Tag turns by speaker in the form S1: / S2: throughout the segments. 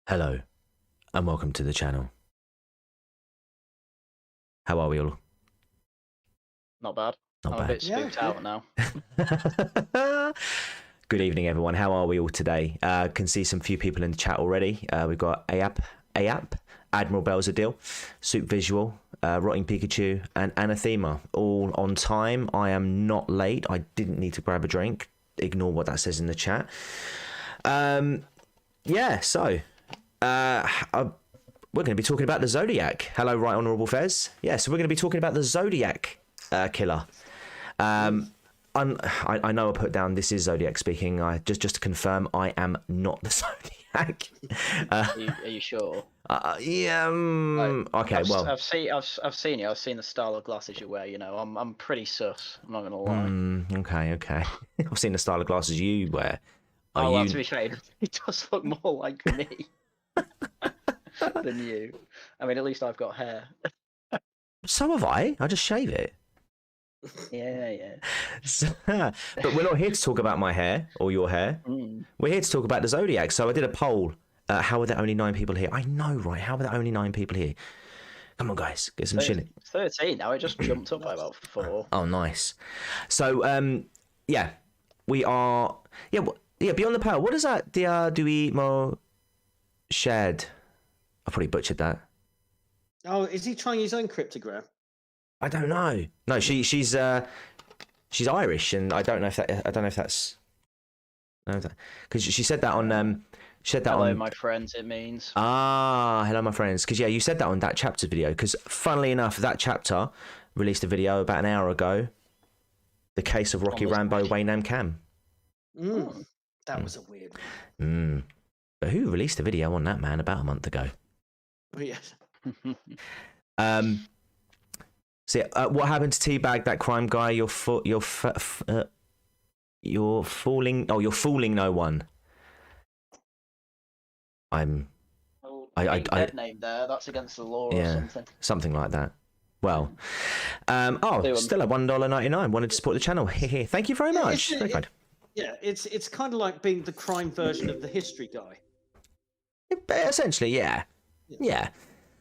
S1: Hello, and welcome to the channel. How are we all?
S2: Not bad.
S1: Not
S2: I'm
S1: bad.
S2: a bit spooked out now.
S1: Good evening, everyone. How are we all today? Can see some few people in the chat already. We've got Ayap, Admiral Belzadil, Soup Visual, Rotting Pikachu, and Anathema, all on time. I am not late. I didn't need to grab a drink. Ignore what that says in the chat. Yeah, so we're going to be talking about the Zodiac. Hello, Right Honourable Fez. Yeah, so we're going to be talking about the Zodiac Killer. I know I put down this is Zodiac speaking. Just to confirm, I am not the Zodiac.
S2: Are you sure?
S1: Yeah. Okay.
S2: I've seen you. I've seen the style of glasses you wear. You know, I'm pretty sus. I'm not gonna lie.
S1: Okay. I've seen the style of glasses you wear.
S2: Well, to be fair, it does look more like me than you. I mean, at least I've got hair.
S1: So have I. I just shave it.
S2: Yeah.
S1: But we're not here to talk about my hair or your hair. We're here to talk about the Zodiac. So I did a poll. How are there only 9 people here? I know, right? How are there only 9 people here? Come on, guys, get some shilling.
S2: 13 now. It just jumped up by about 4.
S1: Oh, nice. So, yeah, we are. Yeah, Beyond the Pale. What is that? Dia Dui Mo Shed. I probably butchered that.
S3: Oh, is he trying his own cryptogram?
S1: I don't know. No, she's Irish, and I don't know if that's. Because she said that on.
S2: Hello, my friends. It means.
S1: Hello, my friends. Because you said that on that chapter video. Because funnily enough, that chapter released a video about an hour ago. The case of Rocky Rambo, Waynam Cam.
S3: That was a weird one.
S1: But who released a video on that, man, about a month ago?
S3: Oh, yes.
S1: So what happened to Teabag, that crime guy? You're fooling. Oh, you're fooling no one.
S2: Dead name there. That's against the law or something.
S1: Something like that. Well, still at $1.99. Wanted to support the channel. Thank you very much. Very kind.
S3: Yeah, it's kind of like being the crime version of the history guy.
S1: Essentially, yeah.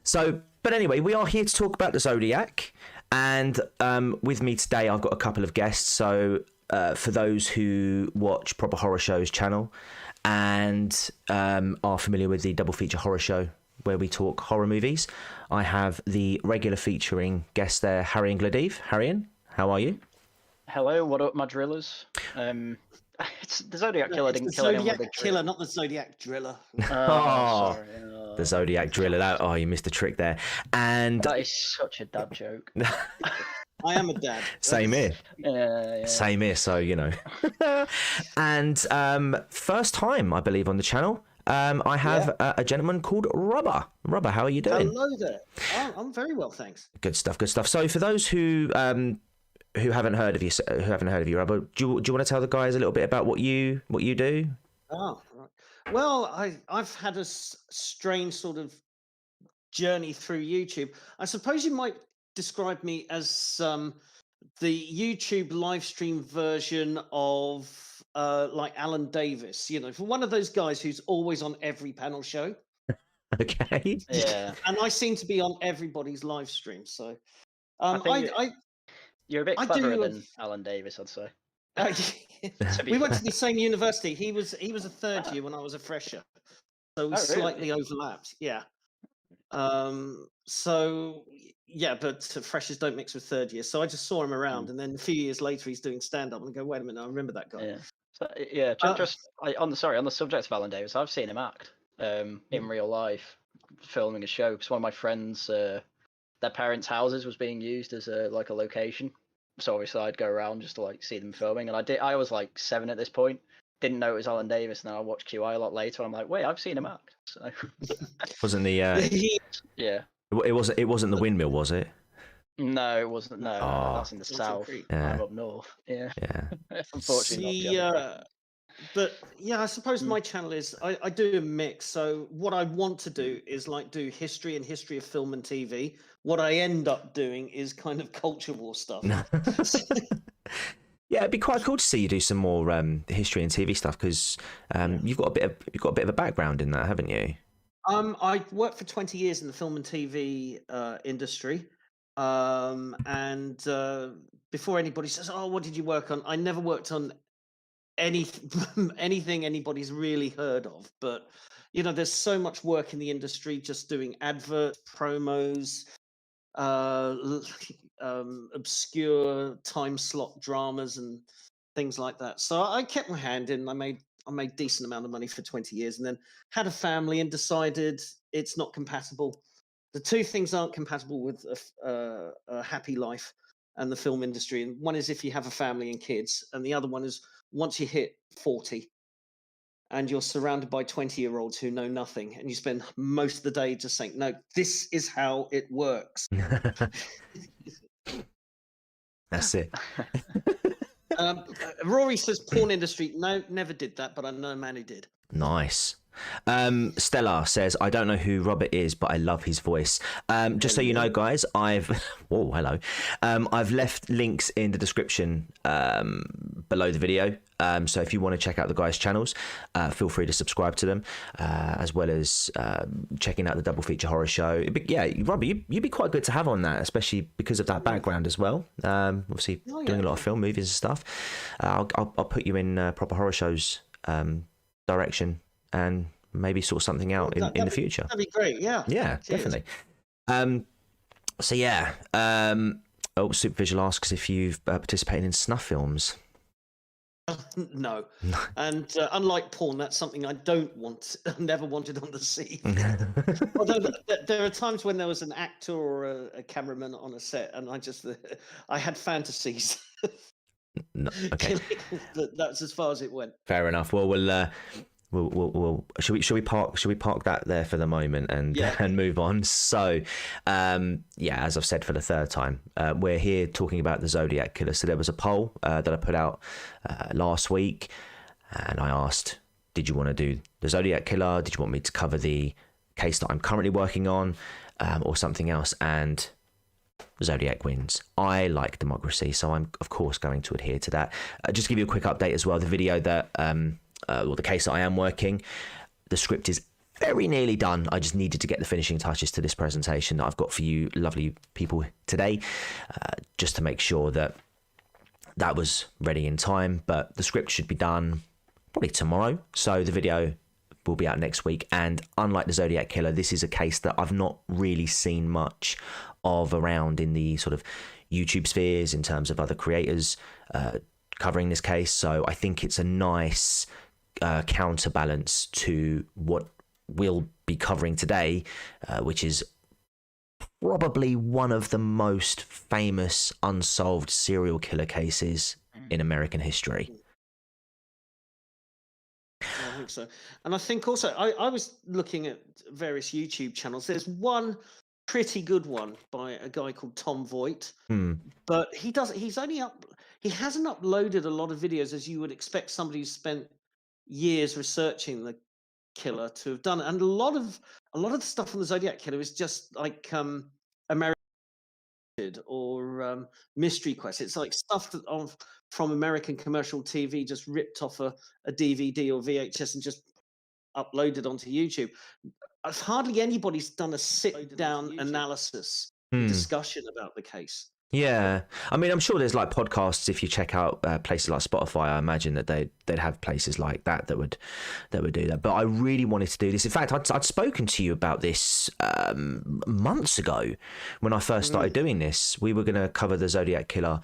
S1: So, but anyway, we are here to talk about the Zodiac, and with me today, I've got a couple of guests. So, for those who watch Proper Horror Show's channel and are familiar with the Double Feature Horror Show, where we talk horror movies, I have the regular featuring guest there, Haryan Glaeddyv. Haryan, how are you?
S2: Hello, what up, my drillers? It's the Zodiac Killer didn't kill anyone with a drill.
S3: Zodiac Killer, not the Zodiac Driller.
S2: Sorry.
S1: The Zodiac Driller. Oh, you missed a trick there. And
S2: that is such a dad joke.
S3: I am a dad.
S1: Same here.
S2: Yeah.
S1: Same here. So and first time I believe on the channel. I have a gentleman called Rhubba. Rhubba, how are you doing?
S3: Hello there. Oh, I'm very well, thanks.
S1: Good stuff. So for those who haven't heard of you, Rhubba, do you want to tell the guys a little bit about what you do?
S3: Oh, right. Well, I've had a strange sort of journey through YouTube. I suppose you might describe me as the YouTube live stream version of like Alan Davis, for one of those guys who's always on every panel show.
S1: Okay.
S2: Yeah.
S3: And I seem to be on everybody's live stream, so
S2: you're a bit cleverer than Alan Davis, I'd say.
S3: We went to the same university. He was a third year when I was a fresher, so we slightly overlapped. Yeah. So yeah, but freshers don't mix with third year. So I just saw him around, and then a few years later, he's doing stand up, and I go, wait a minute, I remember that guy.
S2: Yeah. On the subject of Alan Davis, I've seen him act in real life, filming a show. Because one of my friends, their parents' houses was being used as a location. So obviously I'd go around just to see them filming, and I was 7 at this point. Didn't know it was Alan Davis, and then I watched QI a lot later. And I'm like, wait, I've seen him act. So
S1: wasn't the
S2: yeah.
S1: It wasn't the windmill, was it?
S2: No, it wasn't. No, that's in the south. I'm up north. Yeah. Unfortunately.
S3: But yeah, I suppose my channel is I do a mix. So what I want to do is do history of film and TV. What I end up doing is kind of culture war stuff.
S1: Yeah, it'd be quite cool to see you do some more history and TV stuff because you've got a bit of a background in that, haven't you?
S3: I worked for 20 years in the film and TV industry. And before anybody says, "Oh, what did you work on?" I never worked on anything anybody's really heard of. But there's so much work in the industry just doing adverts, promos, obscure time slot dramas and things like that. So I kept my hand in. I made decent amount of money for 20 years, and then had a family and decided it's not compatible. The two things aren't compatible with a happy life and the film industry. And one is if you have a family and kids, and the other one is once you hit 40 and you're surrounded by 20-year-olds who know nothing, and you spend most of the day just saying, "No, this is how it works."
S1: That's it.
S3: Rory says porn industry. No, never did that, but I know a man who did.
S1: Nice. Stella says, I don't know who Robert is, but I love his voice. Just so you know, guys, whoa, hello. I've left links in the description below the video. So if you want to check out the guys' channels, feel free to subscribe to them, as well as checking out the double feature horror show. Robert, you'd be quite good to have on that, especially because of that background as well. Obviously, doing a lot of film, movies and stuff. I'll put you in proper horror shows direction, and maybe sort something out in the future.
S3: That'd be great. Yeah.
S1: Yeah, definitely. Supervisual asks if you've participated in snuff films.
S3: No. And unlike porn, that's something I never wanted on the scene. Although there are times when there was an actor or a cameraman on a set, and I had fantasies.
S1: No, okay.
S3: But that's as far as it went.
S1: Fair enough. Well, should we park that there for the moment and move on? So, as I've said for the third time, we're here talking about the Zodiac Killer. So there was a poll that I put out last week, and I asked, did you want to do the Zodiac Killer? Did you want me to cover the case that I'm currently working on, or something else? And Zodiac wins. I like democracy, so I'm of course going to adhere to that. Just to give you a quick update as well, the video that the case that I am working, the script is very nearly done. I just needed to get the finishing touches to this presentation that I've got for you lovely people today, just to make sure that was ready in time. But the script should be done probably tomorrow, so the video will be out next week. And unlike the Zodiac Killer, this is a case that I've not really seen much of around in the sort of YouTube spheres in terms of other creators covering this case. So I think it's a nice counterbalance to what we'll be covering today, which is probably one of the most famous unsolved serial killer cases in American history.
S3: I think so. And I think also, I was looking at various YouTube channels. There's one pretty good one by a guy called Tom Voigt, but he hasn't uploaded a lot of videos as you would expect somebody who spent years researching the killer to have done. And a lot of the stuff on the Zodiac Killer is just like American or Mystery Quest. It's like stuff from American commercial TV, just ripped off a DVD or VHS and just uploaded onto YouTube. Hardly anybody's done a sit-down analysis discussion about the case.
S1: Yeah, I mean, I'm sure there's like podcasts. If you check out places like Spotify, I imagine that they'd have places like that would do that. But I really wanted to do this. In fact, I'd spoken to you about this months ago when I first started doing this. We were going to cover the Zodiac Killer,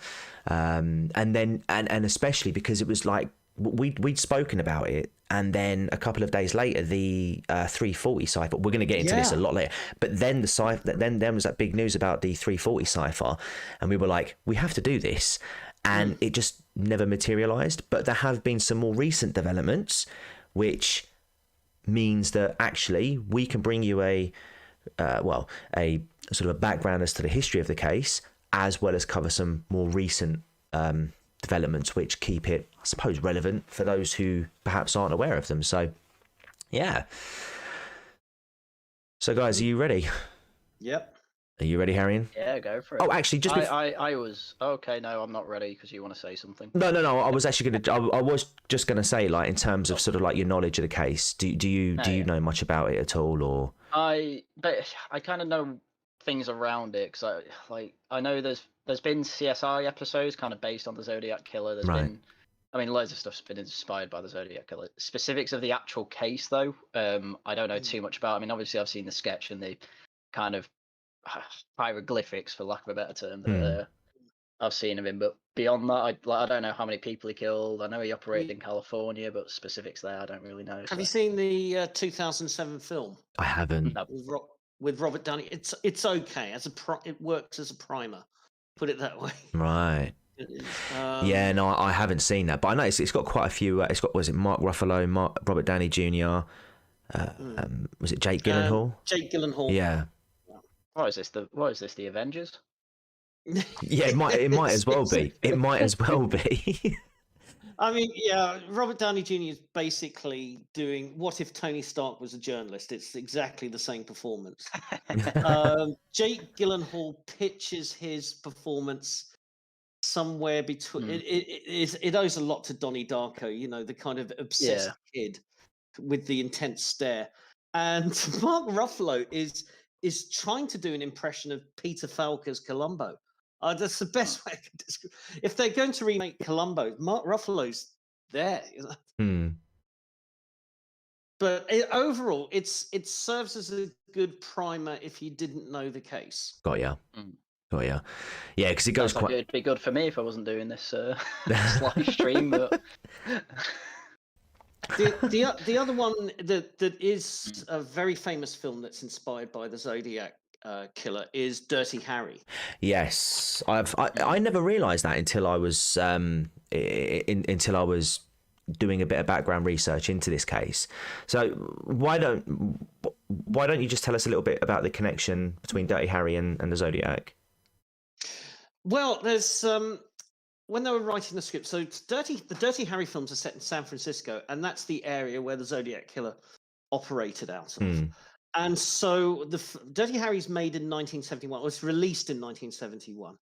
S1: and especially because it was like we'd spoken about it, and then a couple of days later the 340 cipher. We're going to get into this a lot later, but then the cipher, then there was that big news about the 340 cipher, and we were like, we have to do this, and it just never materialized. But there have been some more recent developments, which means that actually we can bring you a sort of a background as to the history of the case, as well as cover some more recent developments which keep it, I suppose, relevant for those who perhaps aren't aware of them. So yeah, so guys, are you ready?
S3: Yep.
S1: Are you ready, Haryan?
S2: Yeah, go for it.
S1: Oh, actually, just
S2: I was okay. No, I'm not ready because you want to say something.
S1: no. I was actually gonna. I was just gonna say, like, in terms of sort of like your knowledge of the case, do you know much about it at all, or?
S2: But I kind of know things around it because I know there's been CSI episodes kind of based on the Zodiac Killer. There's been, I mean, loads of stuff's been inspired by the Zodiac Killer. Specifics of the actual case, though, I don't know too much about. I mean, obviously, I've seen the sketch and the kind of hieroglyphics, for lack of a better term, that I've seen of him. But beyond that, I don't know how many people he killed. I know he operated in California, but specifics there, I don't really know.
S3: Have you seen the 2007 film?
S1: I haven't.
S3: With Robert Downey. It's okay it works as a primer. Put it that way.
S1: Right. Yeah, no, I haven't seen that, but I know it's got quite a few. It's got, was it Mark Ruffalo, Robert Downey Jr. Was it Jake Gyllenhaal?
S3: Jake Gyllenhaal.
S1: Yeah.
S2: What is this? The Avengers?
S1: Yeah, it might as well be. It might as well be.
S3: I mean, yeah, Robert Downey Jr. is basically doing what if Tony Stark was a journalist. It's exactly the same performance. Jake Gyllenhaal pitches his performance somewhere between. It owes a lot to Donnie Darko, you know, the kind of obsessed kid with the intense stare. And Mark Ruffalo is trying to do an impression of Peter Falker's Columbo. That's the best way I can describe. If they're going to remake Columbo, Mark Ruffalo's there. You know? But overall, it serves as a good primer if you didn't know the case.
S1: Got ya. Yeah, because it goes quite.
S2: Like it'd be good for me if I wasn't doing this live stream, but.
S3: The other one that is a very famous film that's inspired by the Zodiac Killer is Dirty Harry.
S1: Yes, I never realised that until I was until I was doing a bit of background research into this case. So why don't you just tell us a little bit about the connection between Dirty Harry and the Zodiac?
S3: Well, there's when they were writing the script, so the Dirty Harry films are set in San Francisco, and that's the area where the Zodiac Killer operated out of. And so the Dirty Harry's made in 1971, was released in 1971.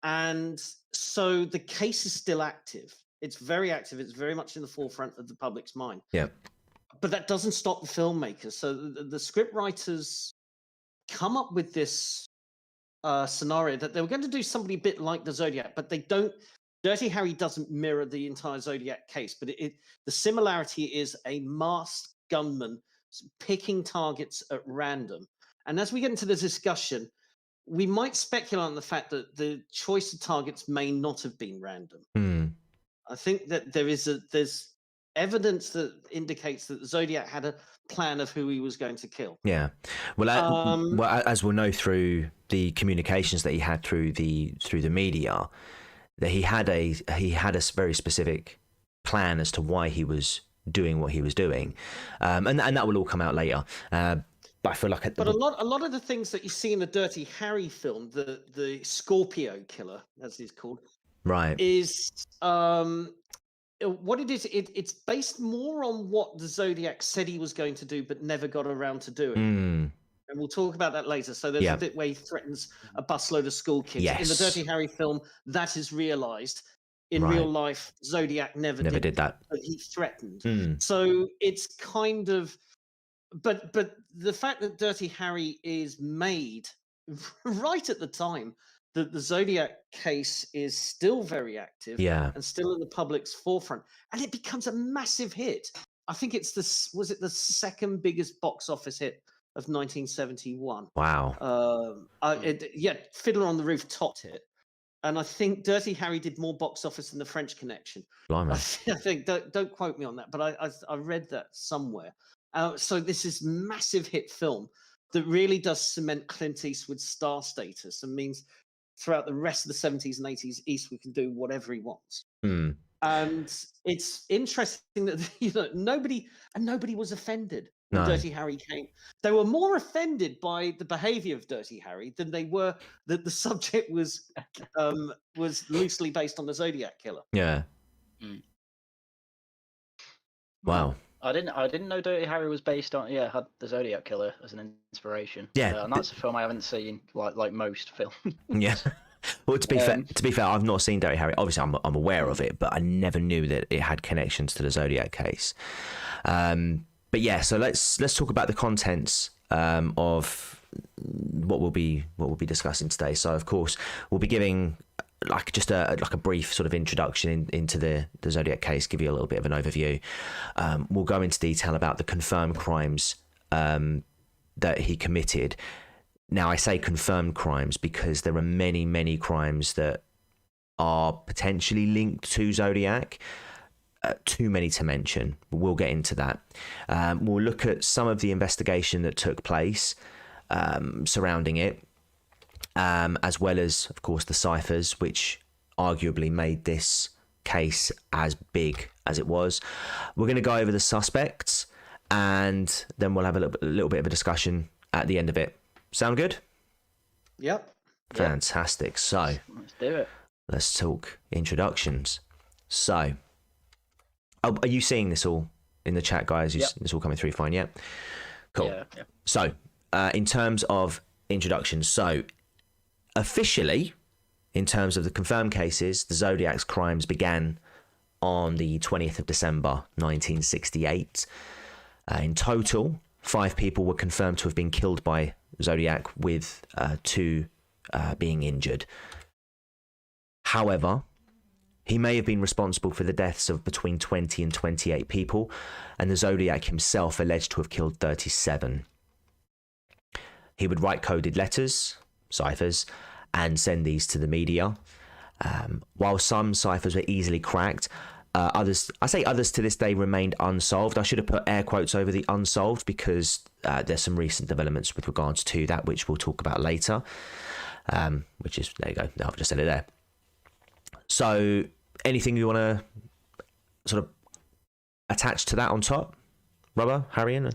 S3: And so the case is still active. It's very active. It's very much in the forefront of the public's mind.
S1: Yeah.
S3: But that doesn't stop the filmmakers. So the script writers come up with this scenario that they were going to do somebody a bit like the Zodiac, but they don't. Dirty Harry doesn't mirror the entire Zodiac case, but the similarity is a masked gunman picking targets at random. And as we get into the discussion, we might speculate on the fact that the choice of targets may not have been random. I think that there's evidence that indicates that the Zodiac had a plan of who he was going to kill.
S1: Yeah. Well, as we'll know through the communications that he had through the media, that he had a very specific plan as to why he was doing what he was doing, and that will all come out later. But I feel like
S3: a lot of the things that you see in the Dirty Harry film, the Scorpio Killer, as he's called,
S1: right,
S3: is what it is. It's based more on what the Zodiac said he was going to do, but never got around to doing. And we'll talk about that later. So there's a bit where he threatens a busload of school kids.
S1: Yes.
S3: In the Dirty Harry film, that is realized. In real life, Zodiac never did that. But he threatened. So it's kind of, but the fact that Dirty Harry is made right at the time that the Zodiac case is still very active and still in the public's forefront, and it becomes a massive hit. I think it's the second biggest box office hit of 1971.
S1: Wow.
S3: Fiddler on the Roof topped it. And I think Dirty Harry did more box office than The French Connection.
S1: Blimey.
S3: I think, don't quote me on that, but I read that somewhere. So this is massive hit film that really does cement Clint Eastwood's star status and means throughout the rest of the 70s and 80s, Eastwood can do whatever he wants. And it's interesting that nobody was offended when Dirty Harry came. They were more offended by the behavior of Dirty Harry than they were that the subject was loosely based on the Zodiac Killer.
S1: Yeah. Wow.
S2: I didn't know Dirty Harry was based on. Yeah, had the Zodiac Killer as an inspiration.
S1: Yeah.
S2: And that's a film I haven't seen like most films.
S1: Yeah. Well, to be fair, I've not seen Dirty Harry. Obviously, I'm aware of it, but I never knew that it had connections to the Zodiac case. But yeah, so let's talk about the contents of what we'll be discussing today. So, of course, we'll be giving like just a brief sort of introduction into the Zodiac case, give you a little bit of an overview. We'll go into detail about the confirmed crimes that he committed. Now, I say confirmed crimes because there are many crimes that are potentially linked to Zodiac. Too many to mention. We'll get into that. We'll look at some of the investigation that took place surrounding it. As well as, of course, the ciphers, which arguably made this case as big as it was. We're going to go over the suspects, and then we'll have a little bit of a discussion at the end of it. Sound good?
S3: Yep.
S1: Fantastic. So,
S2: Let's do it.
S1: let's talk introductions. So, are you seeing this all in the chat, guys?
S2: Yep.
S1: It's all coming through fine, yeah? Cool.
S2: Yeah.
S1: So, in terms of introductions, so officially, in terms of the confirmed cases, the Zodiac's crimes began on the 20th of December, 1968. In total, 5 people were confirmed to have been killed by Zodiac, with 2 being injured. However, he may have been responsible for the deaths of between 20 and 28 people, and the Zodiac himself alleged to have killed 37. He would write coded letters, ciphers, and send these to the media. While some ciphers were easily cracked, others to this day remained unsolved. I should have put air quotes over the unsolved because there's some recent developments with regards to that, which we'll talk about later. Which is, there you go, I've just said it there. So anything you want to sort of attach to that on top? Rhubba, Haryan?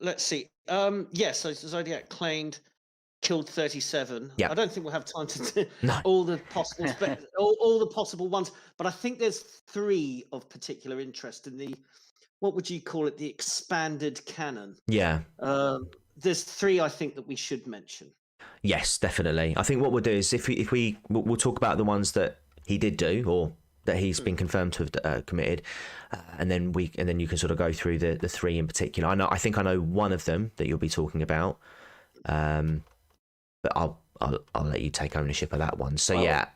S3: Let's see. Yes, so Zodiac claimed killed 37.
S1: Yeah.
S3: I don't think we'll have time to do
S1: No.
S3: all the possible all the possible ones, but I think there's 3 of particular interest in the, what would you call it, the expanded canon.
S1: Yeah.
S3: There's 3 I think that we should mention.
S1: Yes, definitely. I think what we'll do is we'll talk about the ones that he did do, or that he's been confirmed to have committed, and then you can sort of go through the 3 in particular. I think I know one of them that you'll be talking about, but I'll let you take ownership of that one. So
S2: I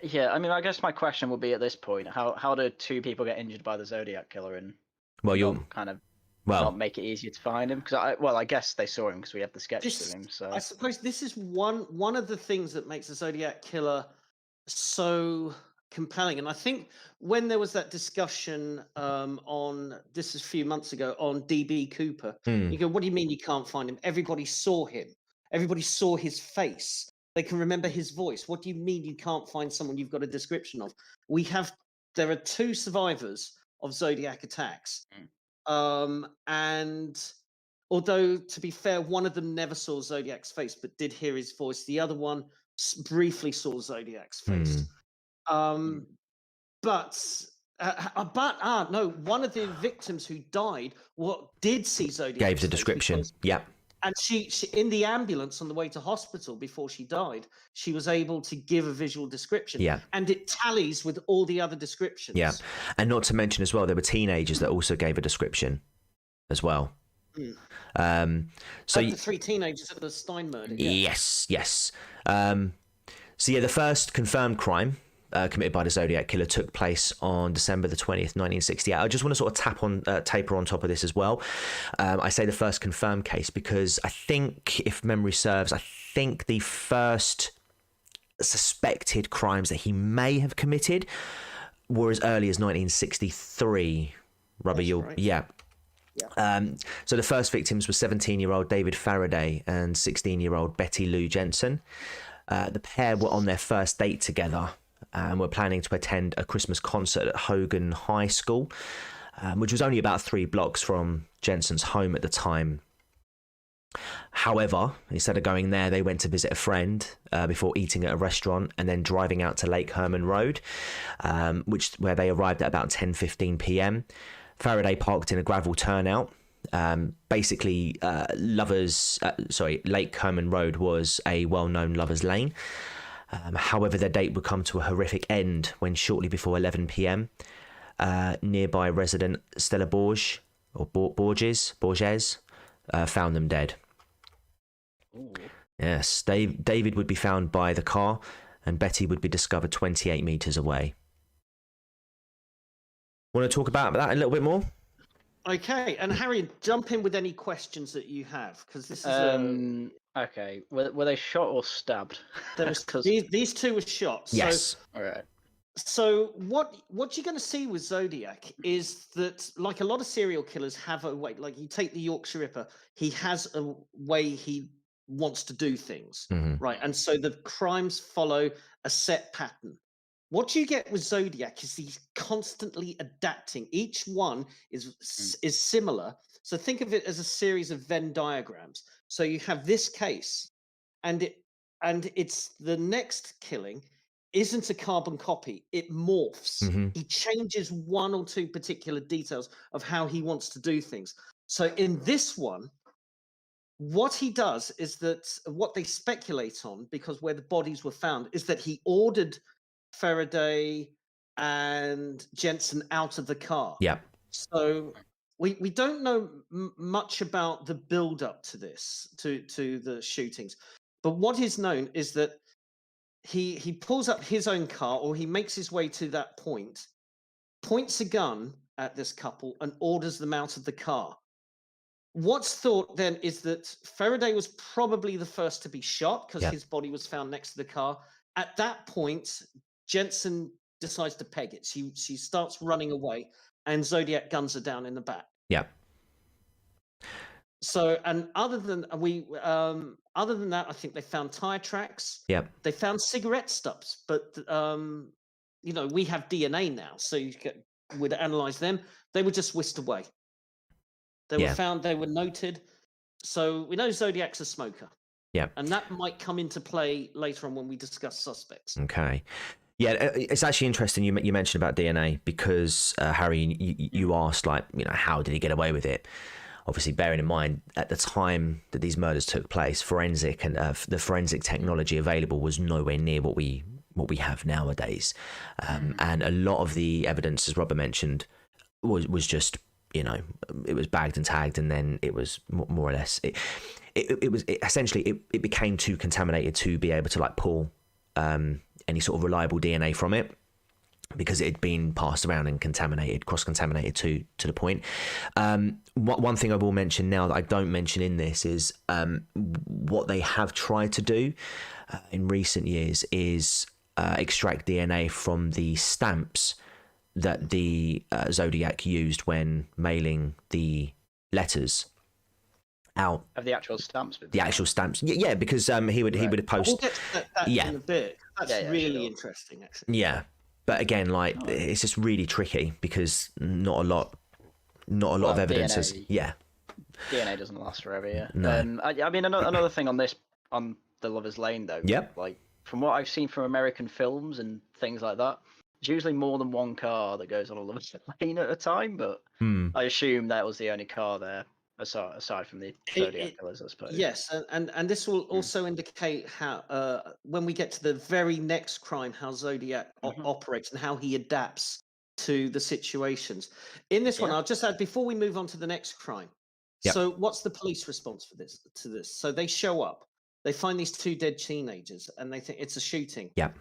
S2: mean, I guess my question would be at this point: how do 2 people get injured by the Zodiac Killer, and
S1: you'll
S2: kind of not make it easier to find him? Because I guess they saw him because we have the sketches of him. So
S3: I suppose this is one of the things that makes the Zodiac Killer so compelling. And I think when there was that discussion on, this is a few months ago, on DB Cooper, you go, what do you mean you can't find him? Everybody saw him. Everybody saw his face. They can remember his voice. What do you mean you can't find someone you've got a description of? There are 2 survivors of Zodiac attacks. And although, to be fair, one of them never saw Zodiac's face, but did hear his voice. The other one briefly saw Zodiac's face. No, one of the victims who died did see Zodiac.
S1: Gave the description. Yeah.
S3: And she in the ambulance on the way to hospital before she died, she was able to give a visual description.
S1: Yeah.
S3: And it tallies with all the other descriptions.
S1: Yeah. And not to mention as well, there were teenagers that also gave a description as well. So
S3: the 3 teenagers at the Stein murder. Yeah.
S1: Yes. So yeah, the first confirmed crime committed by the Zodiac Killer took place on December the 20th, 1968. I just want to sort of taper on top of this as well. I say the first confirmed case because I think, if memory serves, the first suspected crimes that he may have committed were as early as 1963. Rhubba,
S3: right.
S1: Yeah. So the first victims were 17-year-old David Faraday and 16-year-old Betty Lou Jensen. The pair were on their first date together and were planning to attend a Christmas concert at Hogan High School, which was only about 3 blocks from Jensen's home at the time. However, instead of going there, they went to visit a friend before eating at a restaurant and then driving out to Lake Herman Road, where they arrived at about 10:15 p.m. Faraday parked in a gravel turnout. Basically, Lake Herman Road was a well-known lovers' lane. However, their date would come to a horrific end when shortly before 11 p.m., nearby resident Stella Borges found them dead.
S2: Ooh.
S1: Yes, David would be found by the car, and Betty would be discovered 28 meters away. Want to talk about that a little bit more?
S3: Okay, and Harry, jump in with any questions that you have, because this is
S2: okay. Were they shot or stabbed?
S3: these two were shot.
S1: Yes.
S2: All right.
S3: So what you're going to see with Zodiac is that, like a lot of serial killers have a way. Like you take the Yorkshire Ripper, he has a way he wants to do things, right? And so the crimes follow a set pattern. What you get with Zodiac is he's constantly adapting. Each one is similar. So think of it as a series of Venn diagrams. So you have this case, and it's the next killing isn't a carbon copy. It morphs. He changes one or two particular details of how he wants to do things. So in this one, what he does is that what they speculate on, because where the bodies were found, is that he ordered Faraday and Jensen out of the car.
S1: Yeah.
S3: So we don't know much about the build up to this, to the shootings. But what is known is that he pulls up his own car, or he makes his way to that point, points a gun at this couple and orders them out of the car. What's thought then is that Faraday was probably the first to be shot because his body was found next to the car. At that point, Jensen decides to peg it. She starts running away, and Zodiac guns her down in the back.
S1: Yeah.
S3: So, and other than that, I think they found tire tracks.
S1: Yeah.
S3: They found cigarette stubs, but we have DNA now, so you would analyze them. They were just whisked away. They were found. They were noted. So we know Zodiac's a smoker.
S1: Yeah.
S3: And that might come into play later on when we discuss suspects.
S1: Okay. Yeah, it's actually interesting you mentioned about DNA because, Harry, you asked, how did he get away with it? Obviously, bearing in mind, at the time that these murders took place, forensic and the forensic technology available was nowhere near what we have nowadays. And a lot of the evidence, as Rhubba mentioned, was just, it was bagged and tagged, and then it was more or less... It became too contaminated to be able to pull any sort of reliable DNA from it, because it had been passed around and cross-contaminated to the point. One thing I will mention now that I don't mention in this is what they have tried to do in recent years is extract DNA from the stamps that the Zodiac used when mailing the letters out.
S2: Of the actual stamps?
S1: Actual stamps. Yeah, because he would post...
S3: We'll get to that in a bit. That's really interesting, actually.
S1: Yeah. But again, it's just really tricky because not a lot of evidence is... Yeah.
S2: DNA doesn't last forever, yeah.
S1: No.
S2: I mean, another thing on the Lover's Lane, though.
S1: Yep.
S2: From what I've seen from American films and things like that, there's usually more than one car that goes on a Lover's Lane at a time, but I assume that was the only car there, aside from the Zodiac Killers, I suppose.
S3: Yes, and this will also indicate how, when we get to the very next crime, how Zodiac operates and how he adapts to the situations. In this one, I'll just add, before we move on to the next crime, so what's the police response to this? So they show up, they find these two dead teenagers, and they think it's a shooting.
S1: Yeah.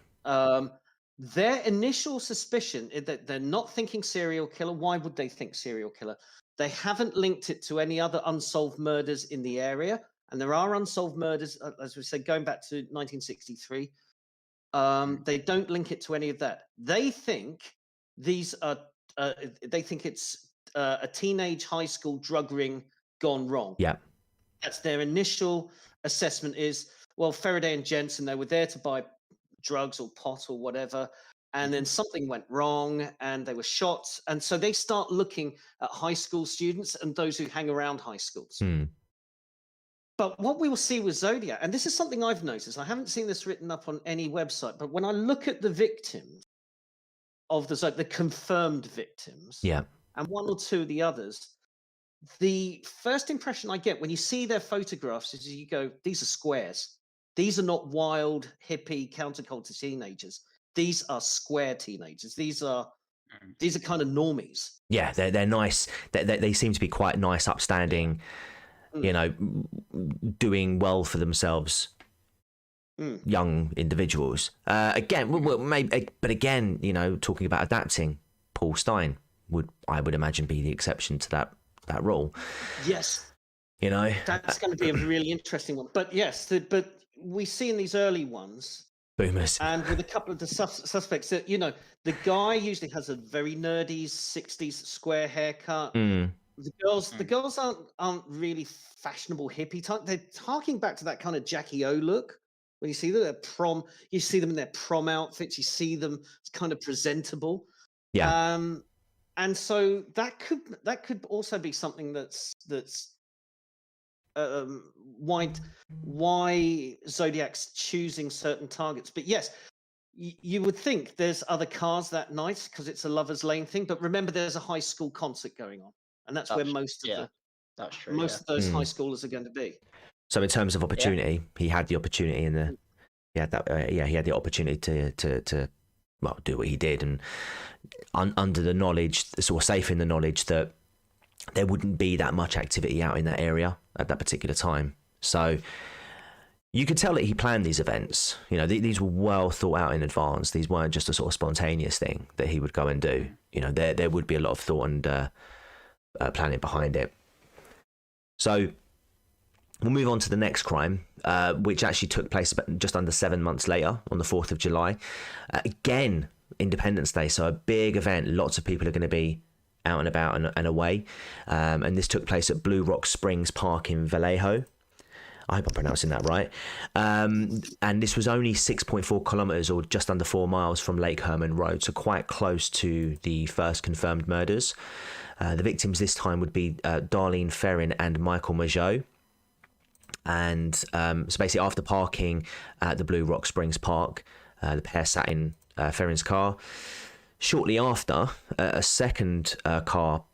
S3: Their initial suspicion is that they're not thinking serial killer. Why would they think serial killer? They haven't linked it to any other unsolved murders in the area. And there are unsolved murders, as we said, going back to 1963. They don't link it to any of that. They think these are, they think it's a teenage high school drug ring gone wrong.
S1: Yeah.
S3: That's their initial assessment is, well, Faraday and Jensen, they were there to buy drugs or pot or whatever. And then something went wrong and they were shot. And so they start looking at high school students and those who hang around high schools. But what we will see with Zodiac, and this is something I've noticed, I haven't seen this written up on any website, but when I look at the victims of the confirmed victims,
S1: Yeah.
S3: and one or two of the others, the first impression I get when you see their photographs is you go, these are squares. These are not wild, hippie, counterculture teenagers. These are square teenagers. These are kind of normies.
S1: Yeah, they're nice. They seem to be quite nice, upstanding, you know, doing well for themselves. Young individuals. Again, maybe, but again, you know, talking about adapting, Paul Stein I would imagine be the exception to that rule.
S3: Yes,
S1: you know,
S3: that's going to be a really interesting one. But yes, but we see in these early ones,
S1: boomers,
S3: and with a couple of the suspects that, you know, the guy usually has a very nerdy 60s square haircut. The girls aren't really fashionable hippie type. They're harking back to that kind of Jackie O look. When you see them at prom, you see them in their prom outfits. You see them kind of presentable.
S1: Yeah.
S3: And so that could also be something that's why Zodiac's choosing certain targets. But yes, you would think there's other cars that night because it's a lovers lane thing. But remember, there's a high school concert going on, and that's where most of those high schoolers are going to be.
S1: So in terms of opportunity, he had the opportunity he had the opportunity to do what he did, and under the knowledge, sort of safe in the knowledge that there wouldn't be that much activity out in that area at that particular time. So you could tell that he planned these events. You know, these were well thought out in advance. These weren't just a sort of spontaneous thing that he would go and do. You know, there would be a lot of thought and planning behind it. So we'll move on to the next crime, which actually took place just under 7 months later, on the 4th of July. Again, Independence Day, so a big event. Lots of people are going to be out and about and away. And this took place at Blue Rock Springs Park in Vallejo. I hope I'm pronouncing that right. And this was only 6.4 kilometres, or just under 4 miles from Lake Herman Road, so quite close to the first confirmed murders. The victims this time would be Darlene Ferrin and Michael Mageau. And so basically, after parking at the Blue Rock Springs Park, the pair sat in Ferrin's car. Shortly after, a second car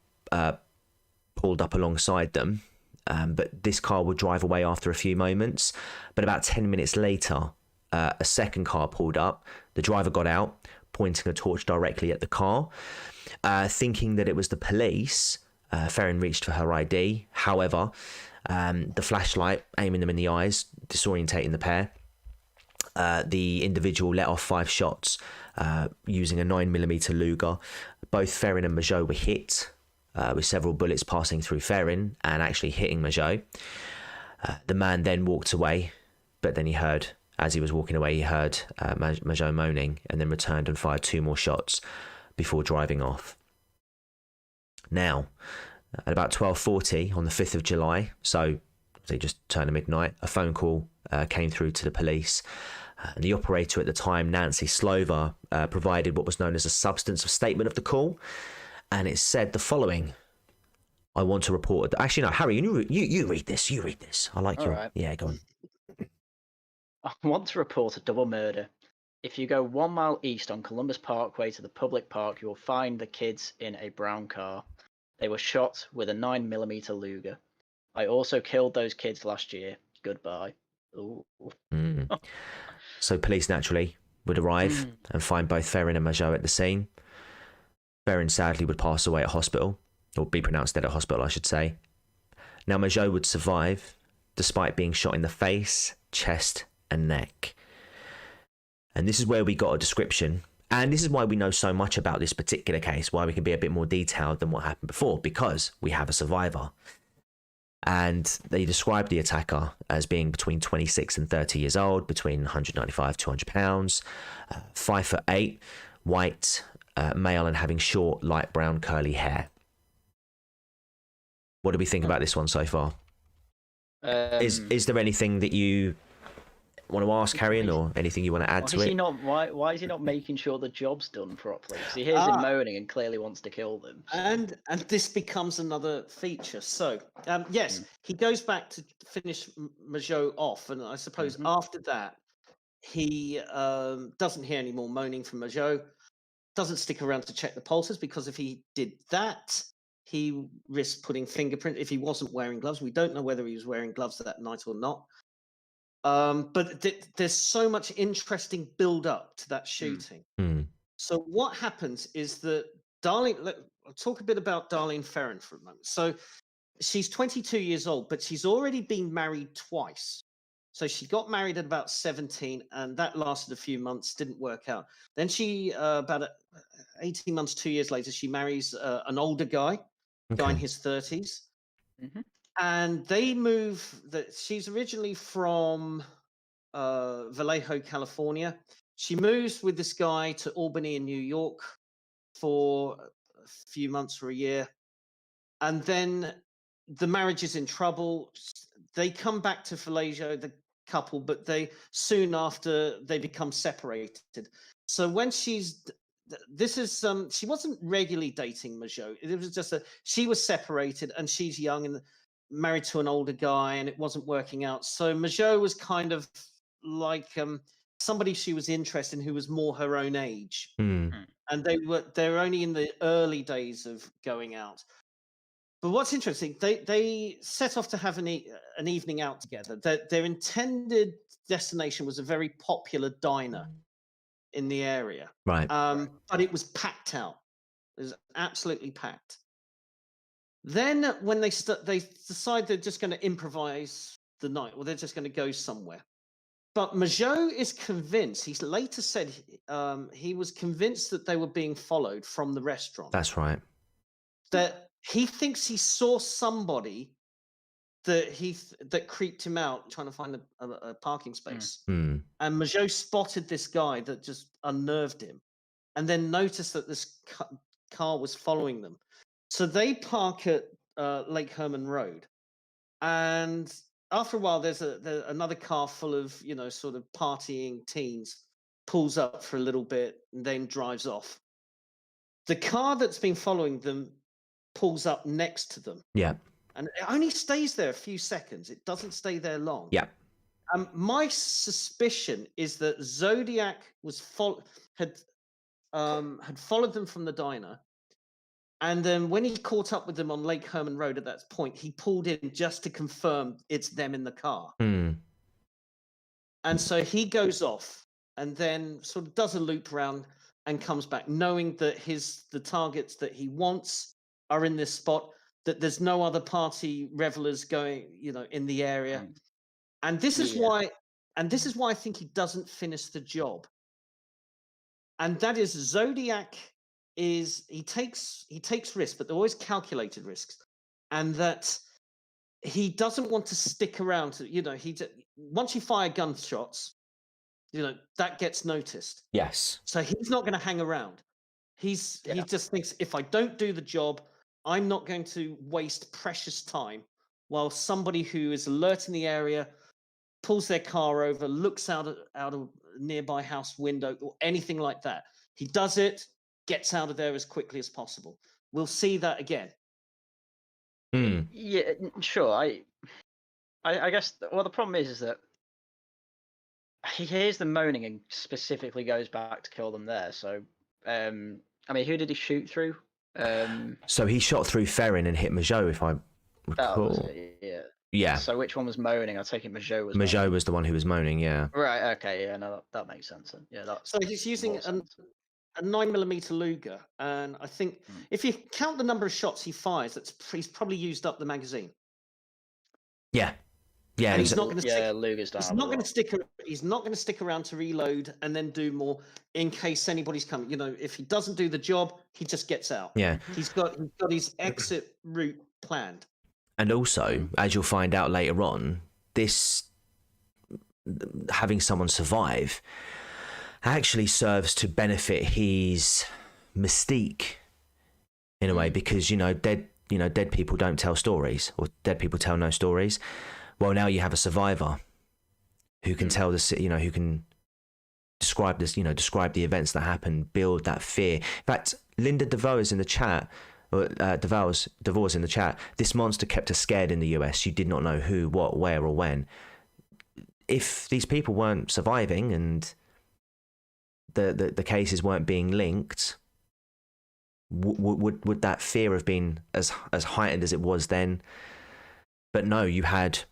S1: pulled up alongside them, but this car would drive away after a few moments. But about 10 minutes later, a second car pulled up. The driver got out, pointing a torch directly at the car. Thinking that it was the police, Ferrin reached for her ID. However, the flashlight aiming them in the eyes, disorientating the pair. The individual let off 5 shots using a 9mm Luger. Both Ferrin and Mageau were hit, with several bullets passing through Ferrin and actually hitting Mageau. The man then walked away, but then as he was walking away, he heard Mageau moaning, and then returned and fired 2 more shots before driving off. Now, at about 12:40 on the 5th of July, so they just turned midnight, a phone call came through to the police. The operator at the time, Nancy Slover, provided what was known as a substantive statement of the call, and it said the following: "I want to report." Actually, no, Harry, you read this. You read this. I like your. Right. Yeah, go on.
S2: I want to report a double murder. If you go 1 mile east on Columbus Parkway to the public park, you will find the kids in a brown car. They were shot with a 9mm Luger. I also killed those kids last year. Goodbye. Ooh.
S1: So police naturally would arrive and find both Ferrin and Mageau at the scene. Ferrin sadly would pass away at hospital, or be pronounced dead at hospital, I should say. Now Mageau would survive, despite being shot in the face, chest and neck. And this is where we got a description, and this is why we know so much about this particular case, why we can be a bit more detailed than what happened before, because we have a survivor. And they described the attacker as being between 26 and 30 years old, between 195 to 200 pounds, 5'8", white, male, and having short, light brown, curly hair. What do we think about this one so far? Is there anything that you want to ask, Haryan, or anything you want to add
S2: Why
S1: to
S2: is
S1: it?
S2: he not? Why is he not making sure the job's done properly? Because he hears him moaning and clearly wants to kill them. So.
S3: And this becomes another feature. So yes, he goes back to finish Majot off, and I suppose after that he doesn't hear any more moaning from Majot. Doesn't stick around to check the pulses, because if he did that, he risked putting fingerprint. If he wasn't wearing gloves, we don't know whether he was wearing gloves that night or not. But there's so much interesting build up to that shooting. So what happens is that I'll talk a bit about Darlene Ferrin for a moment. So she's 22 years old, but she's already been married twice. So she got married at about 17, and that lasted a few months, didn't work out. Then she, about 18 months, 2 years later, she marries an older guy in his 30s. And they move, she's originally from Vallejo, California. She moves with this guy to Albany in New York for a few months or a year. And then the marriage is in trouble. They come back to Vallejo, the couple, but they soon after they become separated. So when she wasn't regularly dating Majot. It was just she was separated and she's young and married to an older guy, and it wasn't working out. So Majot was kind of like somebody she was interested in who was more her own age. And they're only in the early days of going out. But what's interesting, they set off to have an evening out together. Their intended destination was a very popular diner in the area.
S1: Right.
S3: But it was packed out. It was absolutely packed. Then when they decide they're just going to improvise the night, or they're just going to go somewhere. But Majot is convinced, he later said he was convinced that they were being followed from the restaurant.
S1: That's right.
S3: That he thinks he saw somebody that creeped him out trying to find a parking space. And Majot spotted this guy that just unnerved him, and then noticed that this car was following them. So they park at Lake Herman Road, and after a while, there's another car full of sort of partying teens pulls up for a little bit and then drives off. The car that's been following them pulls up next to them.
S1: Yeah.
S3: And it only stays there a few seconds. It doesn't stay there long.
S1: Yeah.
S3: My suspicion is that Zodiac had followed them from the diner, and then when he caught up with them on Lake Herman Road at that point, he pulled in just to confirm it's them in the car. And so he goes off and then sort of does a loop around and comes back, knowing that the targets that he wants are in this spot, that there's no other party revelers going, in the area. And this is why I think he doesn't finish the job. And that is Zodiac he takes risks, but they're always calculated risks. And that he doesn't want to stick around to, once you fire gunshots, that gets noticed.
S1: Yes.
S3: So he's not going to hang around. He just thinks, if I don't do the job, I'm not going to waste precious time while somebody who is alert in the area pulls their car over, looks out of a nearby house window or anything like that. He does it, gets out of there as quickly as possible. We'll see that again.
S2: Yeah, sure. I guess. Well, the problem is that he hears them moaning and specifically goes back to kill them there. So, I mean, who did he shoot through?
S1: So he shot through Ferrin and hit Majot, if I recall. Yeah.
S2: So which one was moaning? I take it Majot was.
S1: Majot was the one who was moaning. Yeah.
S2: Right. Okay. Yeah. No, that makes sense. Then. Yeah.
S3: So he's using a 9mm Luger, and I think if you count the number of shots he fires, he's probably used up the magazine.
S1: Yeah. Yeah.
S3: And he's not going to stick.
S2: Luger's down.
S3: He's not going to stick around to reload and then do more in case anybody's coming. If he doesn't do the job, he just gets out.
S1: Yeah.
S3: He's got his exit route planned.
S1: And also, as you'll find out later on, this having someone survive actually serves to benefit his mystique in a way, because dead people don't tell stories, or dead people tell no stories. Well, now you have a survivor who can tell the, you know, who can describe this, you know, describe the events that happen, build that fear. In fact, Linda DeVoe is in the chat, or DeVoe's in the chat. This monster kept us scared in the US. You did not know who, what, where, or when. If these people weren't surviving and the cases weren't being linked, would that fear have been as heightened as it was then? But no, you had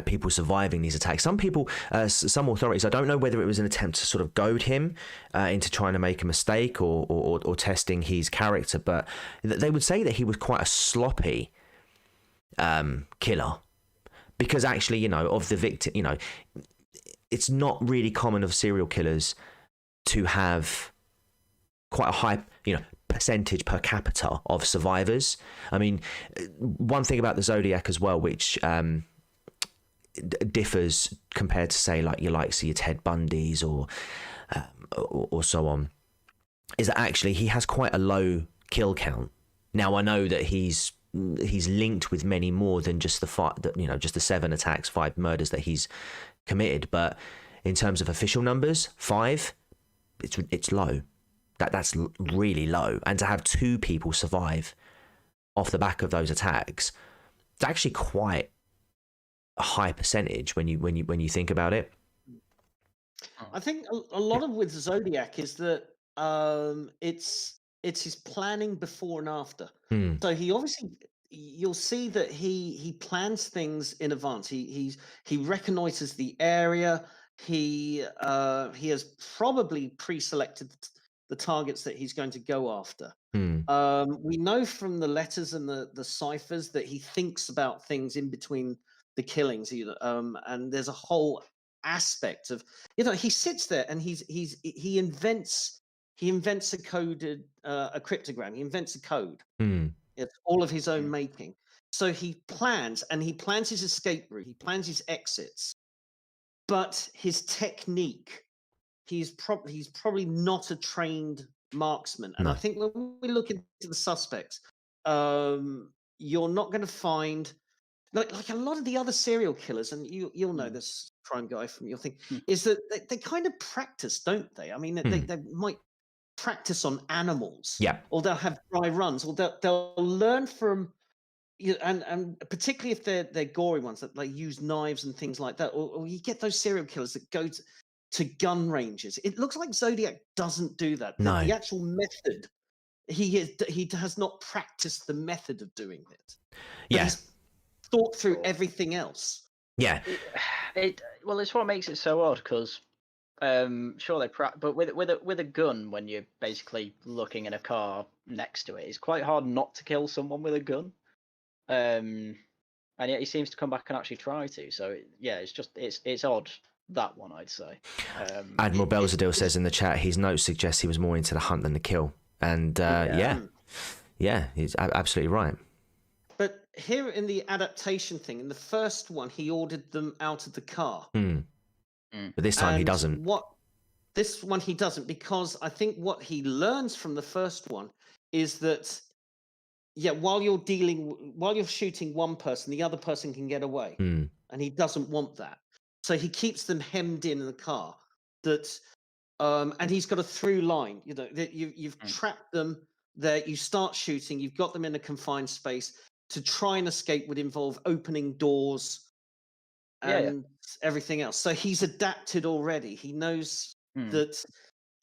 S1: people surviving these attacks. Some people, some authorities, I don't know whether it was an attempt to sort of goad him into trying to make a mistake or testing his character, but they would say that he was quite a sloppy killer, because actually, you know, of the victim, you know, it's not really common of serial killers to have quite a high, you know, percentage per capita of survivors. I mean, one thing about the Zodiac as well, which differs compared to, say, like your Ted Bundys or so on, is that actually he has quite a low kill count. Now, I know that he's linked with many more than just just the 7 attacks, 5 murders that he's committed, but in terms of official numbers, 5, it's low. That's really low. And to have 2 people survive off the back of those attacks, it's actually quite a high percentage when you think about it.
S3: I think a lot of with Zodiac is that it's his planning before and after. So he obviously, you'll see that he plans things in advance. He reconnoiters the area. He has probably pre-selected the targets that he's going to go after. We know from the letters and the ciphers that he thinks about things in between the killings, and there's a whole aspect of, you know, he sits there and he invents a coded a cryptogram. He invents a code. It's all of his own making. So he plans his escape route. He plans his exits, but his technique, he's probably not a trained marksman. And I think when we look into the suspects, you're not going to find like a lot of the other serial killers, and you'll know this, Crime Guy, from your thing, is that they kind of practice, don't they? I mean, they might practice on animals, or they'll have dry runs, or they'll learn from, you know, and particularly if they're gory ones that they use knives and things like that, or you get those serial killers that go to gun ranges. It looks like Zodiac doesn't do that. The actual method, he has not practiced the method of doing it. He's thought through everything else.
S2: Well, it's what makes it so odd, because sure they but with a gun, when you're basically looking in a car next to it, it's quite hard not to kill someone with a gun. And yet he seems to come back and actually try to. So it's odd, that one, I'd say.
S1: Admiral Belzadil says in the chat his notes suggest he was more into the hunt than the kill, and he's absolutely right. But
S3: here in the adaptation thing, in the first one, he ordered them out of the car.
S1: But this time he doesn't.
S3: This one he doesn't, because I think what he learns from the first one is that, while you're shooting one person, the other person can get away, and he doesn't want that. So he keeps them hemmed in the car. And he's got a through line. You know, that you've trapped them there. You start shooting. You've got them in a confined space. To try and escape would involve opening doors and everything else. So he's adapted already. He knows that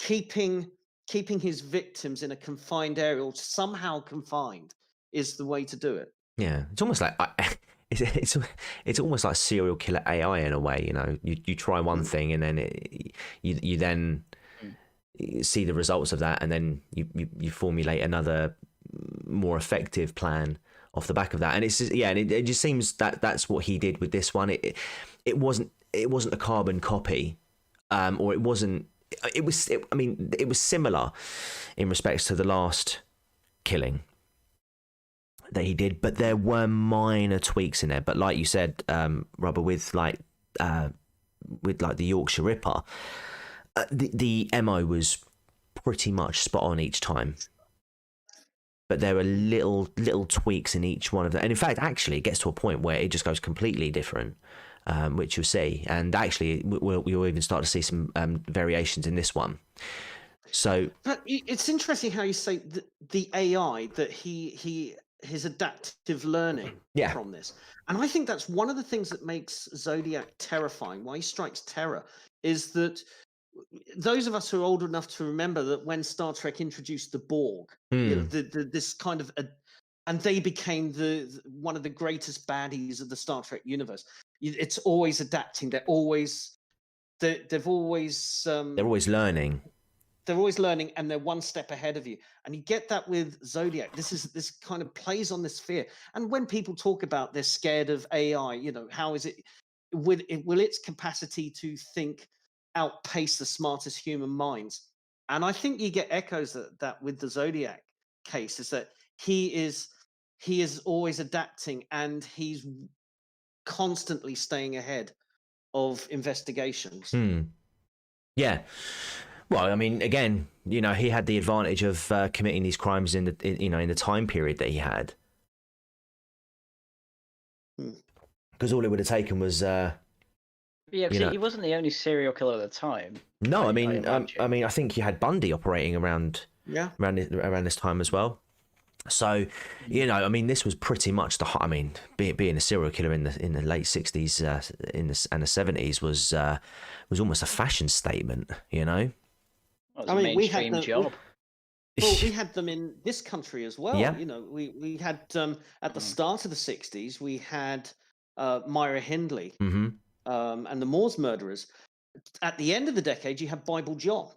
S3: keeping his victims in a confined area, or somehow confined, is the way to do it.
S1: Yeah, it's almost like it's almost like serial killer AI in a way. You know, you try one thing and then you then see the results of that, and then you formulate another more effective plan off the back of that. And it's just, and it just seems that that's what he did with this one. It wasn't a carbon copy, or it wasn't. It was similar in respects to the last killing that he did, but there were minor tweaks in there. But like you said, Rhubba, with the Yorkshire Ripper, the MO was pretty much spot on each time. But there were little tweaks in each one of them. And in fact, actually, it gets to a point where it just goes completely different. which you'll see. And actually, we'll even start to see some variations in this one. So,
S3: but it's interesting how you say the AI, that his adaptive learning from this. And I think that's one of the things that makes Zodiac terrifying. Why he strikes terror is that those of us who are old enough to remember that when Star Trek introduced the Borg, you know, this kind of, and they became one of the greatest baddies of the Star Trek universe. It's always adapting. They've always
S1: learning.
S3: They're always learning, and they're one step ahead of you. And you get that with Zodiac. This kind of plays on this fear. And when people talk about they're scared of AI, you know, how is it? Will its capacity to think outpace the smartest human minds? And I think you get echoes that with the Zodiac case, is that he is always adapting, and he's constantly staying ahead of investigations.
S1: Yeah. Well, I mean, again, you know, he had the advantage of committing these crimes in the time period that he had, because all it would have taken was.
S2: Yeah, because he wasn't the only serial killer at the time.
S1: No, I mean, I think you had Bundy operating around this time as well. So, you know, I mean, this was pretty much being a serial killer in the late 60s and the 70s was almost a fashion statement, you know.
S2: I mean, we had job.
S3: Well, we had them in this country as well. Yeah. You know, we had at the start of the 60s, we had Myra Hindley and the Moors murderers. At the end of the decade, you have Bible John.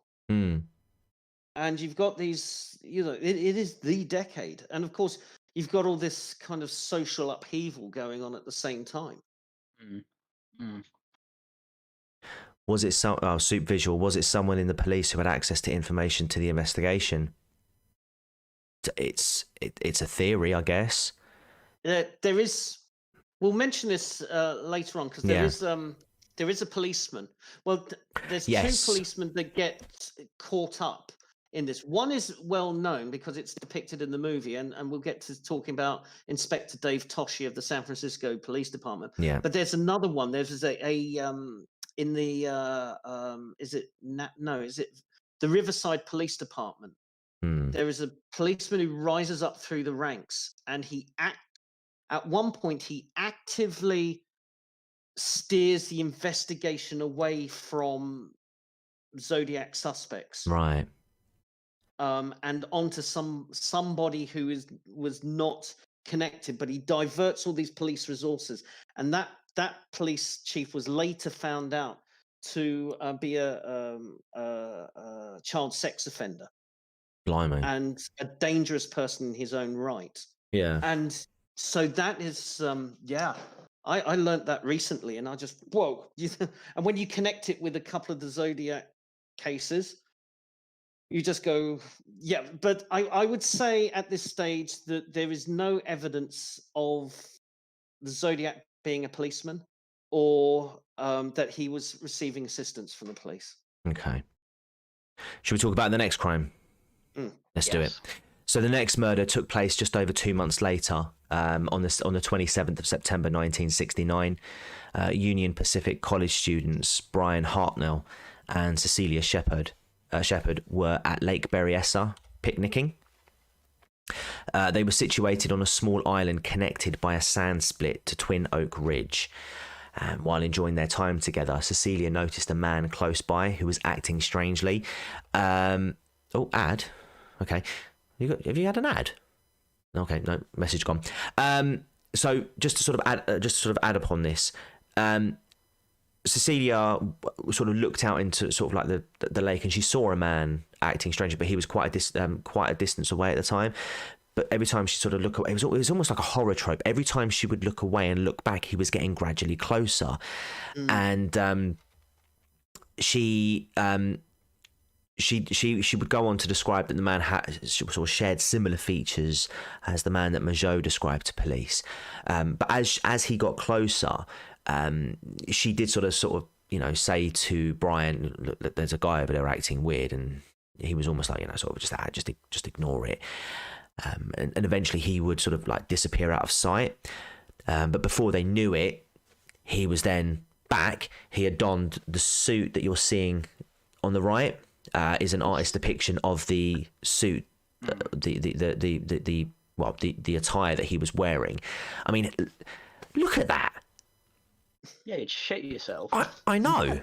S3: And you've got these, you know, it is the decade. And of course, you've got all this kind of social upheaval going on at the same time.
S1: Was it Soup Visual? Was it someone in the police who had access to information to the investigation? It's a theory, I guess.
S3: There is. We'll mention this later on, because there is a policeman. Well, there's two policemen that get caught up in this. One is well known because it's depicted in the movie, and we'll get to talking about Inspector Dave Toschi of the San Francisco Police Department.
S1: Yeah.
S3: But there's another one. There's in the is it the Riverside Police Department? There is a policeman who rises up through the ranks, and at one point he actively steers the investigation away from Zodiac suspects,
S1: right?
S3: And onto somebody who was not connected, but he diverts all these police resources, and that police chief was later found out to be a child sex offender.
S1: Blimey.
S3: And a dangerous person in his own right.
S1: Yeah.
S3: And so that is I learned that recently, and I just whoa. And when you connect it with a couple of the Zodiac cases, you just go, yeah. But I would say at this stage that there is no evidence of the Zodiac being a policeman, or that he was receiving assistance from the police.
S1: Okay. Should we talk about the next crime? Let's do it. So the next murder took place just over 2 months later, on the 27th of September 1969. Union Pacific College students Brian Hartnell and Cecilia Shepherd were at Lake Berryessa picnicking. They were situated on a small island connected by a sand split to Twin Oak Ridge. While enjoying their time together, Cecilia noticed a man close by who was acting strangely. Ad. Okay. Have you had an ad? Okay, no, message gone. So just to sort of add upon this, Cecilia sort of looked out into sort of like the lake, and she saw a man acting strangely, but he was quite a distance away at the time. But every time she sort of looked away, it was almost like a horror trope. Every time she would look away and look back, he was getting gradually closer. And she would go on to describe that the man sort of shared similar features as the man that Majot described to police. But as he got closer, she did sort of say to Brian, "Look, there's a guy over there acting weird," and he was almost like sort of just ignore it. And eventually he would sort of like disappear out of sight. But before they knew it, he was then back. He had donned the suit that you're seeing on the right. Is an artist's depiction of the suit, the attire that he was wearing. I mean, look at that.
S2: Yeah, you'd shit yourself.
S1: I know.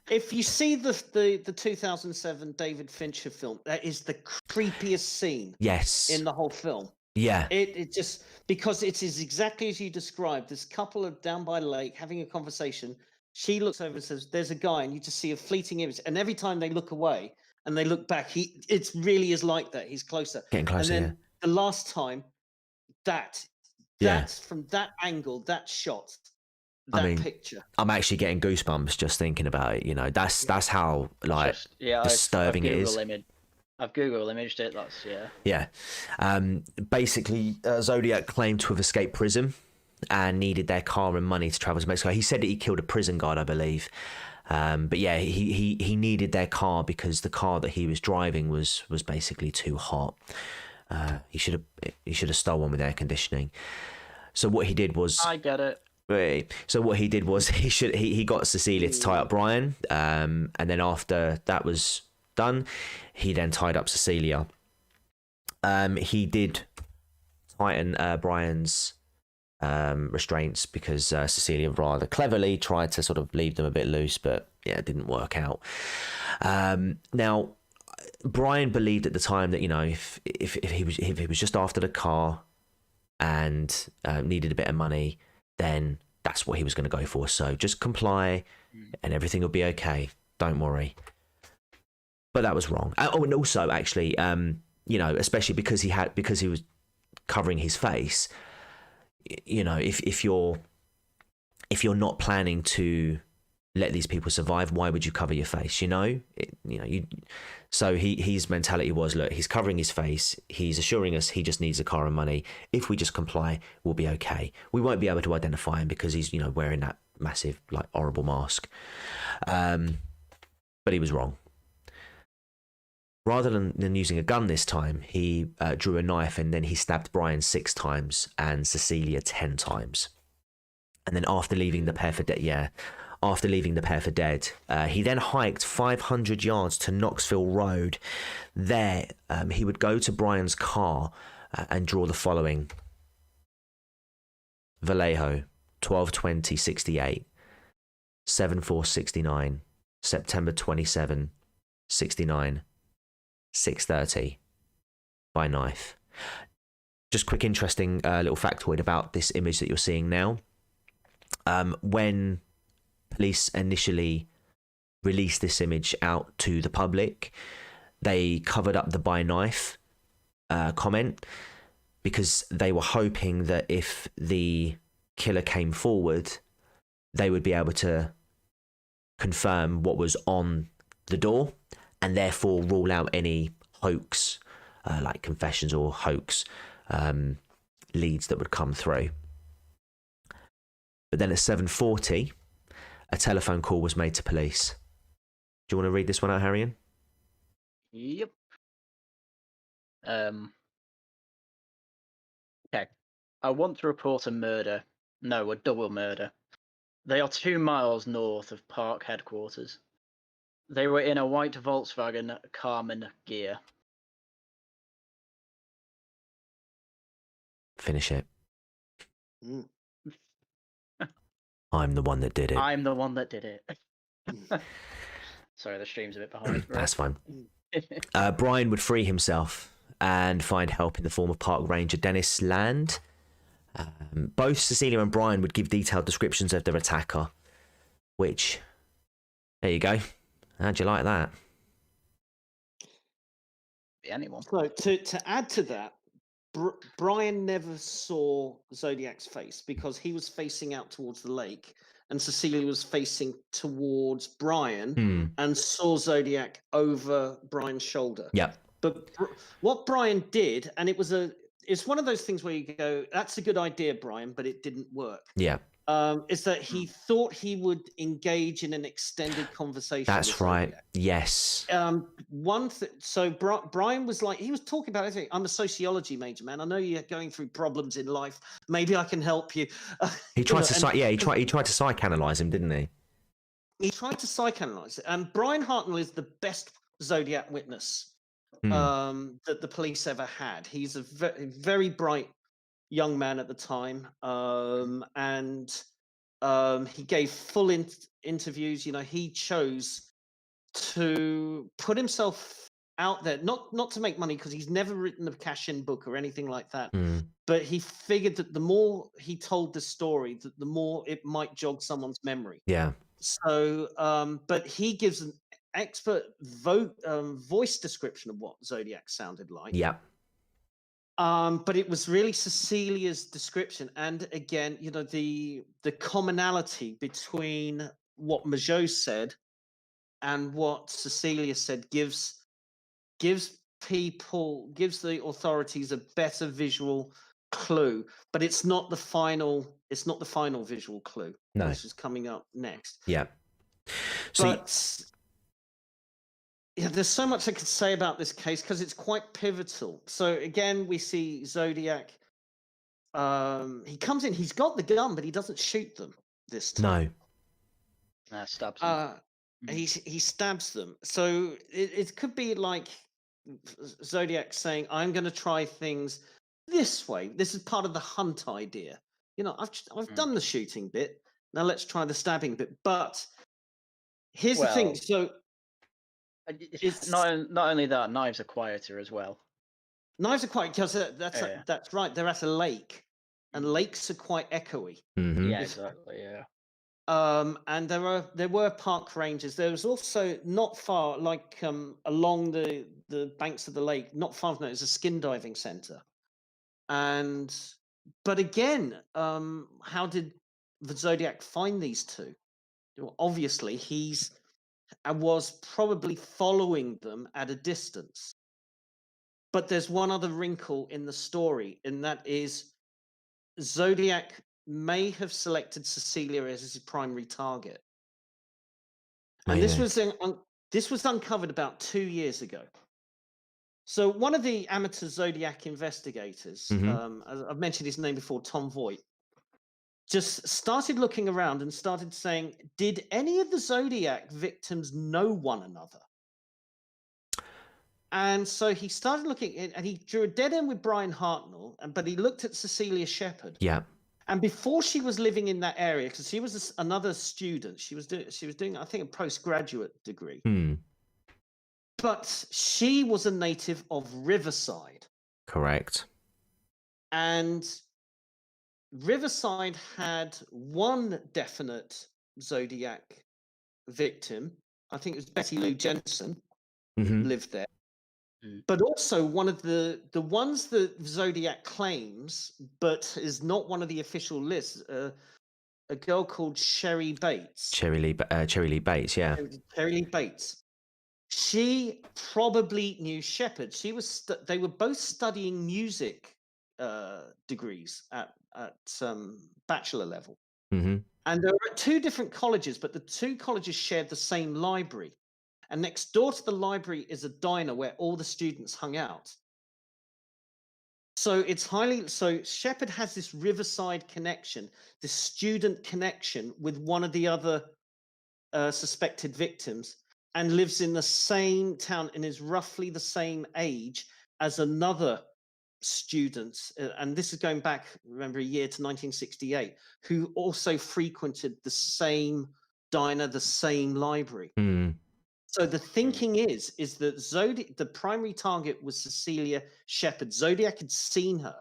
S3: If you see the 2007 David Fincher film, that is the creepiest scene.
S1: Yes.
S3: In the whole film.
S1: Yeah.
S3: It just, because it is exactly as you described. This couple are down by the lake having a conversation. She looks over and says, "There's a guy," and you just see a fleeting image. And every time they look away and they look back, it really is like that. He's closer.
S1: Getting closer.
S3: And then the last time, that's from that angle, that shot, that picture.
S1: I'm actually getting goosebumps just thinking about it. You know, that's how like disturbing it is.
S2: I've Google imaged it. That's
S1: Yeah. Basically, Zodiac claimed to have escaped prison and needed their car and money to travel to Mexico. He said that he killed a prison guard, I believe. But yeah, he needed their car because the car that he was driving was basically too hot. He should have stolen one with air conditioning. So what he did was,
S2: I get it.
S1: So what he did was he got Cecilia to tie up Brian, and then after that was done, he then tied up Cecilia. He did tighten Brian's restraints because Cecilia rather cleverly tried to sort of leave them a bit loose, but yeah, it didn't work out. Now, Brian believed at the time that, you know, if he was just after the car and needed a bit of money, then that's what he was going to go for. So just comply and everything will be okay. Don't worry. But that was wrong. Oh, and also actually, you know, especially because he was covering his face. You know, if you're not planning to let these people survive, why would you cover your face? You know, So his mentality was, look, he's covering his face. He's assuring us he just needs a car and money. If we just comply, we'll be okay. We won't be able to identify him because he's, you know, wearing that massive, like, horrible mask. But he was wrong. Rather than using a gun this time, he drew a knife and then he stabbed Brian 6 times and Cecilia 10 times. And then after leaving the pair for dead, he then hiked 500 yards to Knoxville Road. There, he would go to Brian's car and draw the following: Vallejo, 12/20/68, 7/4/69, September 27, 69, 6:30 by knife. Just quick interesting little factoid about this image that you're seeing now. When police initially released this image out to the public, they covered up the by knife comment because they were hoping that if the killer came forward, they would be able to confirm what was on the door and therefore rule out any hoax, like confessions or hoax leads that would come through. But then at 7:40, a telephone call was made to police. Do you want to read this one out, Haryan?
S2: Yep. Okay. I want to report a murder. No, a double murder. They are 2 miles north of park headquarters. They were in a white Volkswagen Carmen Gear.
S1: Finish it. I'm the one that did it.
S2: I'm the one that did it. Sorry, the stream's a bit behind.
S1: That's fine. Brian would free himself and find help in the form of park ranger Dennis Land. Both Cecilia and Brian would give detailed descriptions of their attacker, which, there you go. How'd you like that?
S2: Anyone.
S3: So to add to that, Brian never saw Zodiac's face because he was facing out towards the lake and Cecilia was facing towards Brian and saw Zodiac over Brian's shoulder.
S1: Yeah.
S3: But what Brian did, and it was it's one of those things where you go, that's a good idea, Brian, but it didn't work.
S1: Yeah.
S3: Is that he thought he would engage in an extended conversation.
S1: That's right. Yes.
S3: So Brian was like, he was talking about everything. I'm a sociology major, man. I know you're going through problems in life. Maybe I can help you.
S1: He tried to he tried to psychanalyze him, didn't he?
S3: He tried to psychanalyze it. And Brian Hartnell is the best Zodiac witness that the police ever had. He's a very bright young man at the time, and he gave full interviews. You know, he chose to put himself out there, not to make money, because he's never written a cash-in book or anything like that. But he figured that the more he told the story, that the more it might jog someone's memory.
S1: Yeah.
S3: So, but he gives an expert voice description of what Zodiac sounded like.
S1: Yeah.
S3: But it was really Cecilia's description, and again, you know, the commonality between what Majot said and what Cecilia said gives the authorities a better visual clue, but it's not the final visual clue.
S1: No,
S3: this is coming up next.
S1: Yeah.
S3: But yeah, there's so much I could say about this case because it's quite pivotal. So again, we see Zodiac. He comes in, he's got the gun, but he doesn't shoot them this time.
S2: No. Stabs them.
S3: He stabs them. So it could be like Zodiac saying, I'm going to try things this way. This is part of the hunt idea. You know, I've done the shooting bit. Now let's try the stabbing bit. But here's the thing. So
S2: it's not only that, knives are quieter as well.
S3: Knives are quiet because that's right. They're at a lake, and lakes are quite echoey.
S2: Yeah, exactly. Yeah.
S3: And there were park rangers. There was also not far, like along the banks of the lake, not far from it, is a skin diving center. But again, how did the Zodiac find these two? Well, obviously, was probably following them at a distance. But there's one other wrinkle in the story, and that is Zodiac may have selected Cecilia as his primary target. And this was uncovered about 2 years ago. So one of the amateur Zodiac investigators, I've mentioned his name before, Tom Voigt, just started looking around and started saying, did any of the Zodiac victims know one another? And so he started looking, and he drew a dead end with Brian Hartnell, but he looked at Cecilia Shepard.
S1: Yeah.
S3: And before she was living in that area, because she was another student, she was doing, I think, a postgraduate degree. But she was a native of Riverside.
S1: Correct. And
S3: Riverside had one definite Zodiac victim. I think it was Betty Lou Jensen lived there. But also one of the ones that Zodiac claims, but is not one of the official lists, a girl called Sherry Bates.
S1: Cherry Lee Bates, yeah.
S3: Cherry Lee Bates. She probably knew Shepard. They were both studying music degrees at bachelor level. And they were at two different colleges, but the two colleges shared the same library. And next door to the library is a diner where all the students hung out. So Shepard has this Riverside connection, this student connection with one of the other suspected victims, and lives in the same town and is roughly the same age as another student. And this is going back, remember, a year to 1968, who also frequented the same diner, the same library. So the thinking is that the primary target was Cecilia Shepard. Zodiac had seen her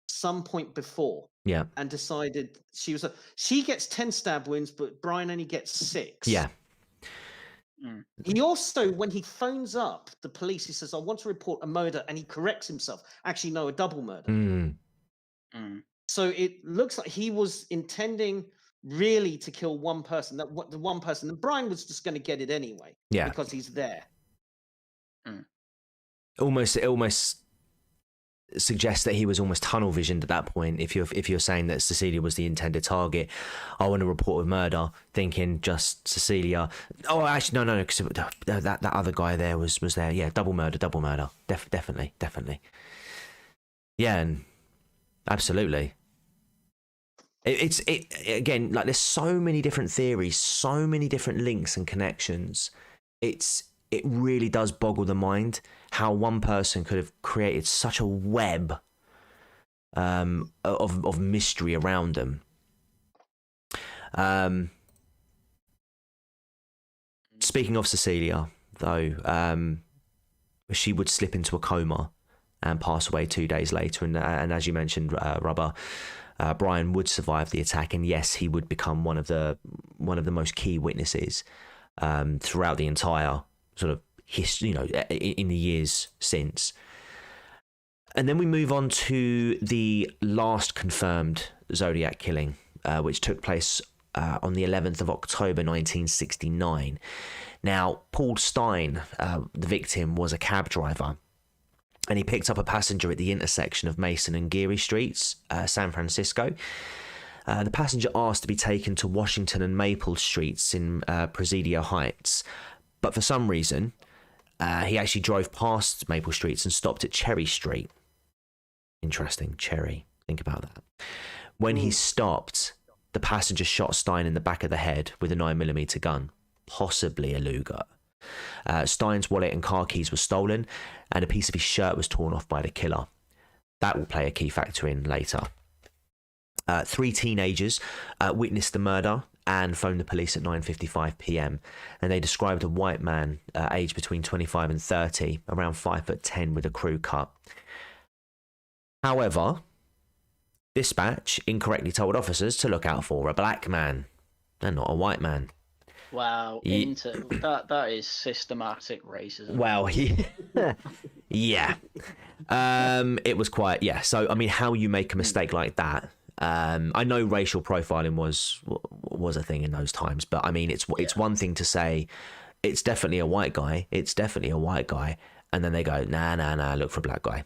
S3: some point before, and decided she gets 10 stab wounds, but Brian only gets 6.
S1: Yeah.
S3: He also, when he phones up the police, he says, "I want to report a murder," and he corrects himself. Actually, no, a double murder. So it looks like he was intending really to kill one person, the one person, and Brian was just going to get it anyway, because he's there.
S1: Almost suggests that he was almost tunnel visioned at that point. If you're saying that Cecilia was the intended target, I want to report of murder, thinking just Cecilia. Oh, actually, no, because that other guy there was there. Yeah, double murder, definitely. Yeah, and absolutely. It's again, like, there's so many different theories, so many different links and connections. It really does boggle the mind how one person could have created such a web of mystery around them. Speaking of Cecilia, though, she would slip into a coma and pass away 2 days later. And as you mentioned, Rhubba, Brian would survive the attack, and yes, he would become one of the most key witnesses throughout the entire sort of history, in the years since. And then we move on to the last confirmed Zodiac killing, which took place on the 11th of October 1969. Now, Paul Stein, the victim, was a cab driver, and he picked up a passenger at the intersection of Mason and Geary Streets, San Francisco. The passenger asked to be taken to Washington and Maple Streets in Presidio Heights, but for some reason, he actually drove past Maple Streets and stopped at Cherry Street. Interesting, Cherry. Think about that. When he stopped, the passenger shot Stein in the back of the head with a 9mm gun, possibly a Luger. Stein's wallet and car keys were stolen, and a piece of his shirt was torn off by the killer. That will play a key factor in later. 3 teenagers witnessed the murder and phoned the police at 9:55 p.m. and they described a white man aged between 25 and 30, around 5'10", with a crew cut. However, dispatch incorrectly told officers to look out for a black man and not a white man.
S2: Wow, that is systematic racism.
S1: Well, yeah. It was quite, yeah. So, I mean, how you make a mistake like that. I know racial profiling was a thing in those times, but I mean, it's one thing to say it's definitely a white guy. It's definitely a white guy. And then they go, nah, look for a black guy.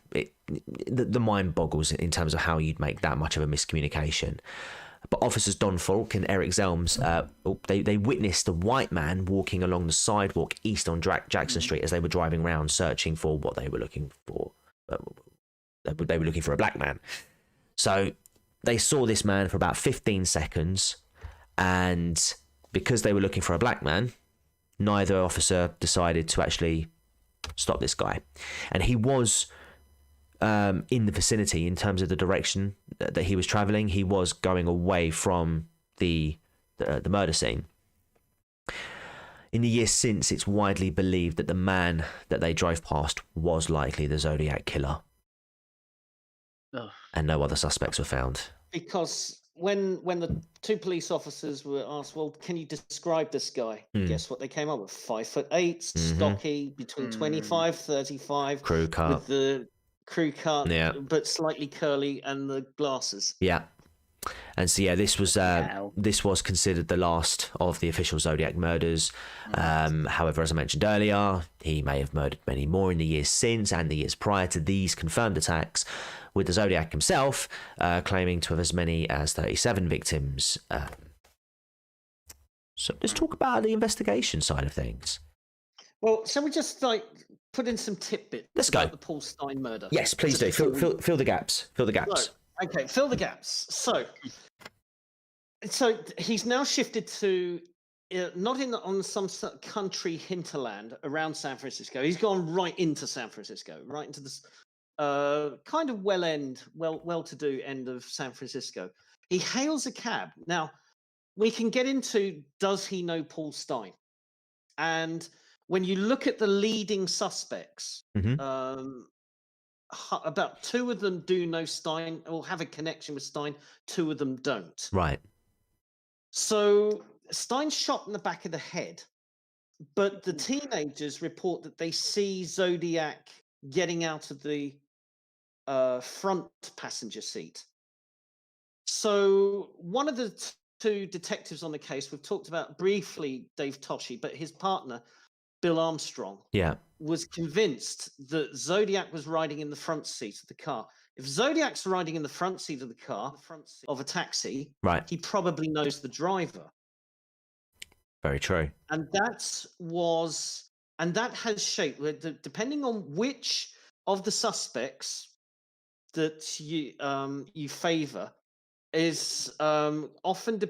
S1: The mind boggles in terms of how you'd make that much of a miscommunication. But officers Don Falk and Eric Zelms, they witnessed a white man walking along the sidewalk east on Jackson Street as they were driving around searching for what they were looking for. They were looking for a black man. So they saw this man for about 15 seconds, and because they were looking for a black man, neither officer decided to actually stop this guy. And he was in the vicinity in terms of the direction that he was traveling. He was going away from the murder scene. In the years since, it's widely believed that the man that they drove past was likely the Zodiac Killer.
S2: Ugh.
S1: And no other suspects were found.
S3: Because when the 2 police officers were asked, well, can you describe this guy? Guess what they came up with? 5'8", stocky, between 25, 35.
S1: Crew cut.
S3: With the crew cut,
S1: yeah,
S3: but slightly curly, and the glasses.
S1: Yeah. And so, yeah, this was considered the last of the official Zodiac murders. However, as I mentioned earlier, he may have murdered many more in the years since and the years prior to these confirmed attacks, with the Zodiac himself claiming to have as many as 37 victims. So let's talk about the investigation side of things.
S3: Well, shall we just put in some tidbits about the Paul Stein murder?
S1: Yes, please do. Fill the gaps. Fill the gaps.
S3: Okay, fill the gaps. So he's now shifted to not on some country hinterland around San Francisco. He's gone right into San Francisco, right into this kind of well-to-do end of San Francisco. He hails a cab. Now, we can get into, does he know Paul Stein? And when you look at the leading suspects, about 2 of them do know Stein or have a connection with Stein. 2 of them don't.
S1: Right.
S3: So Stein's shot in the back of the head, but the teenagers report that they see Zodiac getting out of the front passenger seat. So one of the 2 detectives on the case, we've talked about briefly Dave Toschi, but his partner, Bill Armstrong,
S1: Yeah.
S3: was convinced that Zodiac was riding in the front seat of the car. If Zodiac's riding in the front seat of the car, the front seat of a taxi,
S1: Right.
S3: he probably knows the driver.
S1: Very true.
S3: And that has shaped, depending on which of the suspects that you favor, is often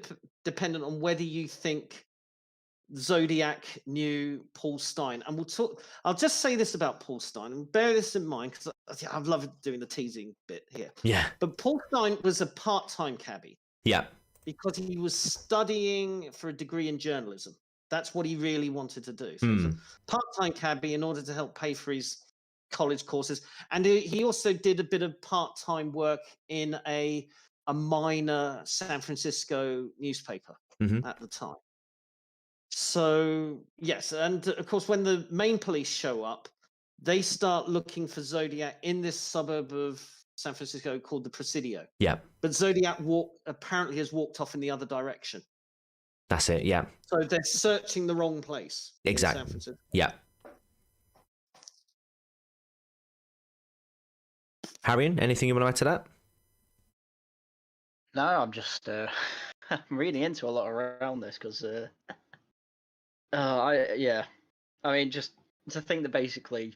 S3: dependent on whether you think Zodiac knew Paul Stein. And I'll just say this about Paul Stein, and bear this in mind, because I love doing the teasing bit here.
S1: Yeah.
S3: But Paul Stein was a part-time cabbie.
S1: Yeah.
S3: Because he was studying for a degree in journalism. That's what he really wanted to do. So he was a part-time cabbie in order to help pay for his college courses. And he also did a bit of part-time work in a minor San Francisco newspaper at the time. So, yes. And of course, when the main police show up, they start looking for Zodiac in this suburb of San Francisco called the Presidio.
S1: Yeah.
S3: But Zodiac apparently has walked off in the other direction.
S1: That's it. Yeah.
S3: So they're searching the wrong place.
S1: Exactly.
S3: In San Francisco.
S1: Yeah. Haryan, anything you want to add to that?
S2: No, I'm just I'm reading into a lot around this because I mean, just to think that basically,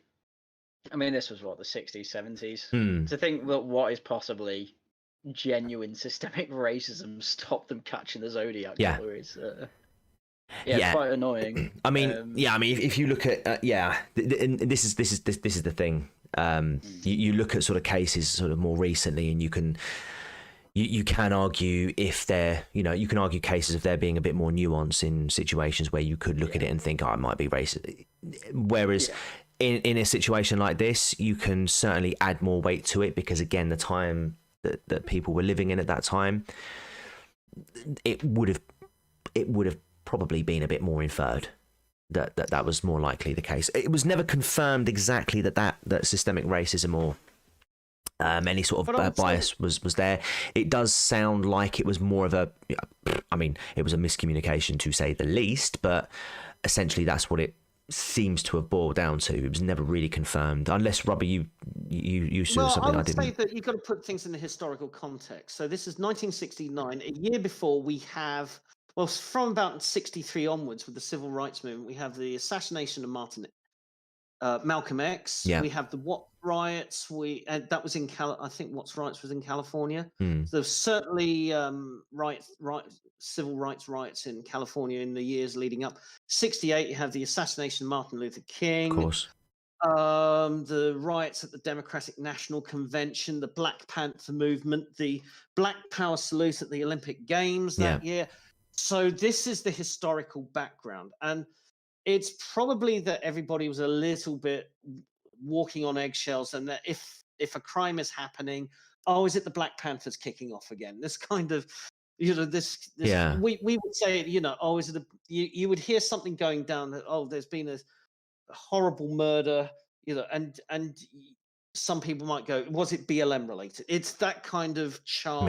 S2: I mean, this was what, the 60s, 70s. To think that what is possibly genuine systemic racism stopped them catching the Zodiac Killer is it's quite annoying.
S1: I mean, if you look at and this is the thing. You look at sort of cases sort of more recently, and you can argue if they're, you can argue cases of there being a bit more nuance in situations where you could look at it and think, oh, it might be racist. Whereas in a situation like this, you can certainly add more weight to it because, again, the time that people were living in at that time, it would have probably been a bit more inferred that was more likely the case. It was never confirmed exactly that systemic racism or any sort of bias was there. It does sound like it was more of a, I mean, it was a miscommunication to say the least, but essentially that's what it seems to have boiled down to. It was never really confirmed, unless Rhubba, you saw something I didn't.
S3: Well, I would say that you've got to put things in the historical context. So this is 1969, a year before we have, well, from about 63 onwards with the civil rights movement, we have the assassination of Malcolm X.
S1: Yeah.
S3: We have the Watts riots. That was in I think Watts riots was in California. So there's certainly civil rights riots in California in the years leading up. 68, you have the assassination of Martin Luther King.
S1: Of course.
S3: The riots at the Democratic National Convention, the Black Panther movement, the Black Power salute at the Olympic Games that year. So this is the historical background, and it's probably that everybody was a little bit walking on eggshells, and that if a crime is happening, is it the Black Panthers kicking off again? This kind of, we would say, is it you would hear something going down that, there's been a horrible murder, and some people might go, was it BLM related? It's that kind of charged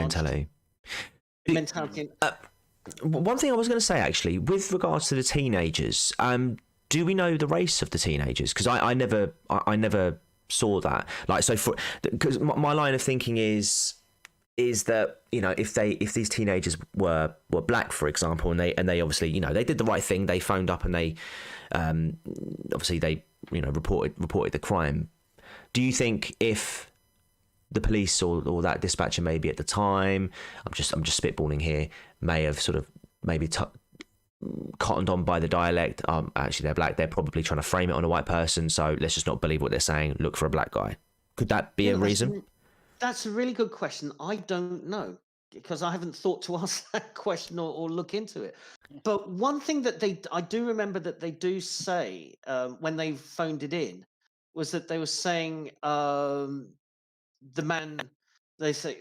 S3: mentality.
S1: One thing I was going to say, actually, with regards to the teenagers, do we know the race of the teenagers? Because I never saw that. Like, so because my line of thinking is that, if these teenagers were black, for example, and they obviously, they did the right thing, they phoned up and they obviously they reported the crime. Do you think if the police or that dispatcher maybe at the time, I'm just spitballing here, may have sort of maybe cottoned on by the dialect, actually they're black, they're probably trying to frame it on a white person, so let's just not believe what they're saying, look for a black guy. Could that be a reason?
S3: That's a really good question. I don't know, because I haven't thought to ask that question or look into it. But one thing that I do remember that they do say when they phoned it in was that they were saying the man, they say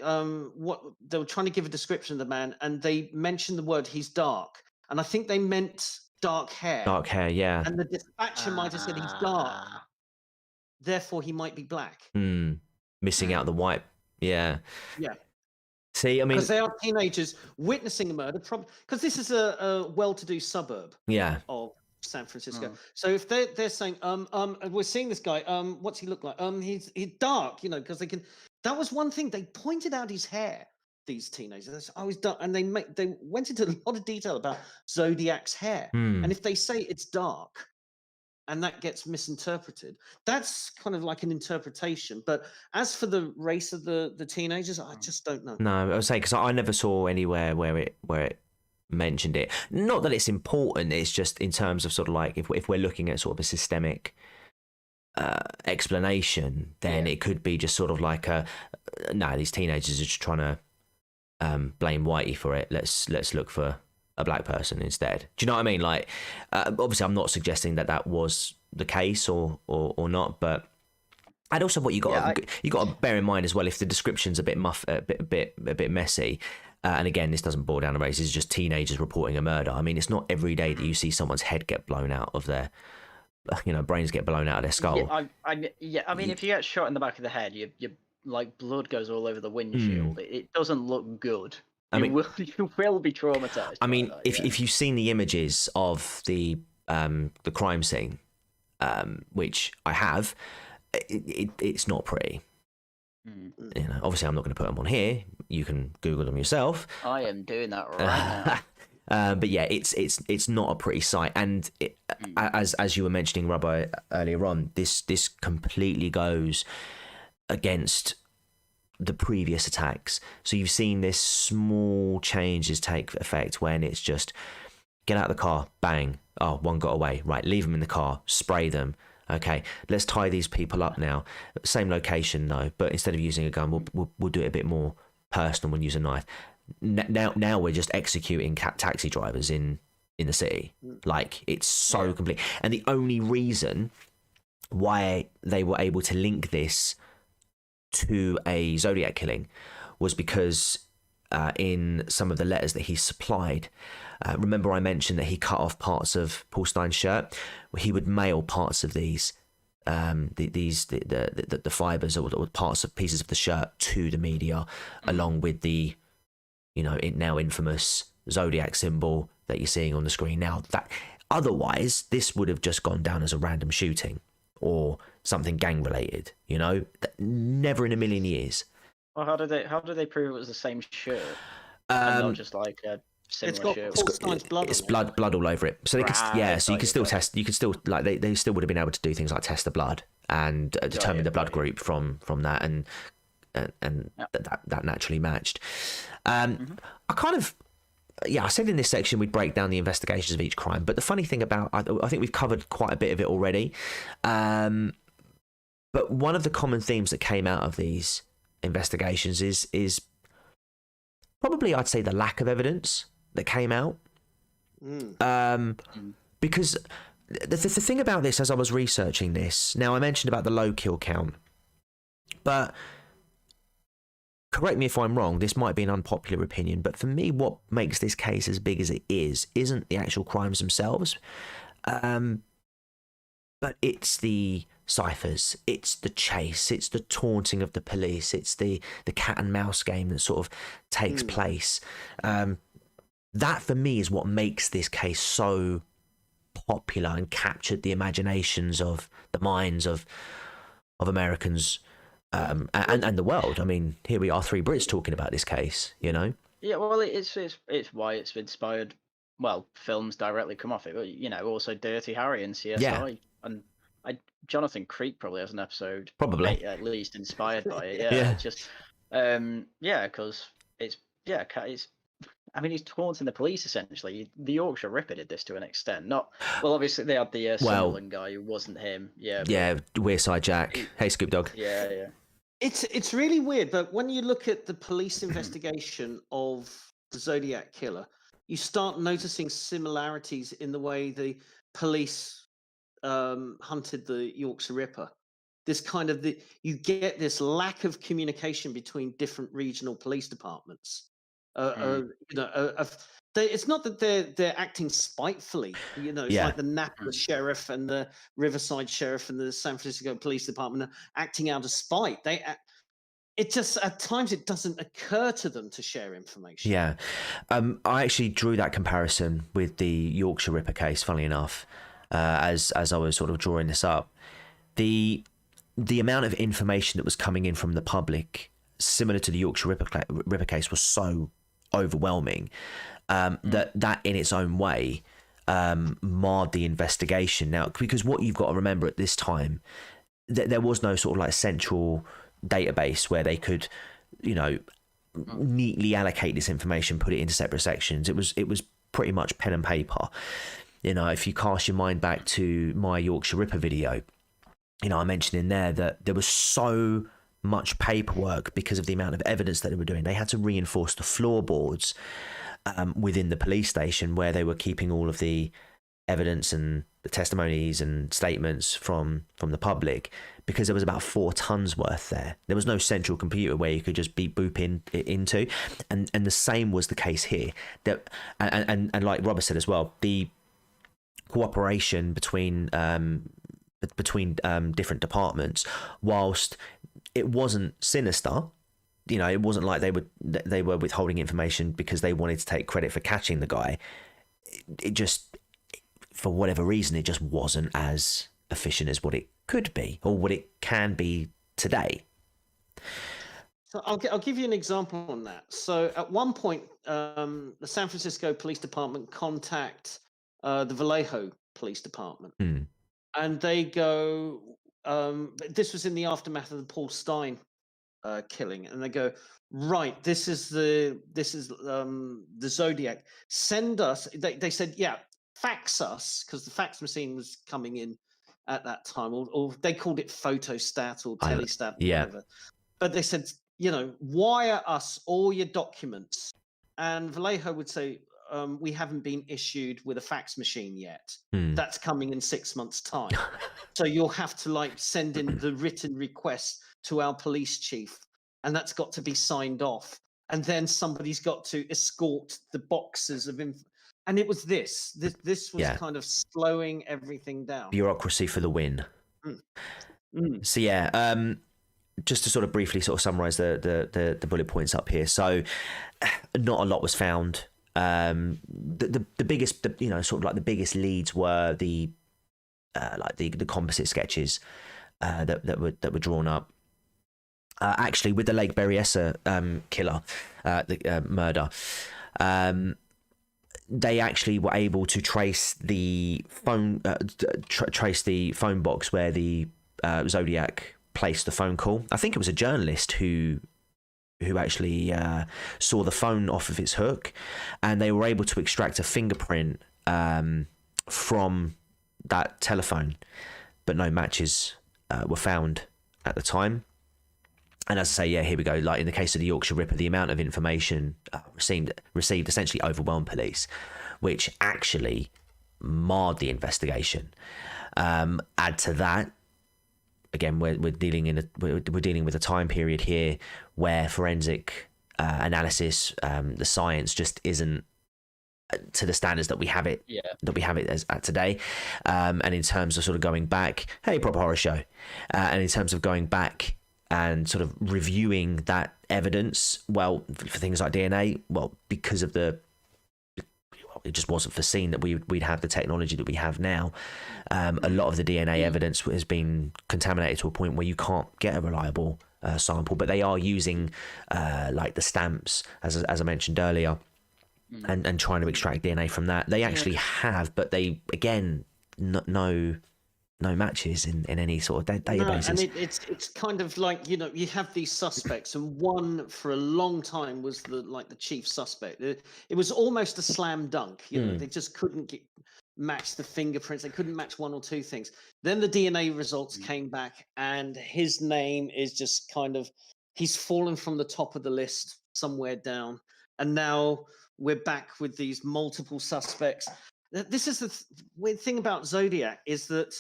S3: what they were trying to give a description of the man, and they mentioned the word he's dark, and I think they meant dark hair.
S1: Dark hair, yeah.
S3: And the dispatcher might have said he's dark, therefore he might be black.
S1: Missing out the white, yeah. See, I mean,
S3: because they are teenagers witnessing a murder, because this is a well-to-do suburb.
S1: Yeah.
S3: Of San Francisco. So if they're saying, we're seeing this guy, what's he look like? He's dark, because they can. That was one thing they pointed out his hair. These teenagers, he's dark, and they went into a lot of detail about Zodiac's hair. And if they say it's dark, and that gets misinterpreted, that's kind of like an interpretation. But as for the race of the teenagers, I just don't know.
S1: No, I would say because I never saw anywhere where it mentioned it. Not that it's important, it's just in terms of sort of like if we're looking at sort of a systemic explanation, then it could be just sort of like these teenagers are just trying to blame Whitey for it. Let's look for a black person instead. Do you know what I mean? Like, obviously, I'm not suggesting that was the case or not, but and also what you got to bear in mind as well, if the description's a bit a bit messy. And again, this doesn't boil down to race. It's just teenagers reporting a murder. I mean, it's not every day that you see someone's head get blown out of their, brains get blown out of their skull.
S2: I mean, if you get shot in the back of the head, you like blood goes all over the windshield. It doesn't look good. You will be traumatized.
S1: I mean, if you've seen the images of the crime scene, which I have, it's not pretty. Obviously, I'm not going to put them on here. You can Google them yourself.
S2: I am doing that right now.
S1: But yeah, it's not a pretty sight. And as you were mentioning, Rhubba, earlier on, this completely goes against the previous attacks. So you've seen this small changes take effect when it's just get out of the car, bang, oh, one got away, right, leave them in the car, spray them. Okay, let's tie these people up now. Same location though, but instead of using a gun, we'll do it a bit more personal. We'll use a knife. Now we're just executing taxi drivers in the city. Like, it's so complete. And the only reason why they were able to link this to a Zodiac killing was because in some of the letters that he supplied, remember I mentioned that he cut off parts of Paul Stein's shirt. He would mail parts of these the fibers or parts of pieces of the shirt to the media, along with the now infamous Zodiac symbol that you're seeing on the screen now. That otherwise this would have just gone down as a random shooting or something gang related, never in a million years.
S2: Well, how did they prove it was the same shirt? And not just like a similar shirt.
S1: It's blood all over it. So they could, so you can still test. You could still they still would have been able to do things like test the blood and determine the blood group from that, and that naturally matched. I kind of. I said in this section we'd break down the investigations of each crime, but the funny thing about I think we've covered quite a bit of it already. But one of the common themes that came out of these investigations is probably, I'd say, the lack of evidence that came out. Because the thing about this, as I was researching this, now I mentioned about the low kill count, but correct me if I'm wrong, this might be an unpopular opinion, but for me, what makes this case as big as it isn't the actual crimes themselves, but it's the ciphers, it's the chase, it's the taunting of the police, it's the cat and mouse game that sort of takes place. That for me is what makes this case so popular and captured the imaginations of the minds of Americans and the world. I mean, here we are, 3 Brits talking about this case, Yeah,
S2: well, it's why it's inspired. Well, films directly come off it, but also Dirty Harry and CSI, and Jonathan Creek probably has an episode,
S1: probably
S2: at least inspired by it. Just because it's. I mean, he's taunting the police essentially. The Yorkshire Ripper did this to an extent. Obviously they had the Sunderland guy who wasn't him.
S1: Wearside Jack. Hey, Scoop Dog.
S2: Yeah.
S3: It's really weird, but when you look at the police investigation of the Zodiac Killer, you start noticing similarities in the way the police hunted the Yorkshire Ripper. This kind of you get this lack of communication between different regional police departments. It's not that they're acting spitefully. It's like the Napa sheriff and the Riverside sheriff and the San Francisco Police Department are acting out of spite. It just at times it doesn't occur to them to share information.
S1: I actually drew that comparison with the Yorkshire Ripper case, funnily enough. as I was sort of drawing this up. The amount of information that was coming in from the public, similar to the Yorkshire Ripper case, was so overwhelming that in its own way marred the investigation. Now, because what you've got to remember at this time, there was no sort of like central database where they could, neatly allocate this information, put it into separate sections. It was pretty much pen and paper. If you cast your mind back to my Yorkshire Ripper video, I mentioned in there that there was so much paperwork because of the amount of evidence that they were doing. They had to reinforce the floorboards within the police station where they were keeping all of the evidence and the testimonies and statements from the public, because there was about 4 tons worth there. There was no central computer where you could just boop it into, and the same was the case here. That and like Robert said as well, the cooperation between different departments, whilst it wasn't sinister, it wasn't like they were withholding information because they wanted to take credit for catching the guy. It just, for whatever reason, it just wasn't as efficient as what it could be or what it can be today.
S3: So I'll give you an example on that. So at one point, the San Francisco Police Department contact the Vallejo Police Department, and they go. This was in the aftermath of the Paul Stein killing, and they go, right, this is the Zodiac. Send us. They said, yeah, fax us, because the fax machine was coming in at that time, or they called it photostat or telestat, whatever. But they said, wire us all your documents. And Vallejo would say, we haven't been issued with a fax machine yet. That's coming in 6 months' time. So you'll have to send in the written request to our police chief, and that's got to be signed off. And then somebody's got to escort the boxes of info. And it was this was kind of slowing everything down.
S1: Bureaucracy for the win. So just to sort of briefly sort of summarize the bullet points up here. So not a lot was found. The biggest, sort of like the biggest leads were the composite sketches that were drawn up. Actually, with the Lake Berryessa killer, the murder, they actually were able to trace the phone, trace the phone box where the Zodiac placed the phone call. I think it was a journalist who actually saw the phone off of its hook, and they were able to extract a fingerprint from that telephone, but no matches were found at the time. And as I say, here we go. Like in the case of the Yorkshire Ripper, the amount of information received essentially overwhelmed police, which actually marred the investigation. Add to that, again, we're dealing with a time period here where forensic analysis, the science just isn't to the standards that we have it as at today. And in terms of sort of going back, proper horror show. And in terms of going back and sort of reviewing that evidence, well, for things like DNA, well, because of it just wasn't foreseen that we'd have the technology that we have now. A lot of the DNA evidence has been contaminated to a point where you can't get a reliable sample, but they are using like the stamps, as I mentioned earlier, and trying to extract DNA from that. They actually have, but they, again, no matches in any sort of databases.
S3: No, and it's kind of like, you have these suspects, and one for a long time was the chief suspect. It was almost a slam dunk. They just couldn't match the fingerprints. They couldn't match one or two things. Then the DNA results came back, and his name is just kind of, he's fallen from the top of the list somewhere down. And now we're back with these multiple suspects. This is the weird thing about Zodiac, is that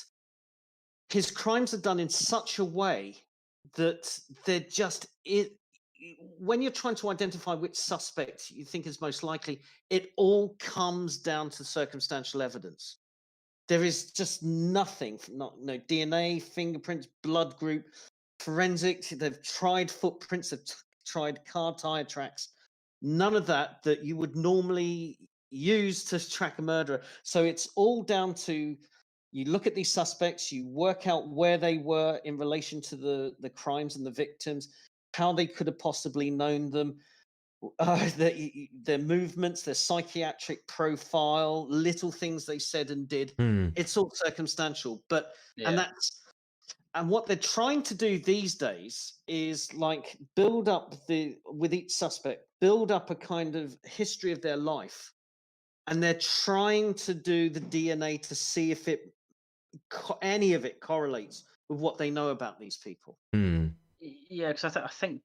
S3: his crimes are done in such a way that they're just when you're trying to identify which suspect you think is most likely, it all comes down to circumstantial evidence. There is just nothing, no DNA, fingerprints, blood group, forensics. They've tried footprints, they've tried car tire tracks. None of that you would normally use to track a murderer. So it's all down to You look at these suspects, you work out where they were in relation to the crimes and the victims, how they could have possibly known them, their movements, their psychiatric profile, little things they said and did. It's all circumstantial, and what they're trying to do these days is like build up with each suspect, build up a kind of history of their life, and they're trying to do the DNA to see if any of it correlates with what they know about these people.
S2: Yeah, because I think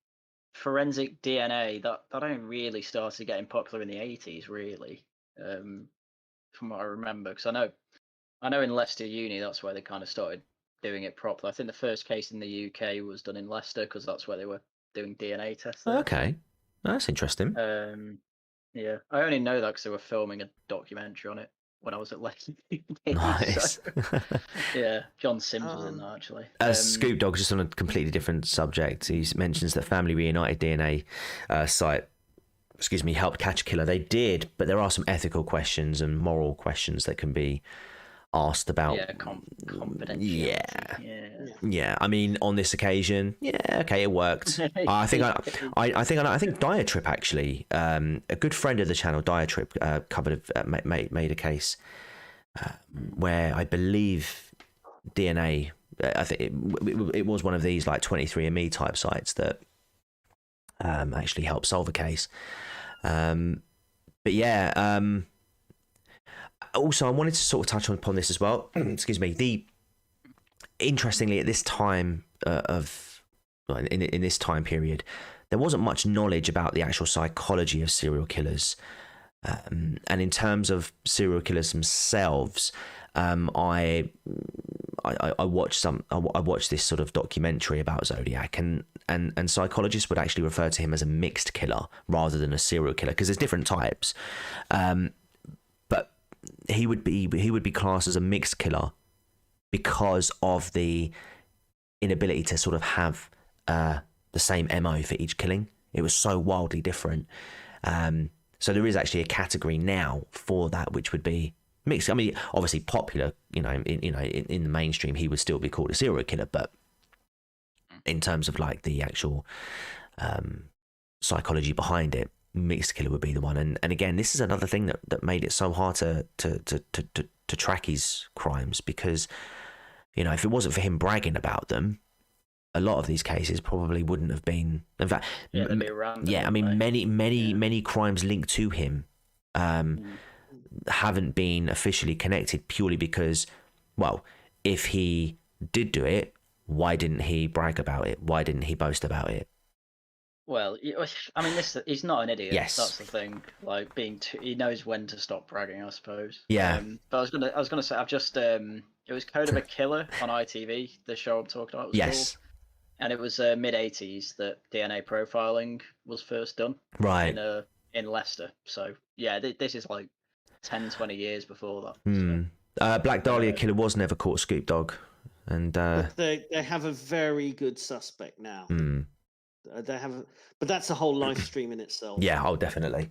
S2: forensic DNA that only really started getting popular in the 80s, really, from what I remember. Because I know in Leicester Uni that's where they kind of started doing it properly. I think the first case in the UK was done in Leicester because that's where they were doing DNA tests there.
S1: Okay, that's interesting.
S2: Yeah, I only know that because they were filming a documentary on it when I was at Leicester Uni.
S1: Nice.
S2: So, yeah, John Sims was in that, actually.
S1: Scoop Dog, just on a completely different subject, he mentions that Family Reunited DNA site, helped catch a killer. They did, but there are some ethical questions and moral questions that can be asked about.
S2: Yeah, confidentiality.
S1: Yeah. I mean, on this occasion, okay, it worked. I think Diatrip actually, a good friend of the channel, Diatrip, made a case where I believe DNA. I think it was one of these like 23andMe type sites that actually helped solve a case. But yeah. Also, I wanted to sort of touch upon this as well. Excuse me. Interestingly, at this time in this time period, there wasn't much knowledge about the actual psychology of serial killers, and in terms of serial killers themselves, I watched this sort of documentary about Zodiac, and psychologists would actually refer to him as a mixed killer rather than a serial killer because there's different types. But he would be classed as a mixed killer because of the inability to sort of have the same MO for each killing. It was so wildly different. So there is actually a category now for that, which would be mixed. I mean, obviously popular, in the mainstream, he would still be called a serial killer, but in terms of like the actual psychology behind it, mixed killer would be the one. And again, this is another thing that made it so hard to track his crimes, because if it wasn't for him bragging about them, a lot of these cases probably wouldn't have been. In fact,
S2: they'd be random,
S1: I mean, many crimes linked to him haven't been officially connected purely because, well, if he did do it, why didn't he brag about it? Why didn't he boast about it?
S2: Well, I mean, he's not an idiot.
S1: Yes,
S2: that's the thing. Like he knows when to stop bragging, I suppose.
S1: Yeah.
S2: But I was gonna say, I've just it was Code of a Killer on ITV. The show I'm talking about was called. And it was mid-80s that DNA profiling was first done.
S1: Right.
S2: In Leicester. So yeah, this is like 10, 20 years before that.
S1: So. Black Dahlia Killer was never caught, Scoop Dog, and
S3: they have a very good suspect now. They have, but that's a whole live stream in itself.
S1: Yeah, definitely,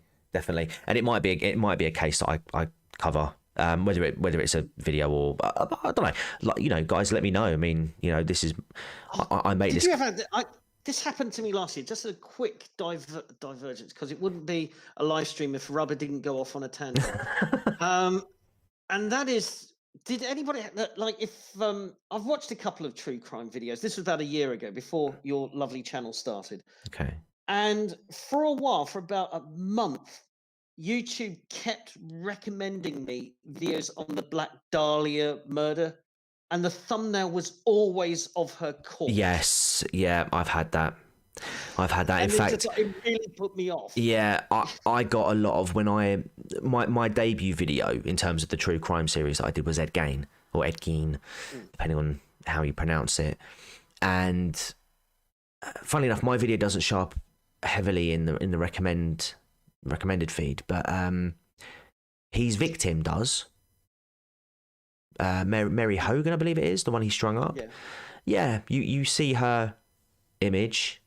S1: and it might be a case that I cover, whether it's a video or I don't know. Like, guys, let me know. I mean, this is I made this.
S3: This happened to me last year. Just a quick divergence, because it wouldn't be a live stream if Rhubba didn't go off on a tangent. And that is, did anybody if I've watched a couple of true crime videos. This was about a year ago, before your lovely channel started.
S1: Okay.
S3: And for a while, for about a month, YouTube kept recommending me videos on the Black Dahlia murder, and the thumbnail was always of her corpse.
S1: Yes, yeah, I've had that. In fact,
S3: it really put me off.
S1: Yeah, I got a lot of my debut video in terms of the true crime series that I did was Ed Gein, depending on how you pronounce it. And funnily enough, my video doesn't show up heavily in the recommended feed, but his victim does. Mary Hogan, I believe it is, the one he strung up. Yeah, you see her image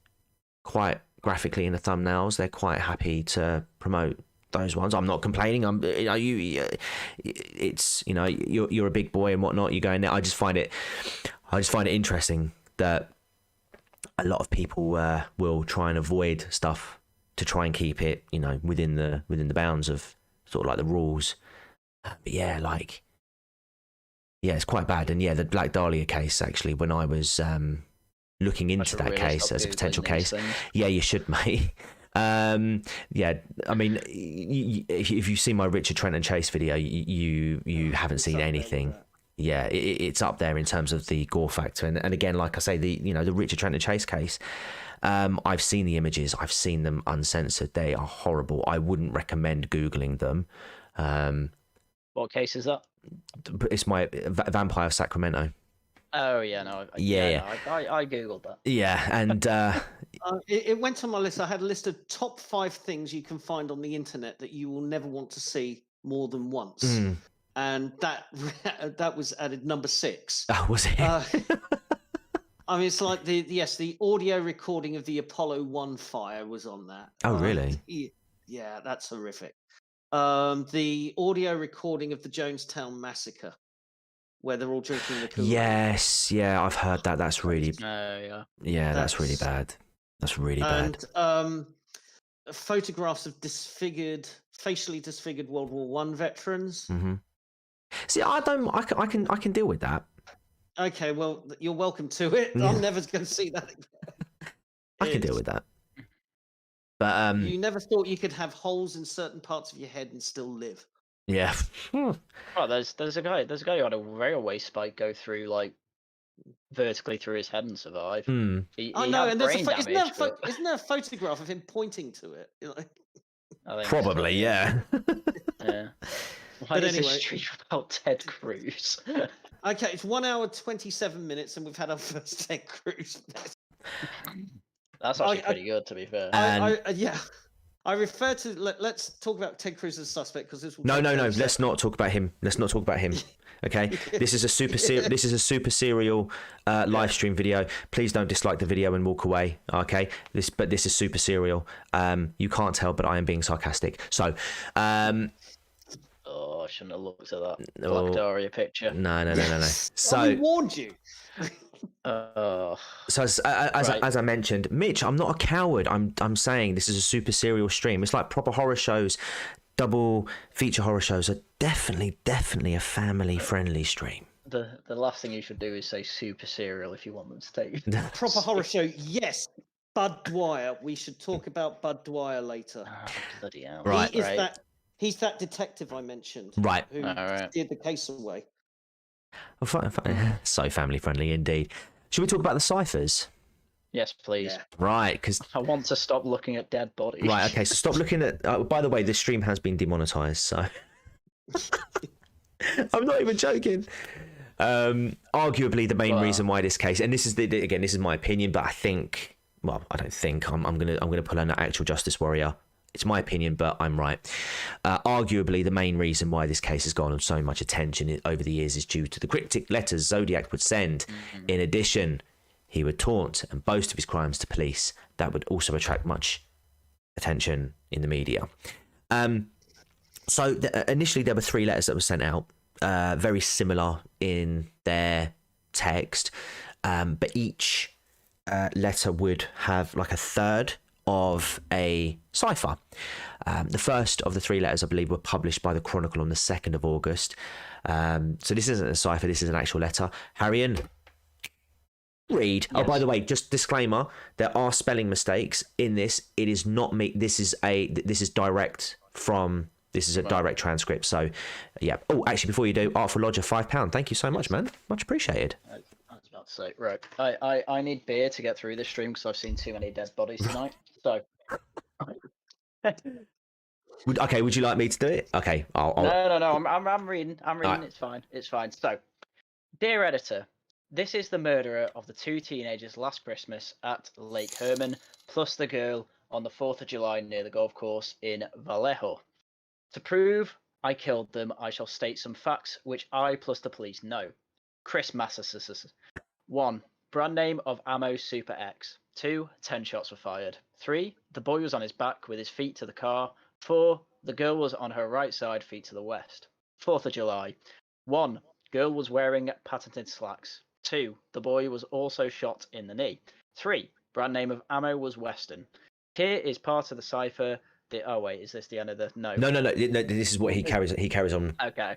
S1: quite graphically in the thumbnails. They're quite happy to promote those ones. I'm not complaining. It's you're a big boy and whatnot. You're going there. I just find it interesting that a lot of people will try and avoid stuff to try and keep it, within the bounds of sort of like the rules. But it's quite bad. And the Black Dahlia case, actually, when I was looking into that case as a potential case, you should, mate. I mean, if you've seen my Richard Trenton Chase video, you haven't seen anything. Yeah, it's up there in terms of the gore factor. And again, like I say, the Richard Trenton Chase case, I've seen the images. I've seen them uncensored. They are horrible. I wouldn't recommend Googling them.
S2: What case is that?
S1: It's my Vampire of Sacramento.
S2: Oh yeah, no. I googled that.
S1: Yeah, and
S3: it went on my list. I had a list of top 5 things you can find on the internet that you will never want to see more than once, and that was added number 6.
S1: Oh, was it?
S3: I mean, it's like the audio recording of the Apollo 1 fire was on that.
S1: Oh, really?
S3: Yeah, that's horrific. The audio recording of the Jonestown massacre, where they're all drinking the Kool-Aid.
S1: Yes, yeah, I've heard that. That's really.
S2: Yeah,
S1: that's really bad. That's really bad.
S3: And photographs of facially disfigured World War I veterans.
S1: Mm-hmm. See, I can deal with that.
S3: Okay, well, you're welcome to it. I'm never going to see that again.
S1: I can deal with that. But
S3: you never thought you could have holes in certain parts of your head and still live.
S1: Yeah.
S2: Oh, there's a guy who had a railway spike go through vertically through his head and survive. He
S3: know,
S2: had
S3: and
S2: brain damage,
S3: isn't there a photograph of him pointing to it?
S1: Probably, yeah.
S2: Yeah. Why is this stream about Ted Cruz?
S3: Okay, it's 1 hour 27 minutes, and we've had our first Ted Cruz.
S2: That's actually pretty good, to be fair.
S3: I refer to. Let's talk about Ted Cruz as a suspect because this will.
S1: No. Let's not talk about him. Okay, this is a super serial live stream video. Please don't dislike the video and walk away. Okay, this is super serial. You can't tell, but I am being sarcastic. So,
S2: Oh, I shouldn't have looked at that Black Dahlia picture.
S1: No. So
S3: I warned you.
S1: So as I mentioned, Mitch, I'm not a coward. I'm saying this is a super serial stream. It's like proper horror shows, double feature horror shows are definitely a family friendly stream.
S2: The last thing you should do is say super serial if you want them to take
S3: proper horror show. Yes, Bud Dwyer. We should talk about Bud Dwyer later.
S2: Oh, bloody hell.
S1: Right.
S3: He's that detective I mentioned.
S1: Right.
S3: Who steered the case away.
S1: Well, fine. So family friendly indeed. Should we talk about the ciphers?
S2: Yes, please.
S3: Yeah.
S1: Right, because
S2: I want to stop looking at dead bodies.
S1: Right, okay. So stop looking at. By the way, this stream has been demonetized. So I'm not even joking. Arguably, the main reason why this case, and this is my opinion, but I think, well, I don't think I'm gonna pull on an actual justice warrior. It's my opinion, but I'm right. Arguably, the main reason why this case has gotten so much attention over the years is due to the cryptic letters Zodiac would send. In addition, he would taunt and boast of his crimes to police. That would also attract much attention in the media. So initially, there were 3 letters that were sent out, very similar in their text, but each letter would have like a third of a cipher. The first of the 3 letters, I believe, were published by the Chronicle on the 2nd of August. So this isn't a cipher, this is an actual letter. Haryan, read. Yes. Oh, by the way, just disclaimer, there are spelling mistakes in this. It is not me. This is direct from... This is a direct transcript. So, yeah. Oh, actually, before you do, Artful Lodger, £5. Thank you so much, man. Much appreciated.
S2: I was about to say, right. I need beer to get through this stream because I've seen too many dead bodies tonight. So.
S1: Would you like me to do it? Okay. I'll...
S2: No. I'm reading.
S1: Right.
S2: It's fine. So, dear editor, this is the murderer of the 2 teenagers last Christmas at Lake Herman, plus the girl on the 4th of July near the golf course in Vallejo. To prove I killed them, I shall state some facts which I plus the police know. Chris Massas. 1. Brand name of ammo Super X. 2. 10 shots were fired. 3. The boy was on his back with his feet to the car. 4. The girl was on her right side, feet to the west. 4th of July. 1. Girl was wearing patented slacks. 2. The boy was also shot in the knee. 3. Brand name of ammo was Western. Here is part of the cipher. Oh wait, is this the end of the no?
S1: No. This is what he carries. He carries on.
S2: Okay.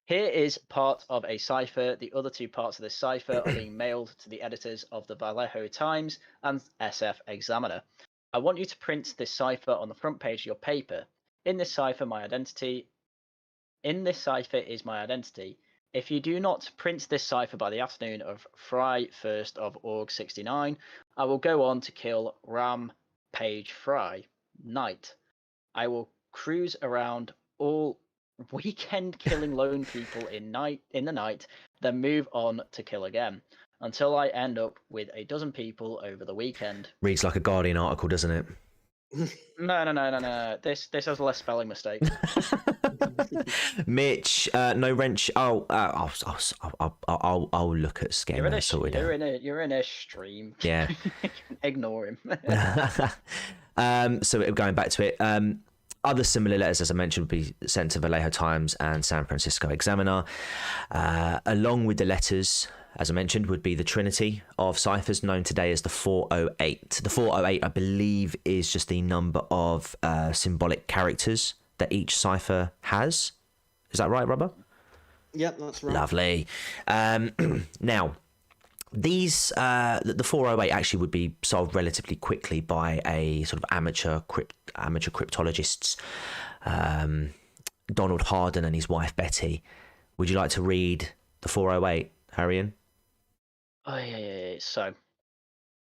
S2: Here is part of a cipher. The other 2 parts of this cipher are being mailed to the editors of the Vallejo Times and SF Examiner. I want you to print this cipher on the front page of your paper. In this cipher is my identity. If you do not print this cipher by the afternoon of Friday, 1st of August 69, I will go on to kill Ram Page Fry. Night. I will cruise around all weekend killing lone people in the night, then move on to kill again until I end up with a dozen people over the weekend.
S1: Reads like a Guardian article, doesn't it?
S2: No. This has less spelling mistakes.
S1: Mitch, no wrench. I'll look at getting that sorted out.
S2: You're in a stream.
S1: Yeah.
S2: Ignore him.
S1: So going back to it, other similar letters, as I mentioned, would be sent to Vallejo Times and San Francisco Examiner. Along with the letters, as I mentioned, would be the trinity of ciphers known today as the 408. The 408, I believe, is just the number of symbolic characters that each cipher has. Is that right, Rhubba?
S3: Yep, that's right.
S1: Lovely. Now, these the 408 actually would be solved relatively quickly by a sort of amateur cryptologists, Donald Harden and his wife Betty. Would you like to read the 408, Haryan?
S2: Oh yeah. So,